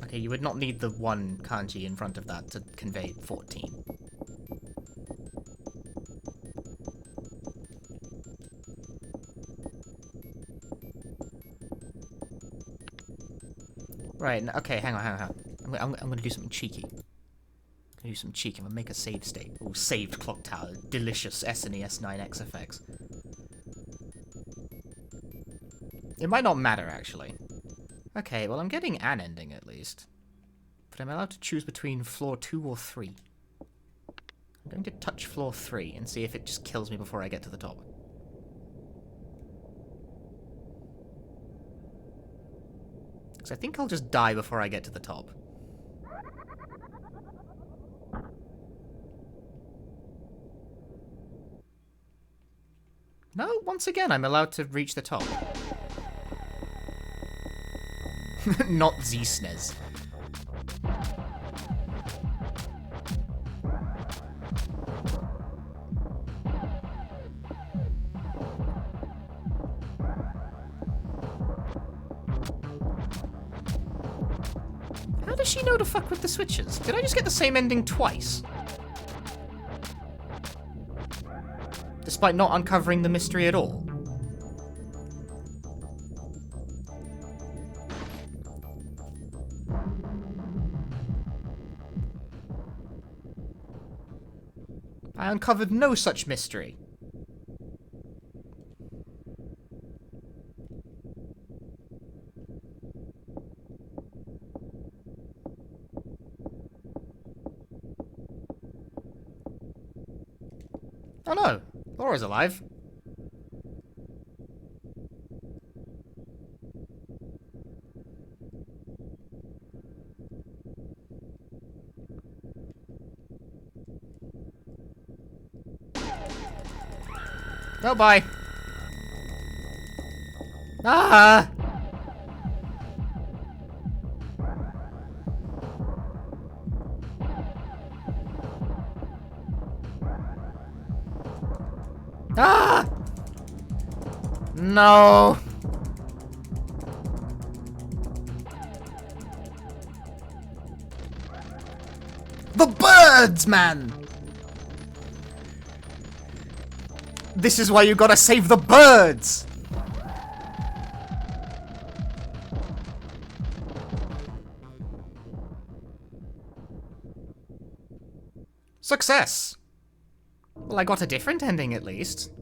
Okay, you would not need the one kanji in front of that to convey 14. Right, okay, hang on. I'm gonna do something cheeky. I'm gonna make a save state. Oh, saved clock tower. Delicious SNES 9X effects. It might not matter, actually. Okay, well, I'm getting an ending, at least. But I'm allowed to choose between floor 2 or 3. I'm going to touch floor 3 and see if it just kills me before I get to the top. I think I'll just die before I get to the top. No, once again, I'm allowed to reach the top. Not SNES. How does she know to fuck with the switches? Did I just get the same ending twice? Despite not uncovering the mystery at all? I uncovered no such mystery. Oh no, Laura's alive. Oh, bye. Ah! Ah! No! The birds, man! This is why you gotta save the birds! Success! Well, I got a different ending at least.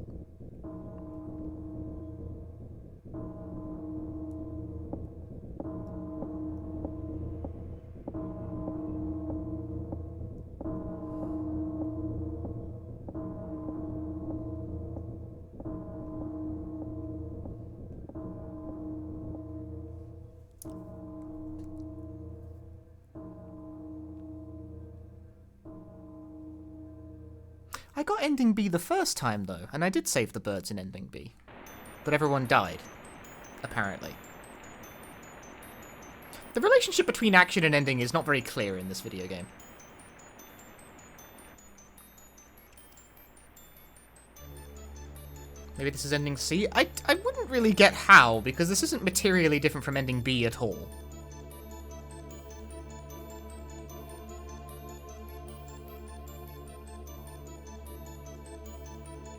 got ending B the first time, though, and I did save the birds in ending B. But everyone died, apparently. The relationship between action and ending is not very clear in this video game. Maybe this is ending C? I wouldn't really get how, because this isn't materially different from ending B at all.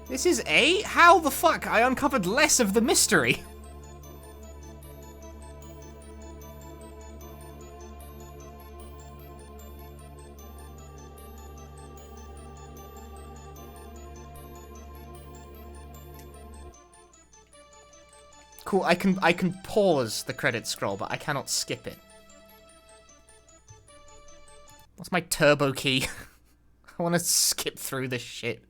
This is A? How the fuck? I uncovered less of the mystery. Cool, I can pause the credits scroll, but I cannot skip it. What's my turbo key? I want to skip through this shit.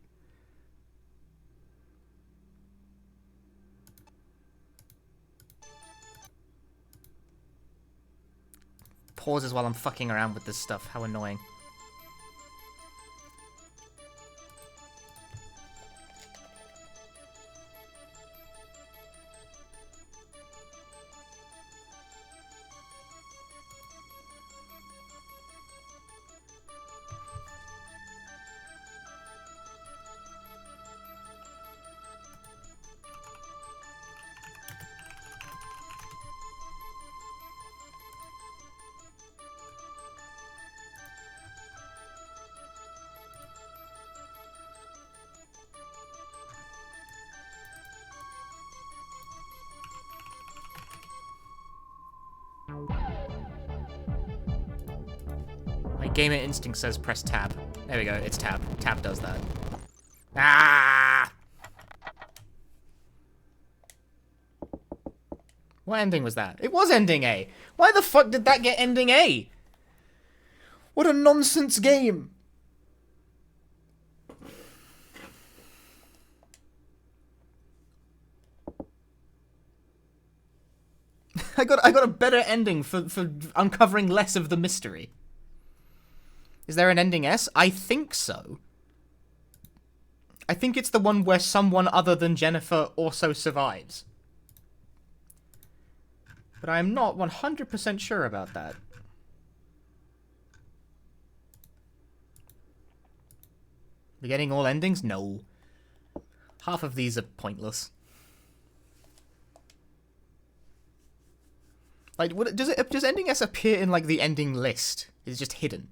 Pauses while I'm fucking around with this stuff. How annoying. My gamer instinct says press tab. There we go, it's tab. Tab does that. Ah! What ending was that? It was ending A! Why the fuck did that get ending A? What a nonsense game! I got a better ending for uncovering less of the mystery. Is there an ending S? I think so. I think it's the one where someone other than Jennifer also survives. But I am not 100% sure about that. We're getting all endings? No. Half of these are pointless. Like, does ending S appear in, like, the ending list? Is it just hidden?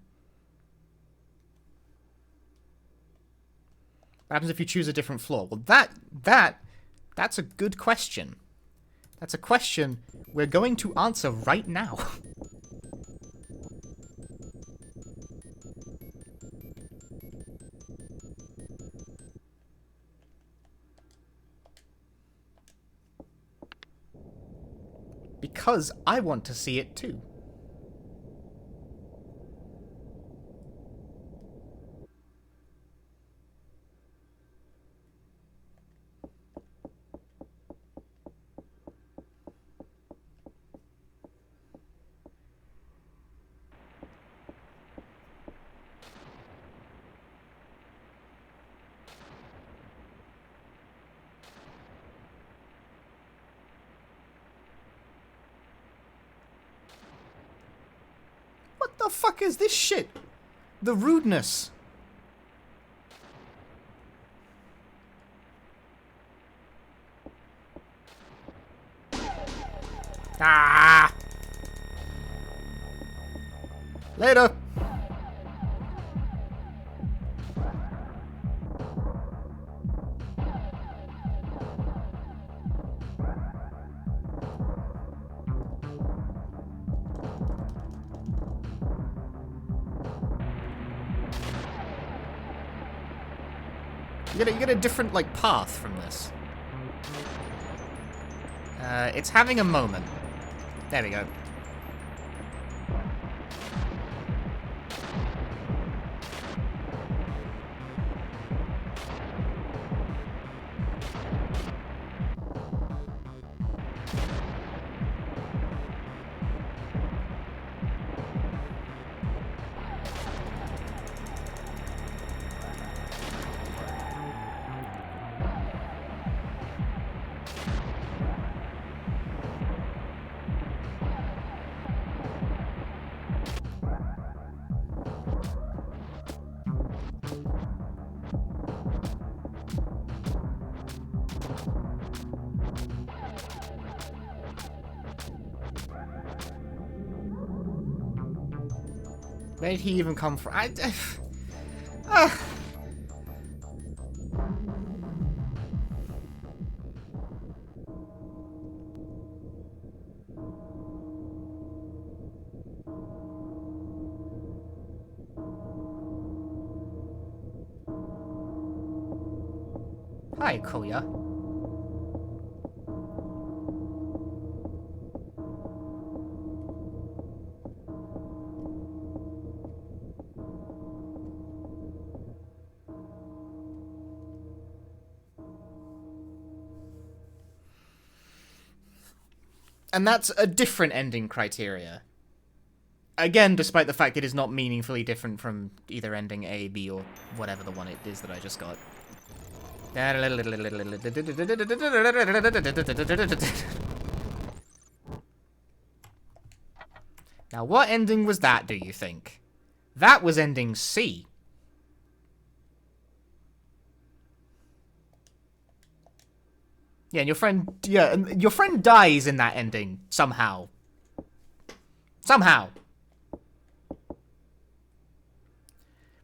What happens if you choose a different floor? Well, that's a good question. That's a question we're going to answer right now. Because I want to see it too. What the fuck is this shit? The rudeness. Ah! Later. You get a different, like, path from this. It's having a moment. There we go. Where did he even come from? Ah. Hi, Koya. And that's a different ending criteria. Again, despite the fact it is not meaningfully different from either ending A, B, or whatever the one it is that I just got. Now, what ending was that, do you think? That was ending C. Yeah, and your friend dies in that ending somehow. Somehow.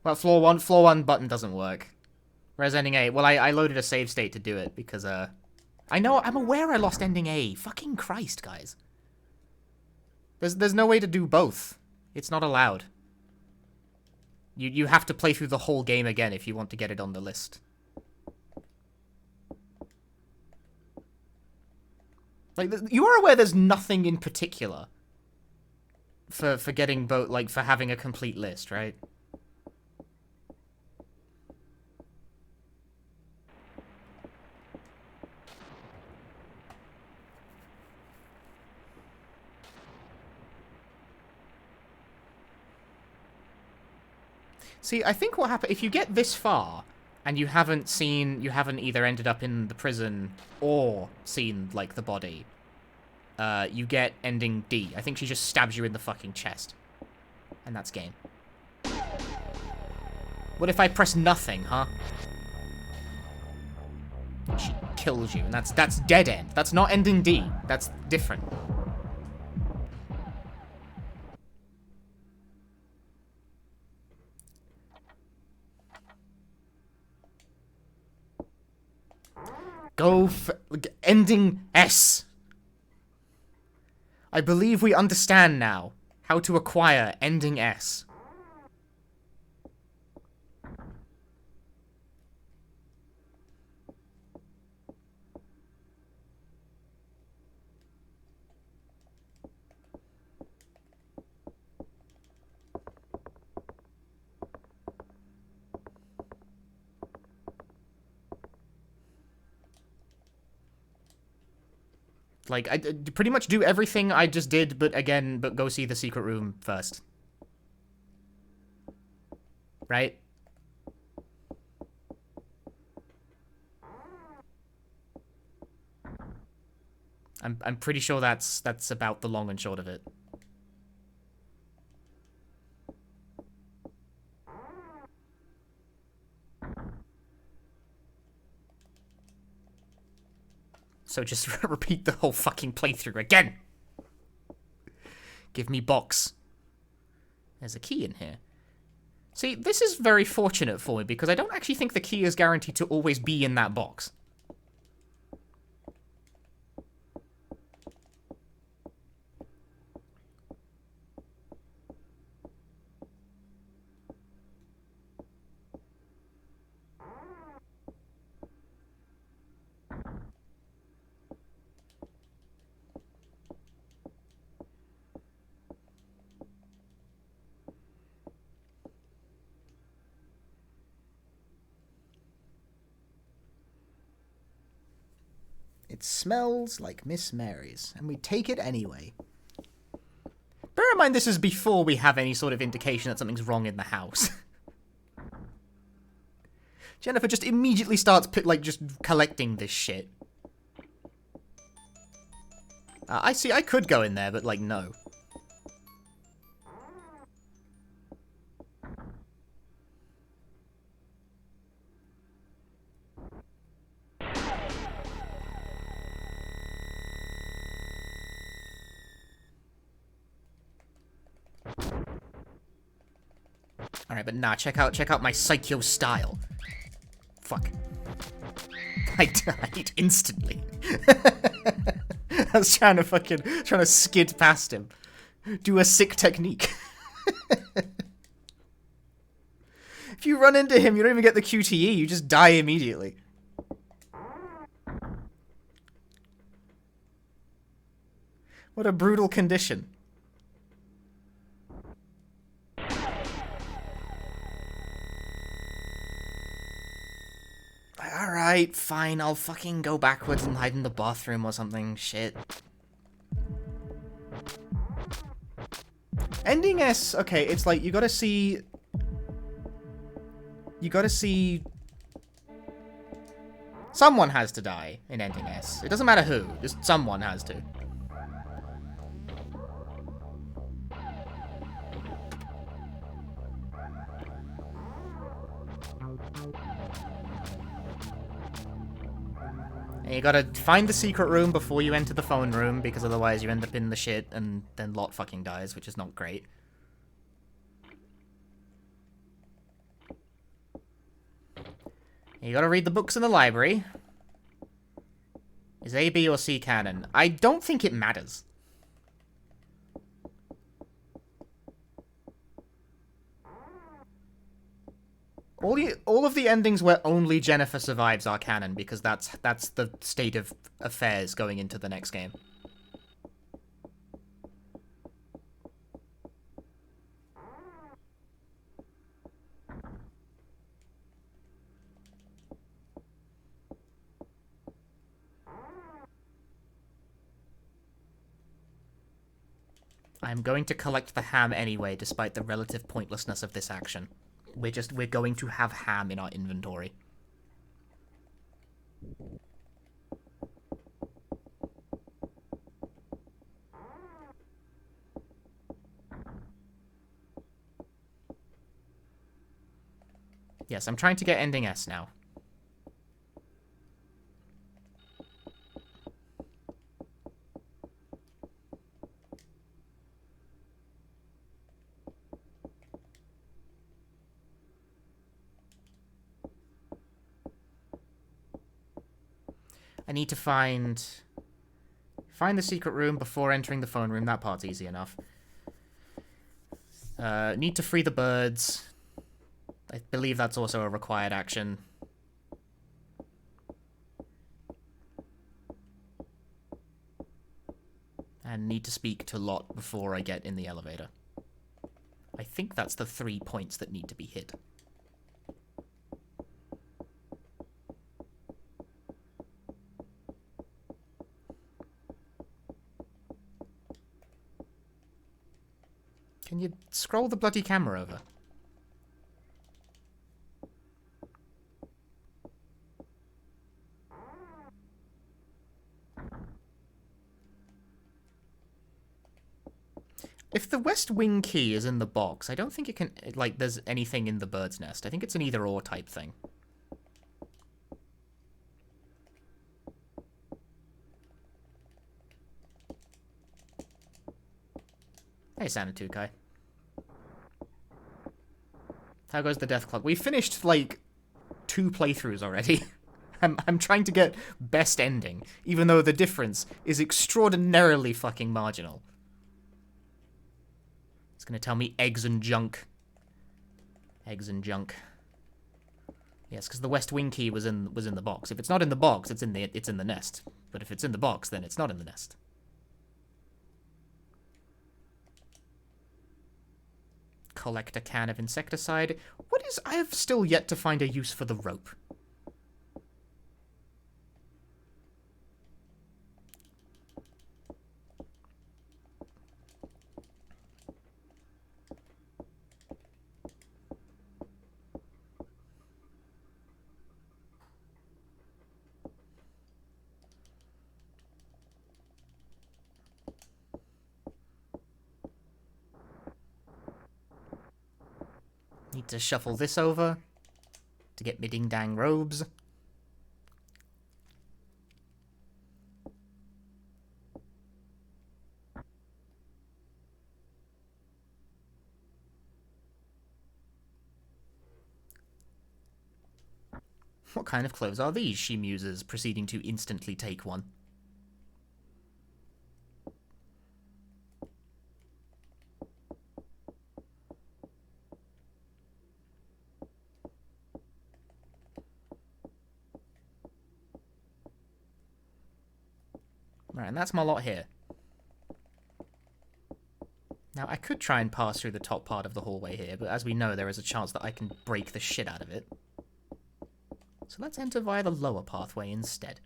Well, floor one button doesn't work. Whereas ending A, well, I loaded a save state to do it because, I'm aware I lost ending A. Fucking Christ, guys. There's no way to do both. It's not allowed. You have to play through the whole game again if you want to get it on the list. Like, you are aware there's nothing in particular for getting both, like, for having a complete list, right? See, I think what happened, if you get this far, and you haven't either ended up in the prison or seen, like, the body, you get ending D. I think she just stabs you in the fucking chest. And that's game. What if I press nothing, huh? She kills you, and that's dead end. That's not ending D. That's different. Go for ending S. I believe we understand now how to acquire ending S. Like, I pretty much do everything I just did, but go see the secret room first. Right? I'm pretty sure that's about the long and short of it. So just repeat the whole fucking playthrough again. Give me box. There's a key in here. See, this is very fortunate for me because I don't actually think the key is guaranteed to always be in that box. It smells like Miss Mary's, and we take it anyway. Bear in mind this is before we have any sort of indication that something's wrong in the house. Jennifer just immediately starts, just collecting this shit. I see, I could go in there, but, no. Alright, but nah, check out my Psycho style. Fuck. I died instantly. I was trying to skid past him. Do a sick technique. If you run into him, you don't even get the QTE, you just die immediately. What a brutal condition. Alright, fine, I'll fucking go backwards and hide in the bathroom or something. Shit. Ending S, okay, it's like, you gotta see... Someone has to die in Ending S. It doesn't matter who, just someone has to. And you gotta find the secret room before you enter the phone room, because otherwise you end up in the shit, and then Lot fucking dies, which is not great. You gotta read the books in the library. Is A, B, or C canon? I don't think it matters. All of the endings where only Jennifer survives are canon, because that's the state of affairs going into the next game. I'm going to collect the ham anyway, despite the relative pointlessness of this action. We're going to have ham in our inventory. Yes, I'm trying to get ending S now. I need to find the secret room before entering the phone room. That part's easy enough. Need to free the birds. I believe that's also a required action. And need to speak to Lot before I get in the elevator. I think that's the 3 points that need to be hit. Can you scroll the bloody camera over? If the West Wing key is in the box, I don't think it can, like, there's anything in the bird's nest. I think it's an either-or type thing. Hey, Sanatukai. How goes the death clock? We finished, like, 2 playthroughs already. I'm trying to get best ending, even though the difference is extraordinarily fucking marginal. It's gonna tell me eggs and junk. Eggs and junk. Yes, because the West Wing key was in the box. If it's not in the box, it's in the nest. But if it's in the box, then it's not in the nest. Collect a can of insecticide. What is... I have still yet to find a use for the rope. Need to shuffle this over to get me ding-dang robes. What kind of clothes are these? She muses, proceeding to instantly take one. Right, and that's my lot here. Now, I could try and pass through the top part of the hallway here, but as we know, there is a chance that I can break the shit out of it. So let's enter via the lower pathway instead.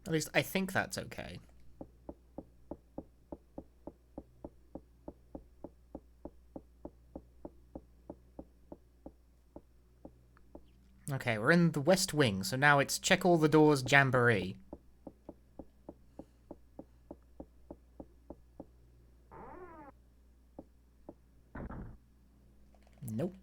At least I think that's okay. Okay, we're in the West Wing, so now it's check all the doors jamboree. Nope.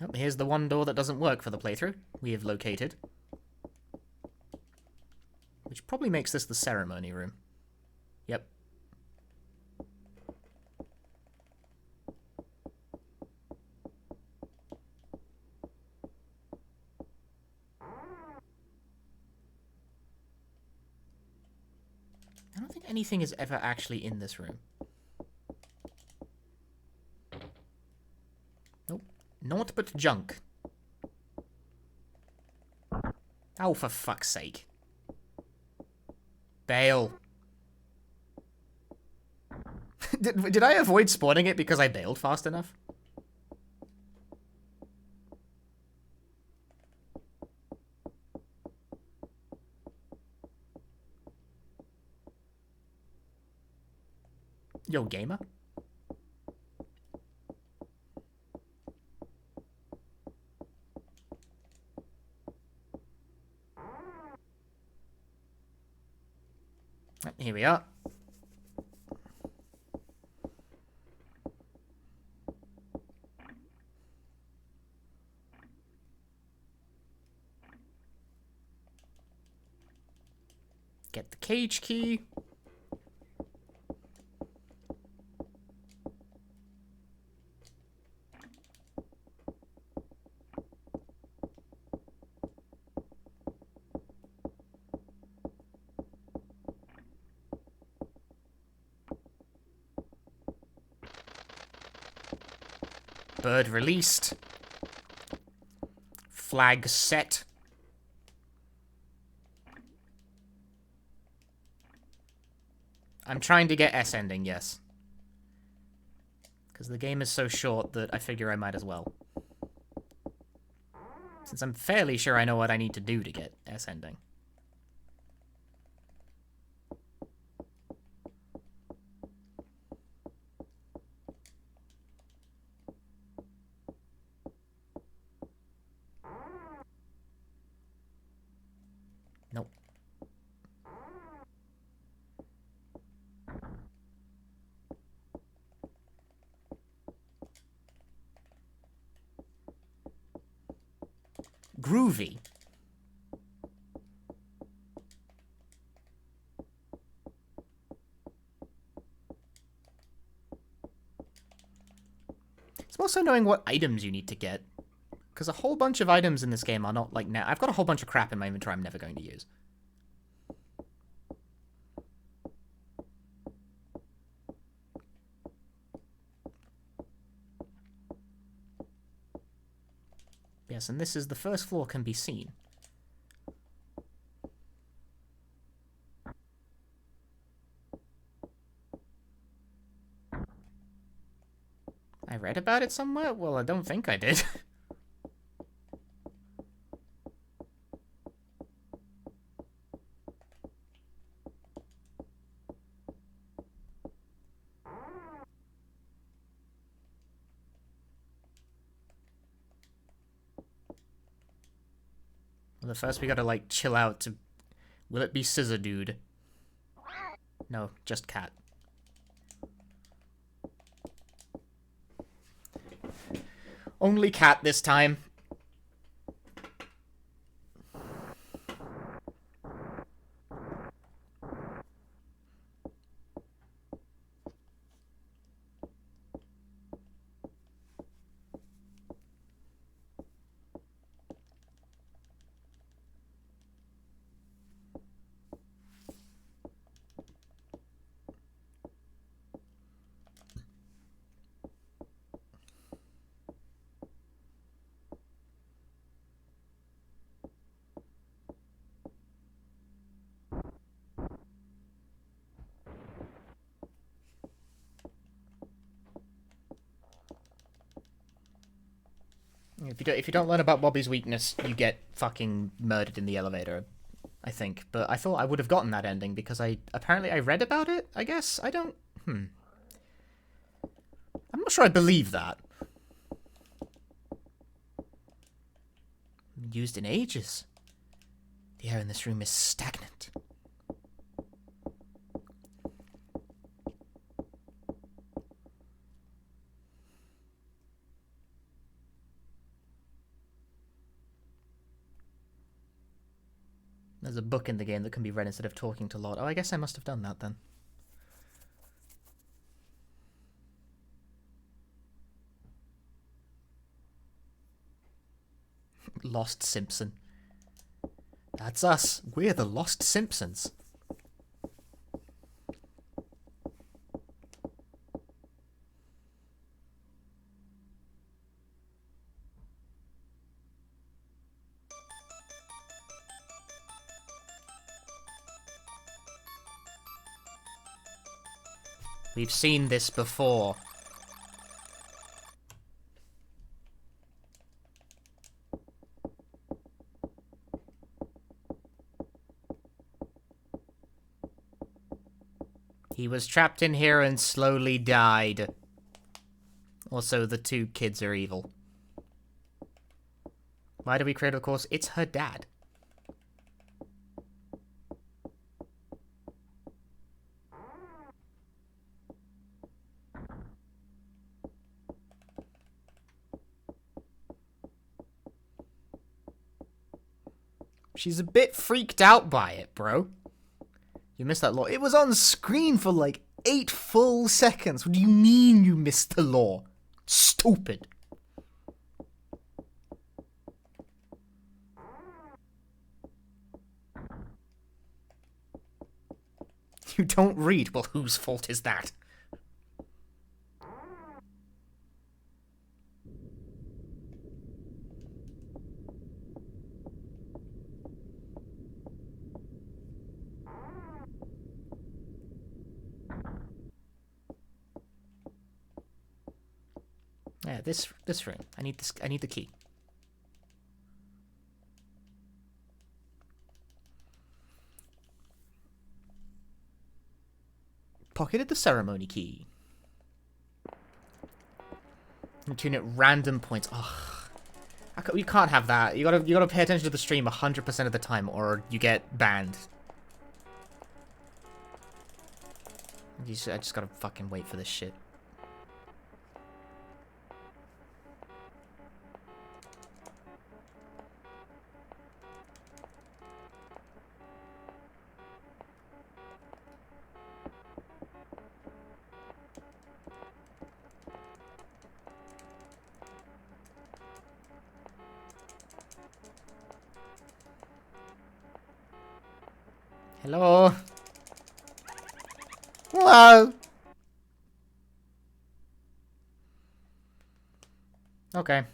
Oh, here's the one door that doesn't work for the playthrough. We have located. Which probably makes this the ceremony room. Yep. I don't think anything is ever actually in this room. Nope. Naught but junk. Oh, for fuck's sake. Bail. Did I avoid spawning it because I bailed fast enough? Yo, gamer? Here we are. Get the cage key. Bird released. Flag set. I'm trying to get S ending, yes. Because the game is so short that I figure I might as well. Since I'm fairly sure I know what I need to do to get S ending. Nope. Groovy. It's also knowing what items you need to get. Because a whole bunch of items in this game are not like now. I've got a whole bunch of crap in my inventory I'm never going to use. Yes, and this is the first floor can be seen. I read about it somewhere? Well, I don't think I did. Well, first we gotta, like, chill out to... Will it be Scissor Dude? No, just cat. Only cat this time. If you don't learn about Bobby's weakness, you get fucking murdered in the elevator, I think. But I thought I would have gotten that ending because I read about it, I guess. I don't... I'm not sure I believe that. Used in ages. The air in this room is stagnant. There's a book in the game that can be read instead of talking to Lord. Oh, I guess I must have done that then. Lost Simpson. That's us. We're the Lost Simpsons. We've seen this before. He was trapped in here and slowly died. Also, the two kids are evil. Why do we create a course? It's her dad. She's a bit freaked out by it, bro. You missed that law. It was on screen for like 8 full seconds. What do you mean you missed the law? Stupid. You don't read? Well, whose fault is that? Yeah, this room. I need the key. Pocketed the ceremony key. And tune at random points. Ugh. You can't have that. You gotta pay attention to the stream 100% of the time, or you get banned. I just gotta fucking wait for this shit. Hello? Hello? Okay.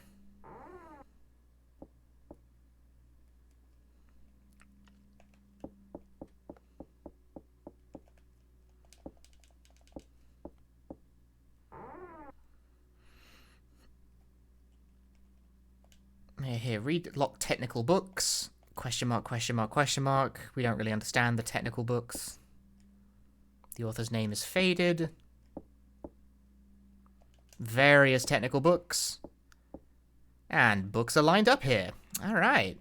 here? Read lock technical books. Question mark, question mark, question mark. We don't really understand the technical books. The author's name is faded. Various technical books. And books are lined up here. Alright.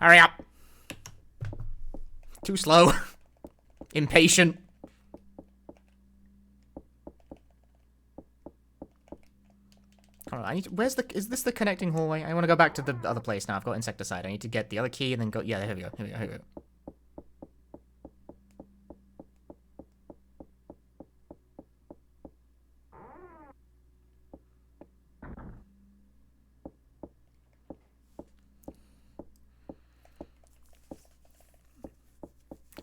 Hurry up. Too slow. Impatient. Alright, I need to, is this the connecting hallway? I want to go back to the other place now. I've got insecticide. I need to get the other key and then go, yeah, here we go, here we go, here we go.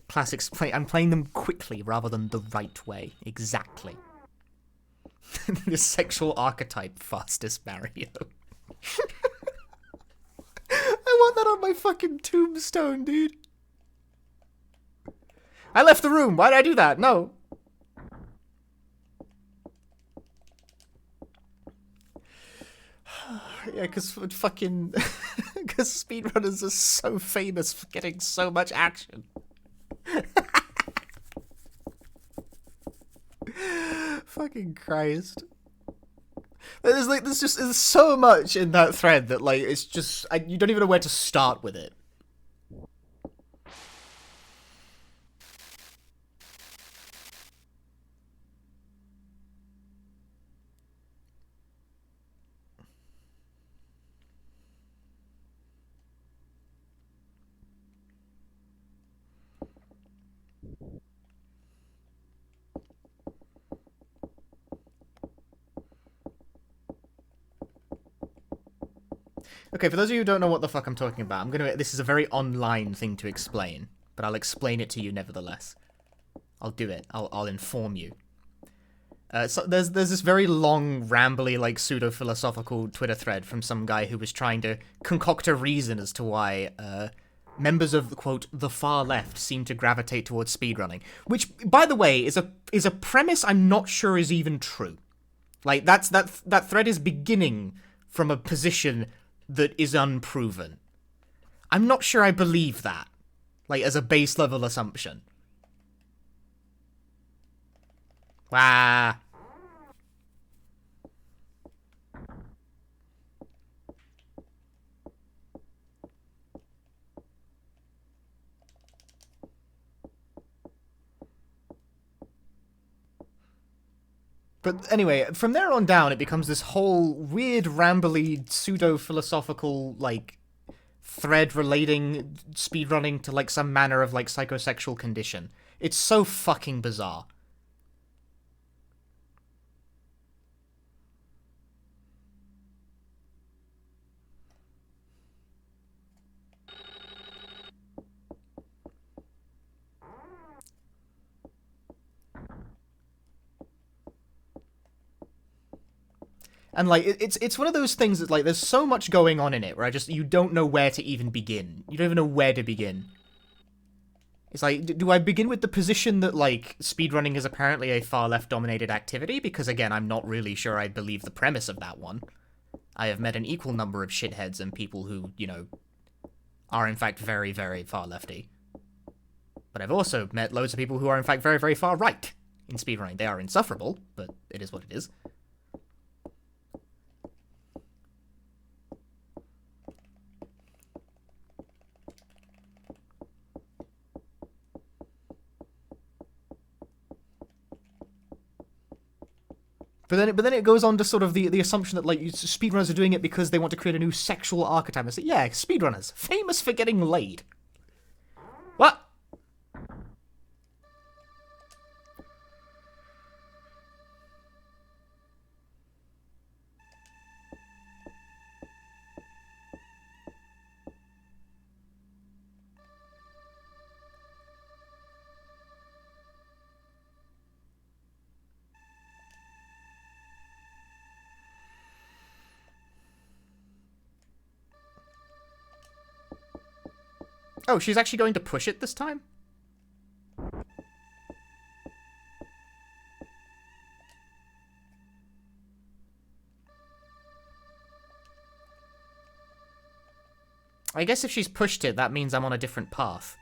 Classics. I'm playing them quickly rather than the right way. Exactly. The sexual archetype fastest Mario. I want that on my fucking tombstone, dude. I left the room. Why did I do that? No. Yeah, because fucking... Because speedrunners are so famous for getting so much action. Fucking Christ. There's so much in that thread that, like, it's just... you don't even know where to start with it. Okay, for those of you who don't know what the fuck I'm talking about, this is a very online thing to explain, but I'll explain it to you nevertheless. I'll do it. I'll inform you. So there's this very long, rambly, like, pseudo-philosophical Twitter thread from some guy who was trying to concoct a reason as to why members of, quote, the far left seem to gravitate towards speedrunning. Which, by the way, is a premise I'm not sure is even true. Like, that thread is beginning from a position that is unproven. I'm not sure I believe that, like, as a base level assumption. Wah. But anyway, from there on down, it becomes this whole weird, rambly, pseudo-philosophical, like, thread relating speedrunning to, like, some manner of, like, psychosexual condition. It's so fucking bizarre. And, like, it's one of those things that, like, there's so much going on in it where you don't know where to even begin. You don't even know where to begin. It's like, do I begin with the position that, like, speedrunning is apparently a far left-dominated activity? Because, again, I'm not really sure I believe the premise of that one. I have met an equal number of shitheads and people who, you know, are in fact very, very far lefty. But I've also met loads of people who are in fact very, very far right in speedrunning. They are insufferable, but it is what it is. But then it goes on to sort of the assumption that, like, speedrunners are doing it because they want to create a new sexual archetype. I say, yeah, speedrunners, famous for getting laid. What? Oh, she's actually going to push it this time? I guess if she's pushed it, that means I'm on a different path.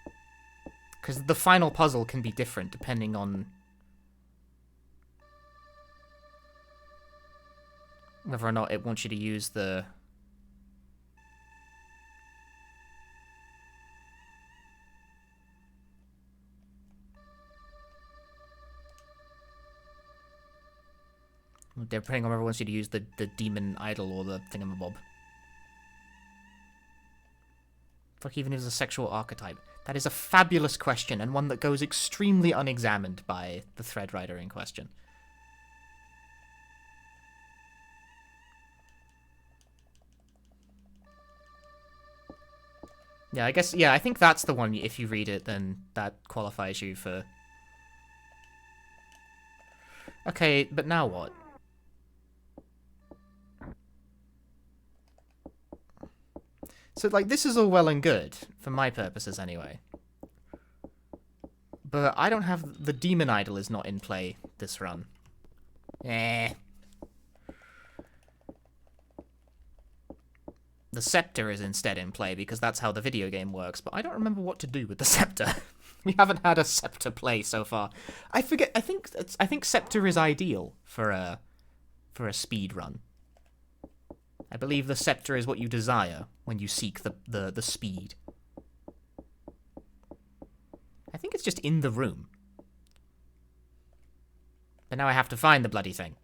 Because the final puzzle can be different depending on whether or not it wants you to use the... Depending on whether it wants you to use the demon idol or the thingamabob. Fuck, even if it's a sexual archetype. That is a fabulous question, and one that goes extremely unexamined by the thread writer in question. Yeah, I guess, yeah, I think that's the one. If you read it, then that qualifies you for... Okay, but now what? So, like, this is all well and good, for my purposes anyway. But I don't have... The demon idol is not in play this run. Eh. The scepter is instead in play, because that's how the video game works, but I don't remember what to do with the scepter. We haven't had a scepter play so far. I forget... I think scepter is ideal for a speed run. I believe the scepter is what you desire when you seek the speed. I think it's just in the room. But now I have to find the bloody thing.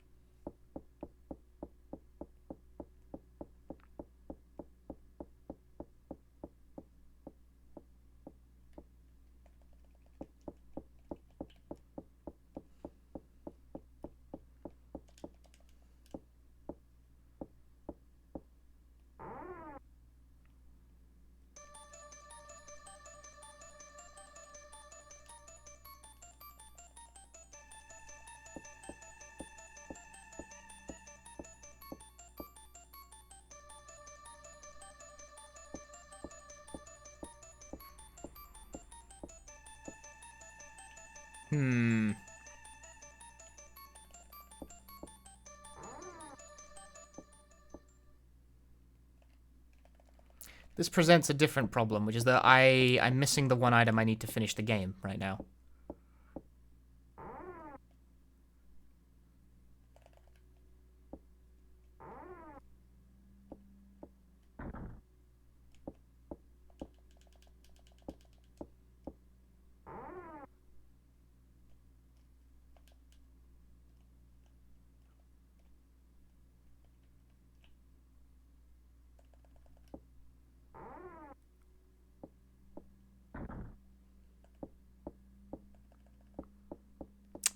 This presents a different problem, which is that I'm missing the one item I need to finish the game right now.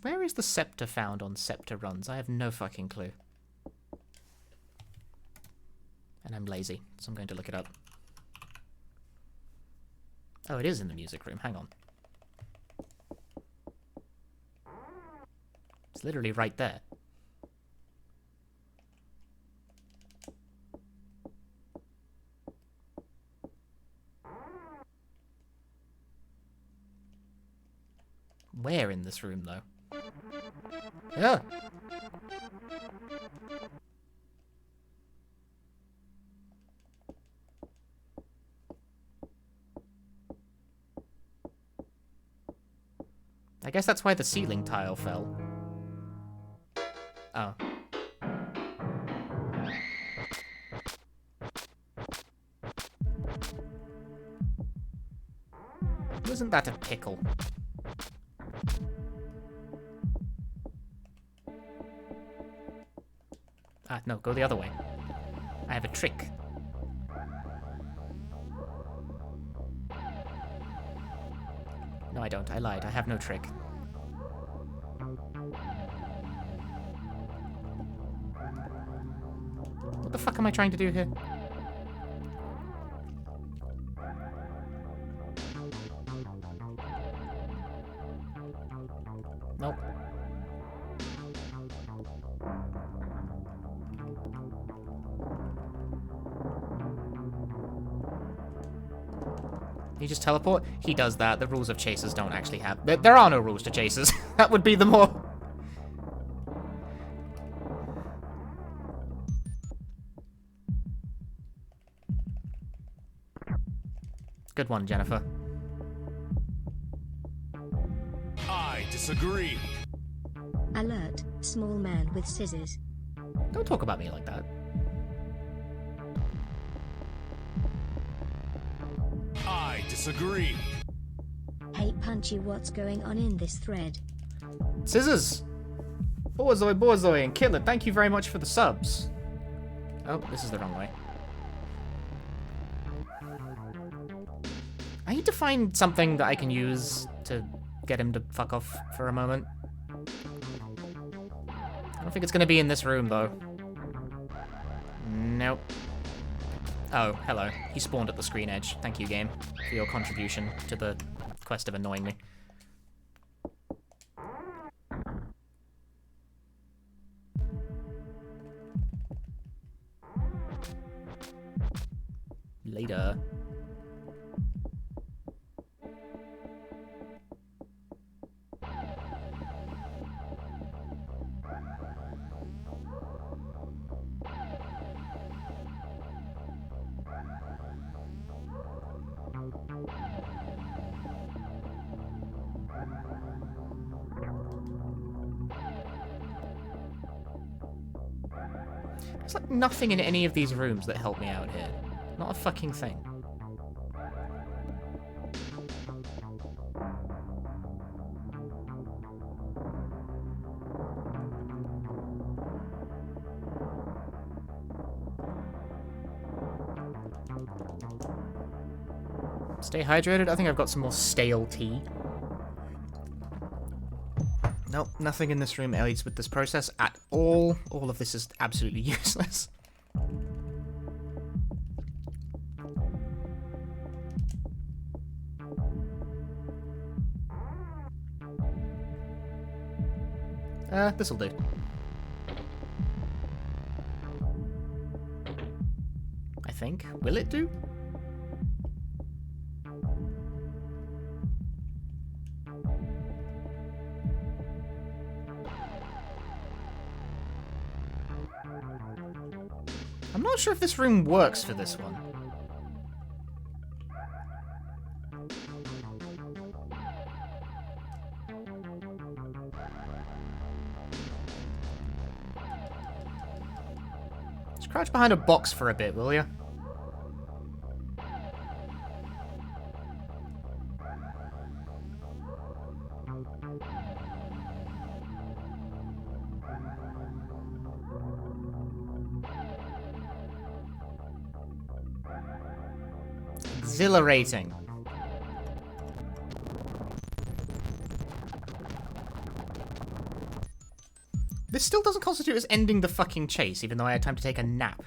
Where is the scepter found on scepter runs? I have no fucking clue. And I'm lazy, so I'm going to look it up. Oh, it is in the music room. Hang on. It's literally right there. Where in this room, though? Yeah. I guess that's why the ceiling tile fell. Oh. Wasn't that a pickle? Ah, no, go the other way. I have a trick. No, I don't. I lied. I have no trick. What the fuck am I trying to do here? Nope. He just teleport? He does that. The rules of chasers don't actually have... There are no rules to chasers. That would be the more... Good one, Jennifer. I disagree. Alert, small man with scissors. Don't talk about me like that. I disagree. Hey Punchy, what's going on in this thread? Scissors! Borzoi, and Killer, thank you very much for the subs. Oh, this is the wrong way. I need to find something that I can use to get him to fuck off for a moment. I don't think it's going to be in this room, though. Nope. Oh, hello. He spawned at the screen edge. Thank you, game, for your contribution to the quest of annoying me. Later. There's like nothing in any of these rooms that help me out here. Not a fucking thing. Stay hydrated. I think I've got some more stale tea. Nope, nothing in this room aids with this process at all. All of this is absolutely useless. This'll do. I think. Will it do? I'm not sure if this room works for this one. Just crouch behind a box for a bit, will you? Exhilarating. This still doesn't constitute as ending the fucking chase, even though I had time to take a nap.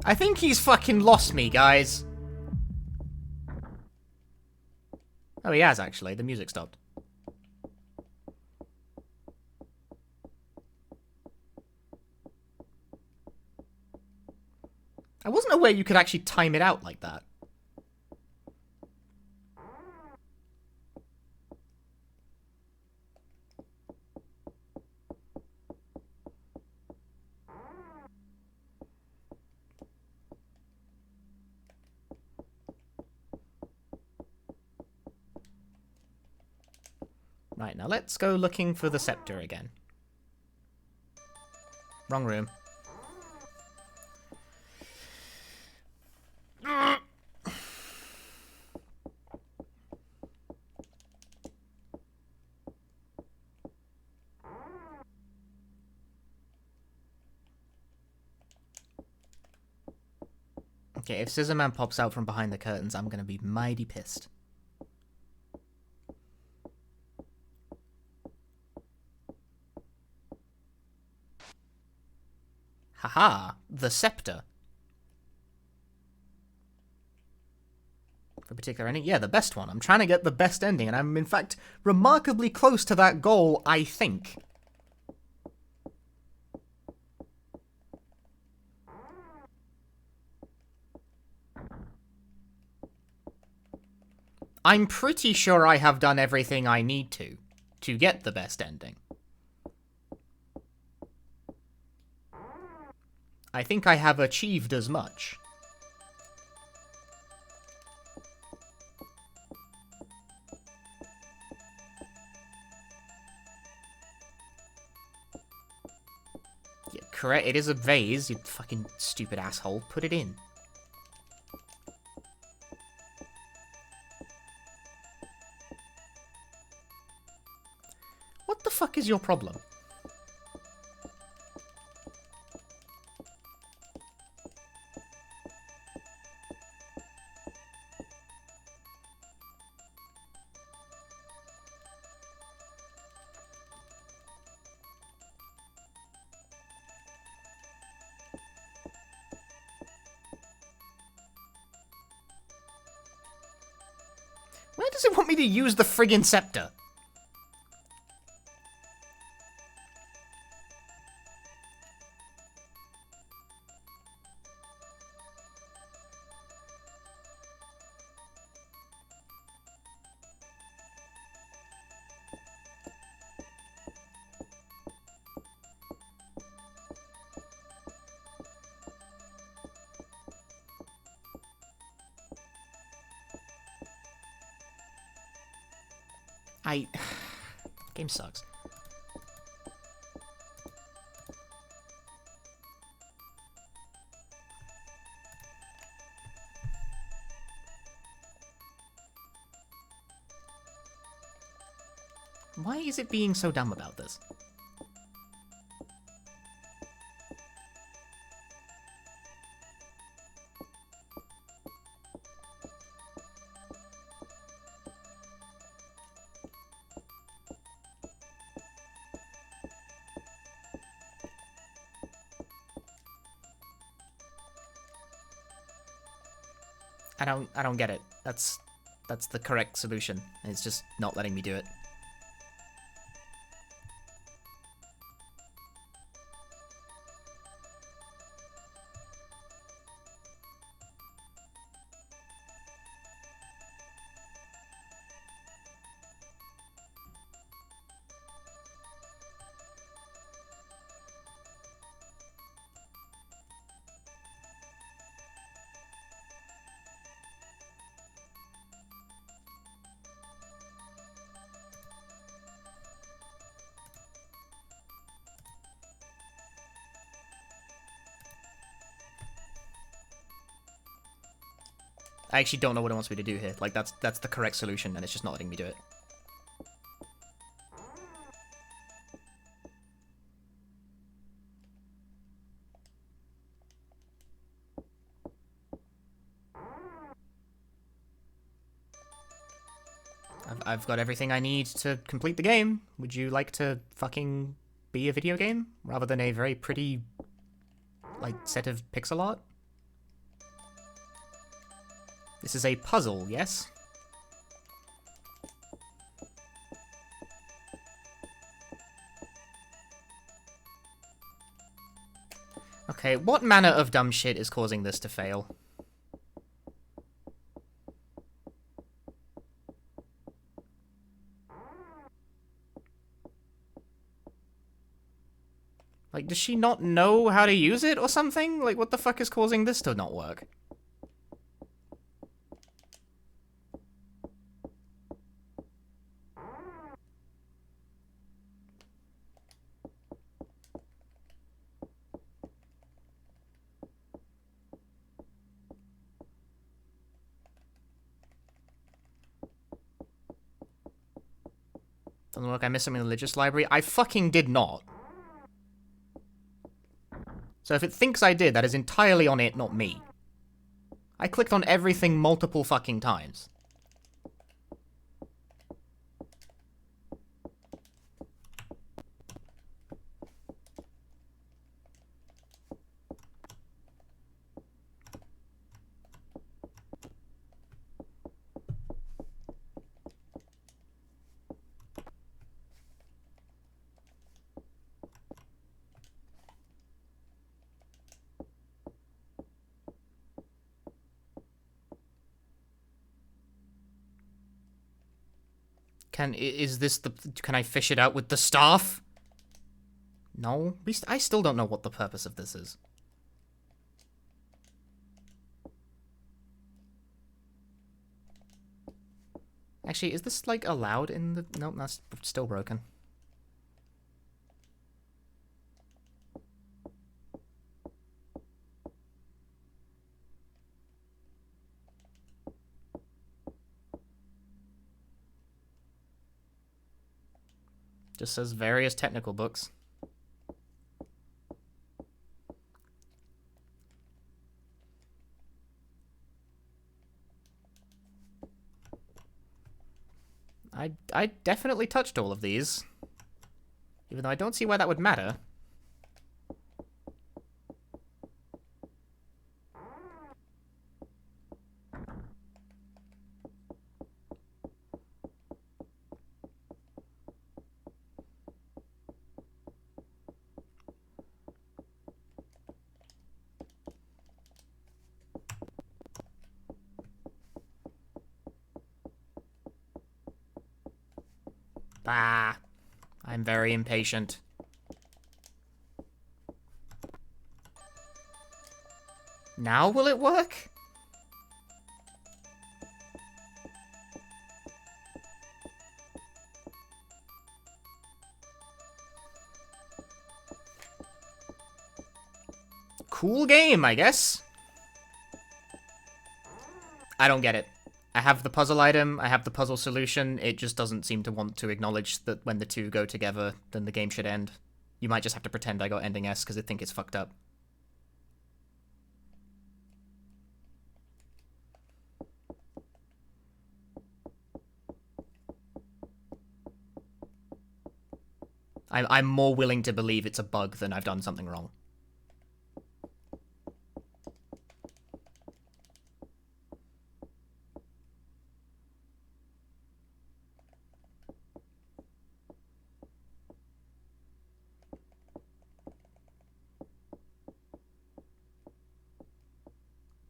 I think he's fucking lost me, guys. Oh, he has, actually. The music stopped. I wasn't aware you could actually time it out like that. Right, now let's go looking for the scepter again. Wrong room. Okay, if Scissorman pops out from behind the curtains, I'm gonna be mighty pissed. Haha, the scepter. For a particular ending? Yeah, the best one. I'm trying to get the best ending, and I'm in fact remarkably close to that goal, I think. I'm pretty sure I have done everything I need to get the best ending. I think I have achieved as much. Yeah, correct. It is a vase, you fucking stupid asshole. Put it in. What the fuck is your problem? Where does it want me to use the friggin' scepter? Game sucks. Why is it being so dumb about this? I don't get it. That's the correct solution. It's just not letting me do it. I actually don't know what it wants me to do here. Like, that's the correct solution, and it's just not letting me do it. I've got everything I need to complete the game. Would you like to fucking be a video game rather than a very pretty, like, set of pixel art? This is a puzzle, yes? Okay, what manner of dumb shit is causing this to fail? Like, does she not know how to use it or something? Like, what the fuck is causing this to not work? Doesn't work. I missed something in the religious library. I fucking did not. So if it thinks I did, that is entirely on it, not me. I clicked on everything multiple fucking times. Is this the... Can I fish it out with the staff? No? I still don't know what the purpose of this is. Actually, is this, like, allowed in the... Nope, that's still broken. Just says various technical books. I definitely touched all of these. Even though I don't see why that would matter. Bah. I'm very impatient. Now will it work? Cool game, I guess. I don't get it. I have the puzzle item, I have the puzzle solution, it just doesn't seem to want to acknowledge that when the two go together, then the game should end. You might just have to pretend I got ending S because I think it's fucked up. I'm more willing to believe it's a bug than I've done something wrong.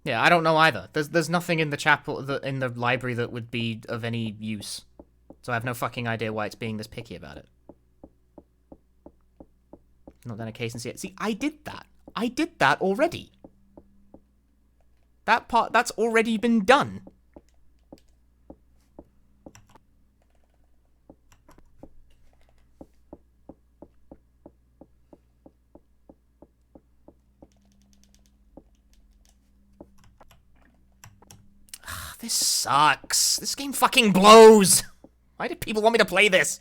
Yeah, I don't know either. There's nothing in the chapel, in the library that would be of any use. So I have no fucking idea why it's being this picky about it. Not done a case and see it. See, I did that. I did that already. That part, that's already been done. This sucks. This game fucking blows. Why did people want me to play this?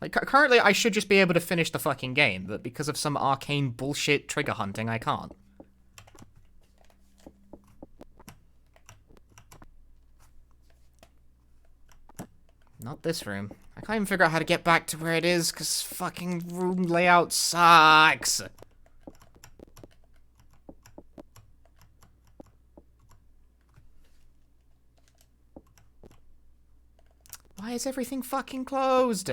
Like, currently I should just be able to finish the fucking game, but because of some arcane bullshit trigger hunting, I can't. Not this room. I can't even figure out how to get back to where it is, because fucking room layout sucks. Why is everything fucking closed?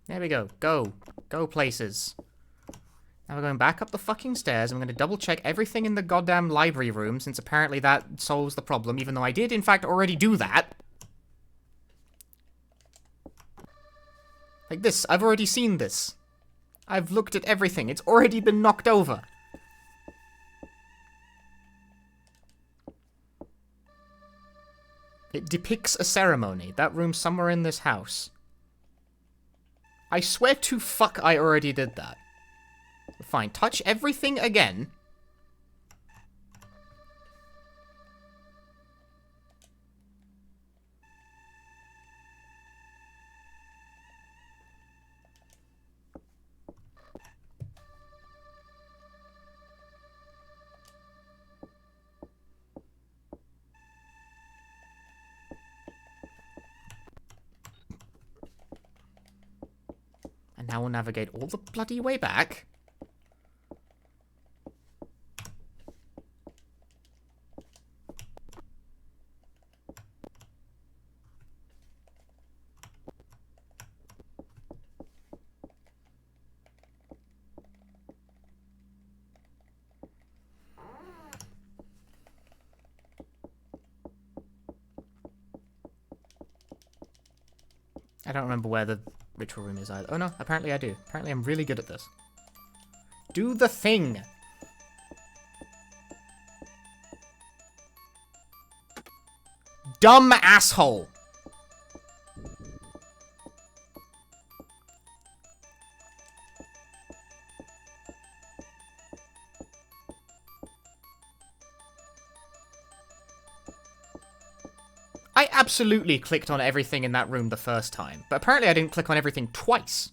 There we go. Go. Go places. Now we're going back up the fucking stairs. I'm going to double check everything in the goddamn library room, since apparently that solves the problem, even though I did, in fact, already do that. Like this. I've already seen this. I've looked at everything. It's already been knocked over. It depicts a ceremony. That room's somewhere in this house. I swear to fuck I already did that. Fine, touch everything again. And now we'll navigate all the bloody way back. I don't remember where the ritual room is either. Oh no, apparently I do. Apparently I'm really good at this. Do the thing! Dumb asshole! I absolutely clicked on everything in that room the first time, but apparently I didn't click on everything twice.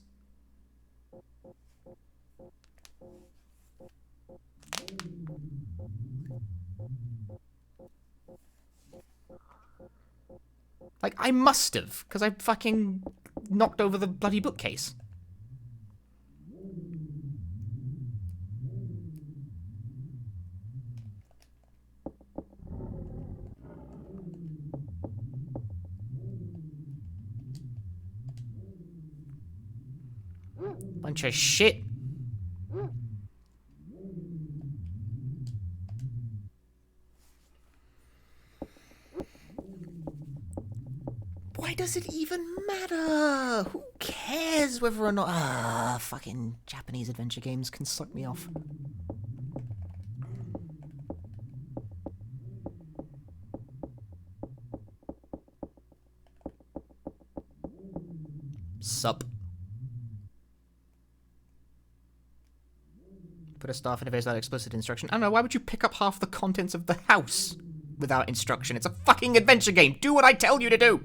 Like, I must have, because I fucking knocked over the bloody bookcase. Bunch of shit. Why does it even matter? Who cares whether or not... fucking Japanese adventure games can suck me off. Sup. Put a staff in a vase without explicit instruction. I don't know, why would you pick up half the contents of the house without instruction? It's a fucking adventure game. Do what I tell you to do.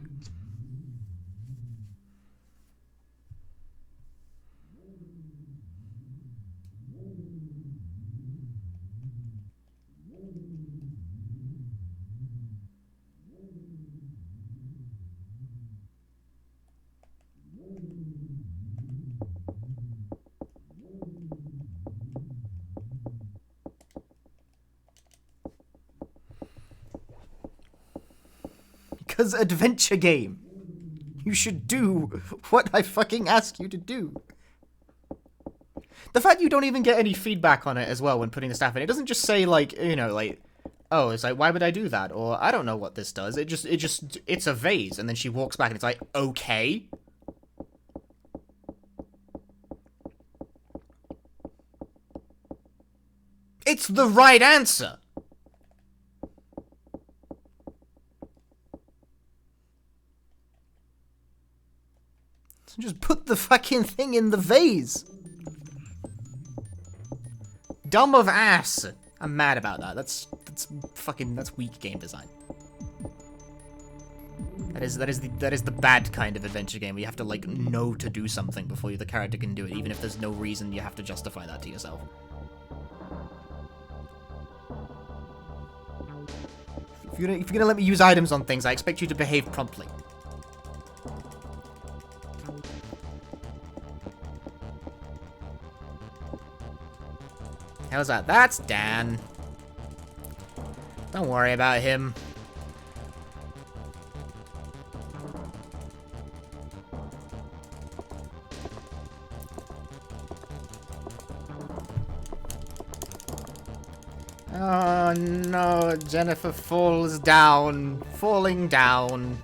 Because adventure game. You should do what I fucking ask you to do. The fact you don't even get any feedback on it as well when putting the staff in. It doesn't just say like, you know, like, oh, it's like, why would I do that? Or I don't know what this does. It's a vase. And then she walks back and it's like, okay. It's the right answer. So just put the fucking thing in the vase. Dumb of ass. I'm mad about that. That's weak game design. That is the bad kind of adventure game where you have to like know to do something before the character can do it, even if there's no reason you have to justify that to yourself. If you're gonna let me use items on things, I expect you to behave promptly. How's that? That's Dan. Don't worry about him. Oh no, Jennifer falls down. Falling down.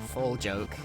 Fall joke.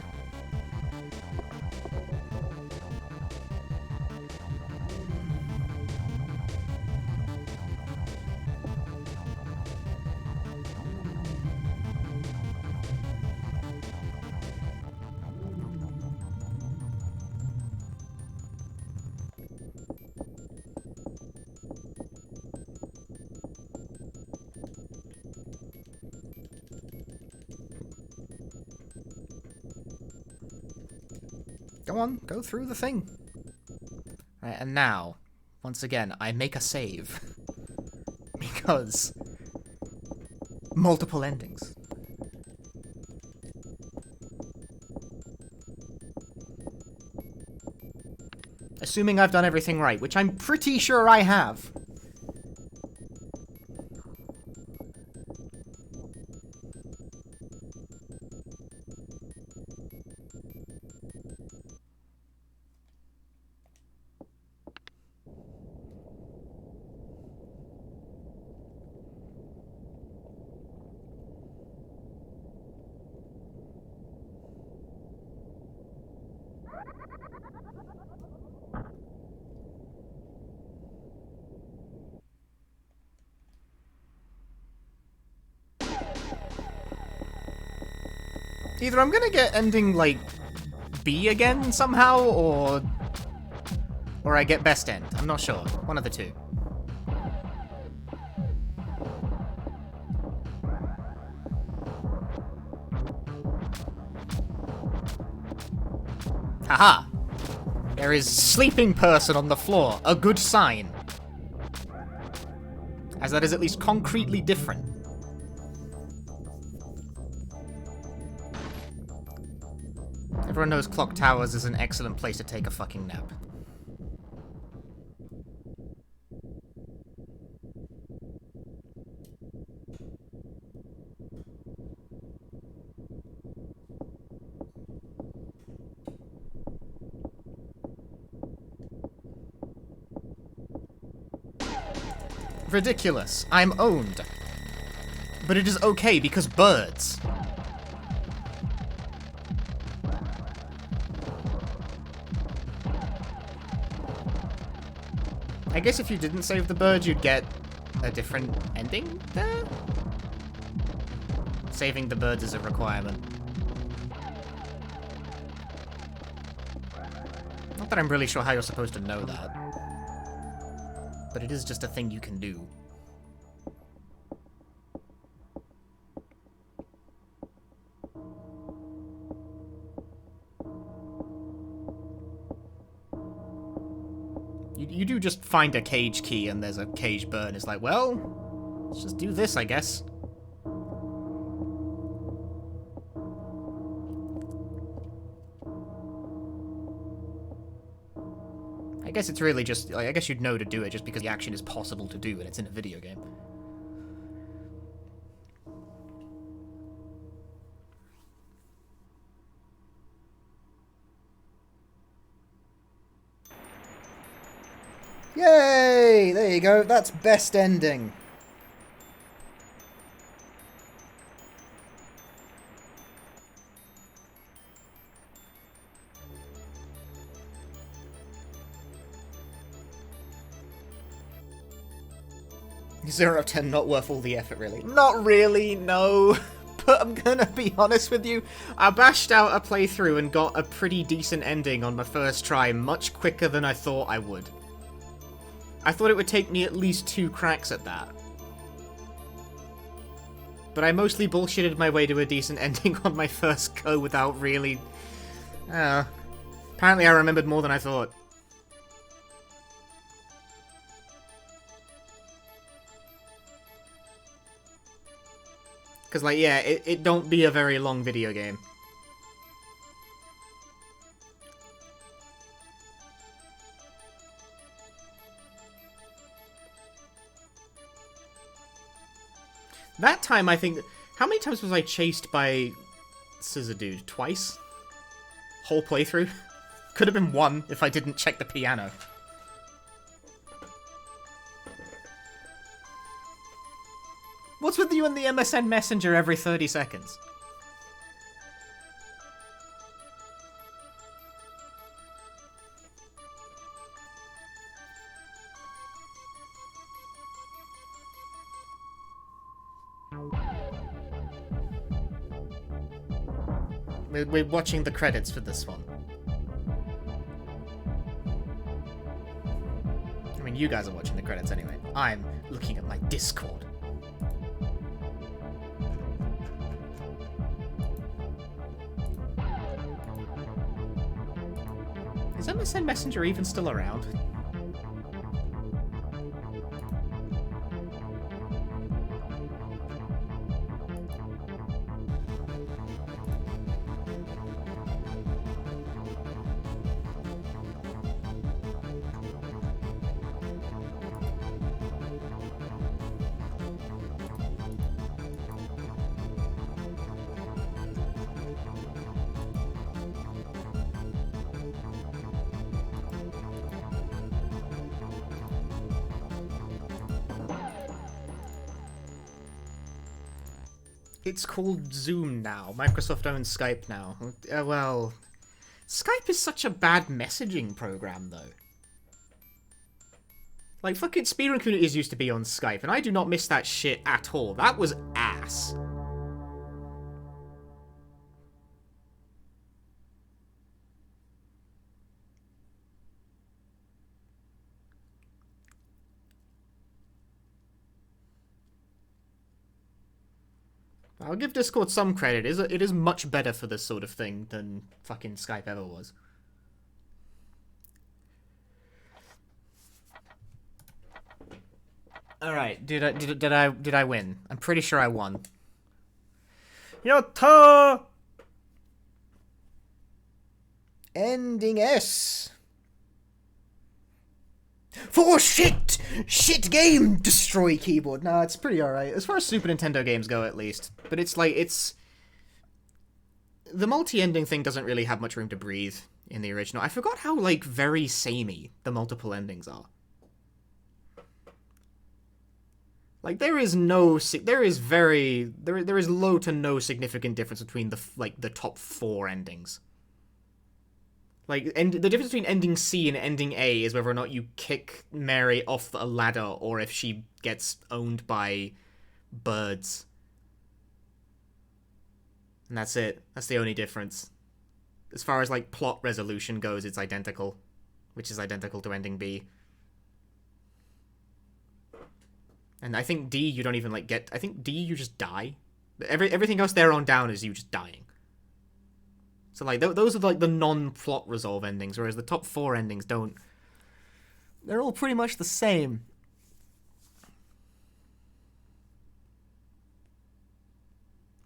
Go on, go through the thing. Right, and now, once again, I make a save. Because... multiple endings. Assuming I've done everything right, which I'm pretty sure I have. Either I'm gonna get ending, like, B again somehow, or I get best end. I'm not sure. One of the two. Haha! There is sleeping person on the floor. A good sign. As that is at least concretely different. Everyone knows Clock Towers is an excellent place to take a fucking nap. Ridiculous. I'm owned. But it is okay because birds. I guess if you didn't save the bird, you'd get a different ending there? Saving the birds is a requirement. Not that I'm really sure how you're supposed to know that. But it is just a thing you can do. You do just find a cage key and there's a cage burn. It's like, well, let's just do this, I guess. I guess it's really just, like, I guess you'd know to do it just because the action is possible to do and it's in a video game. Yay! There you go. That's best ending. Zero out of 10, not worth all the effort, really. Not really, no. But I'm gonna be honest with you, I bashed out a playthrough and got a pretty decent ending on my first try much quicker than I thought I would. I thought it would take me at least 2 cracks at that. But I mostly bullshitted my way to a decent ending on my first go without really... apparently I remembered more than I thought. Because, like, yeah, it don't be a very long video game. That time, I think... How many times was I chased by Scissor Dude? Twice? Whole playthrough? Could have been 1 if I didn't check the piano. What's with you and the MSN Messenger every 30 seconds? We're watching the credits for this one. I mean, you guys are watching the credits anyway. I'm looking at my Discord. Is MSN Messenger even still around? It's called Zoom now. Microsoft owns Skype now. Well, Skype is such a bad messaging program, though. Like, fucking speedrun communities used to be on Skype, and I do not miss that shit at all. That was ass. I'll give Discord some credit. It is much better for this sort of thing than fucking Skype ever was. All right, did I win? I'm pretty sure I won. Yatta! Ending S. For shit! Shit game! Destroy keyboard. Nah, it's pretty alright. As far as Super Nintendo games go, at least. But it's like, the multi-ending thing doesn't really have much room to breathe in the original. I forgot how, like, very samey the multiple endings are. Like, there is low to no significant difference between the top 4 endings. Like, the difference between ending C and ending A is whether or not you kick Mary off a ladder or if she gets owned by birds. And that's it. That's the only difference. As far as, like, plot resolution goes, it's identical. Which is identical to ending B. And I think D, you don't even, like, get... I think D, you just die. Everything else there on down is you just dying. So, like, those are, like, the non-plot resolve endings, whereas the top 4 endings don't... They're all pretty much the same.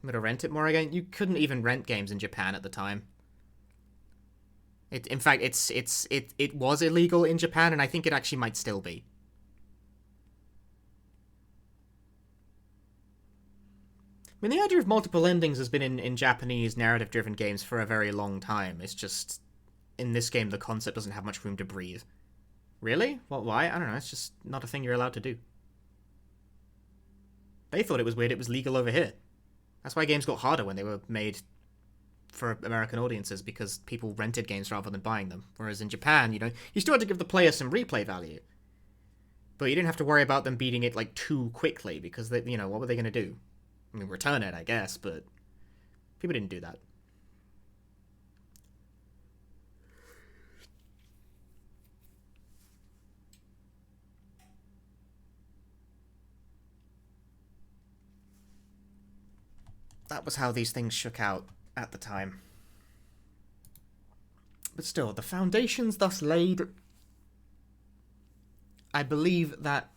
I'm gonna rent it more again. You couldn't even rent games in Japan at the time. In fact, it was illegal in Japan, and I think it actually might still be. I mean, the idea of multiple endings has been in Japanese narrative-driven games for a very long time. It's just, in this game, the concept doesn't have much room to breathe. Really? Well, why? I don't know. It's just not a thing you're allowed to do. They thought it was weird. It was legal over here. That's why games got harder when they were made for American audiences, because people rented games rather than buying them. Whereas in Japan, you know, you still had to give the player some replay value. But you didn't have to worry about them beating it, like, too quickly, because, they, you know, what were they going to do? I mean, return it, I guess, but people didn't do that. That was how these things shook out at the time. But still, the foundations thus laid, I believe that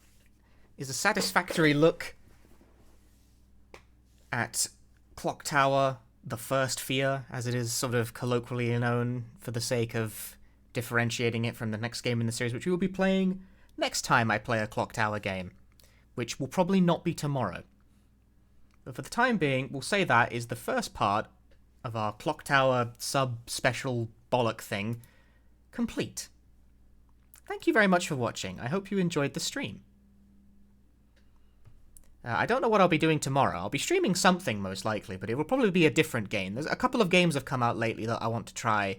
is a satisfactory look at Clock Tower, the First Fear, as it is sort of colloquially known for the sake of differentiating it from the next game in the series, which we will be playing next time I play a Clock Tower game, which will probably not be tomorrow. But for the time being, we'll say that is the first part of our Clock Tower sub-special bollock thing complete. Thank you very much for watching. I hope you enjoyed the stream. I don't know what I'll be doing tomorrow. I'll be streaming something, most likely, but it will probably be a different game. There's a couple of games have come out lately that I want to try,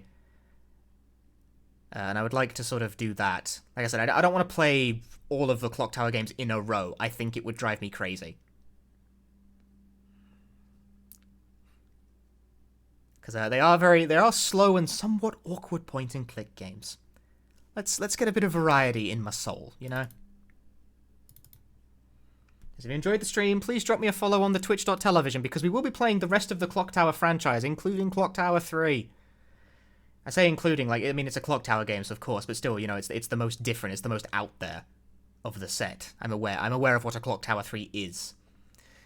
and I would like to sort of do that. Like I said, I don't want to play all of the Clock Tower games in a row. I think it would drive me crazy. Because they are slow and somewhat awkward point-and-click games. Let's get a bit of variety in my soul, you know? If you enjoyed the stream, please drop me a follow on the twitch.tv, because we will be playing the rest of the Clock Tower franchise, including Clock Tower 3. I say including, like, I mean, it's a Clock Tower game, so of course, but still, you know, it's the most different, it's the most out there of the set. I'm aware of what a Clock Tower 3 is.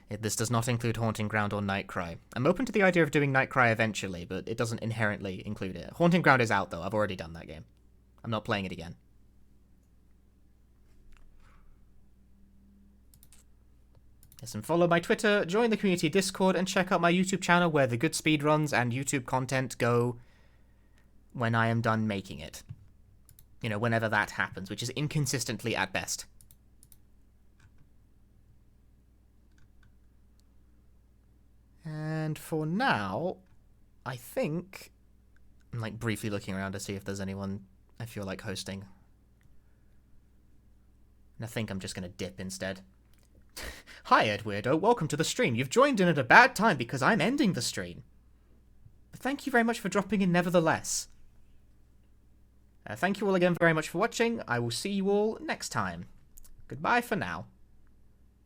This does not include Haunting Ground or Nightcry. I'm open to the idea of doing Nightcry eventually, but it doesn't inherently include it. Haunting Ground is out, though. I've already done that game. I'm not playing it again. Yes, and follow my Twitter, join the community Discord, and check out my YouTube channel where the good speedruns and YouTube content go when I am done making it. You know, whenever that happens, which is inconsistently at best. And for now, I think... I'm like briefly looking around to see if there's anyone I feel like hosting. And I think I'm just going to dip instead. Hi, Ed Weirdo. Welcome to the stream. You've joined in at a bad time because I'm ending the stream. But thank you very much for dropping in nevertheless. Thank you all again very much for watching. I will see you all next time. Goodbye for now.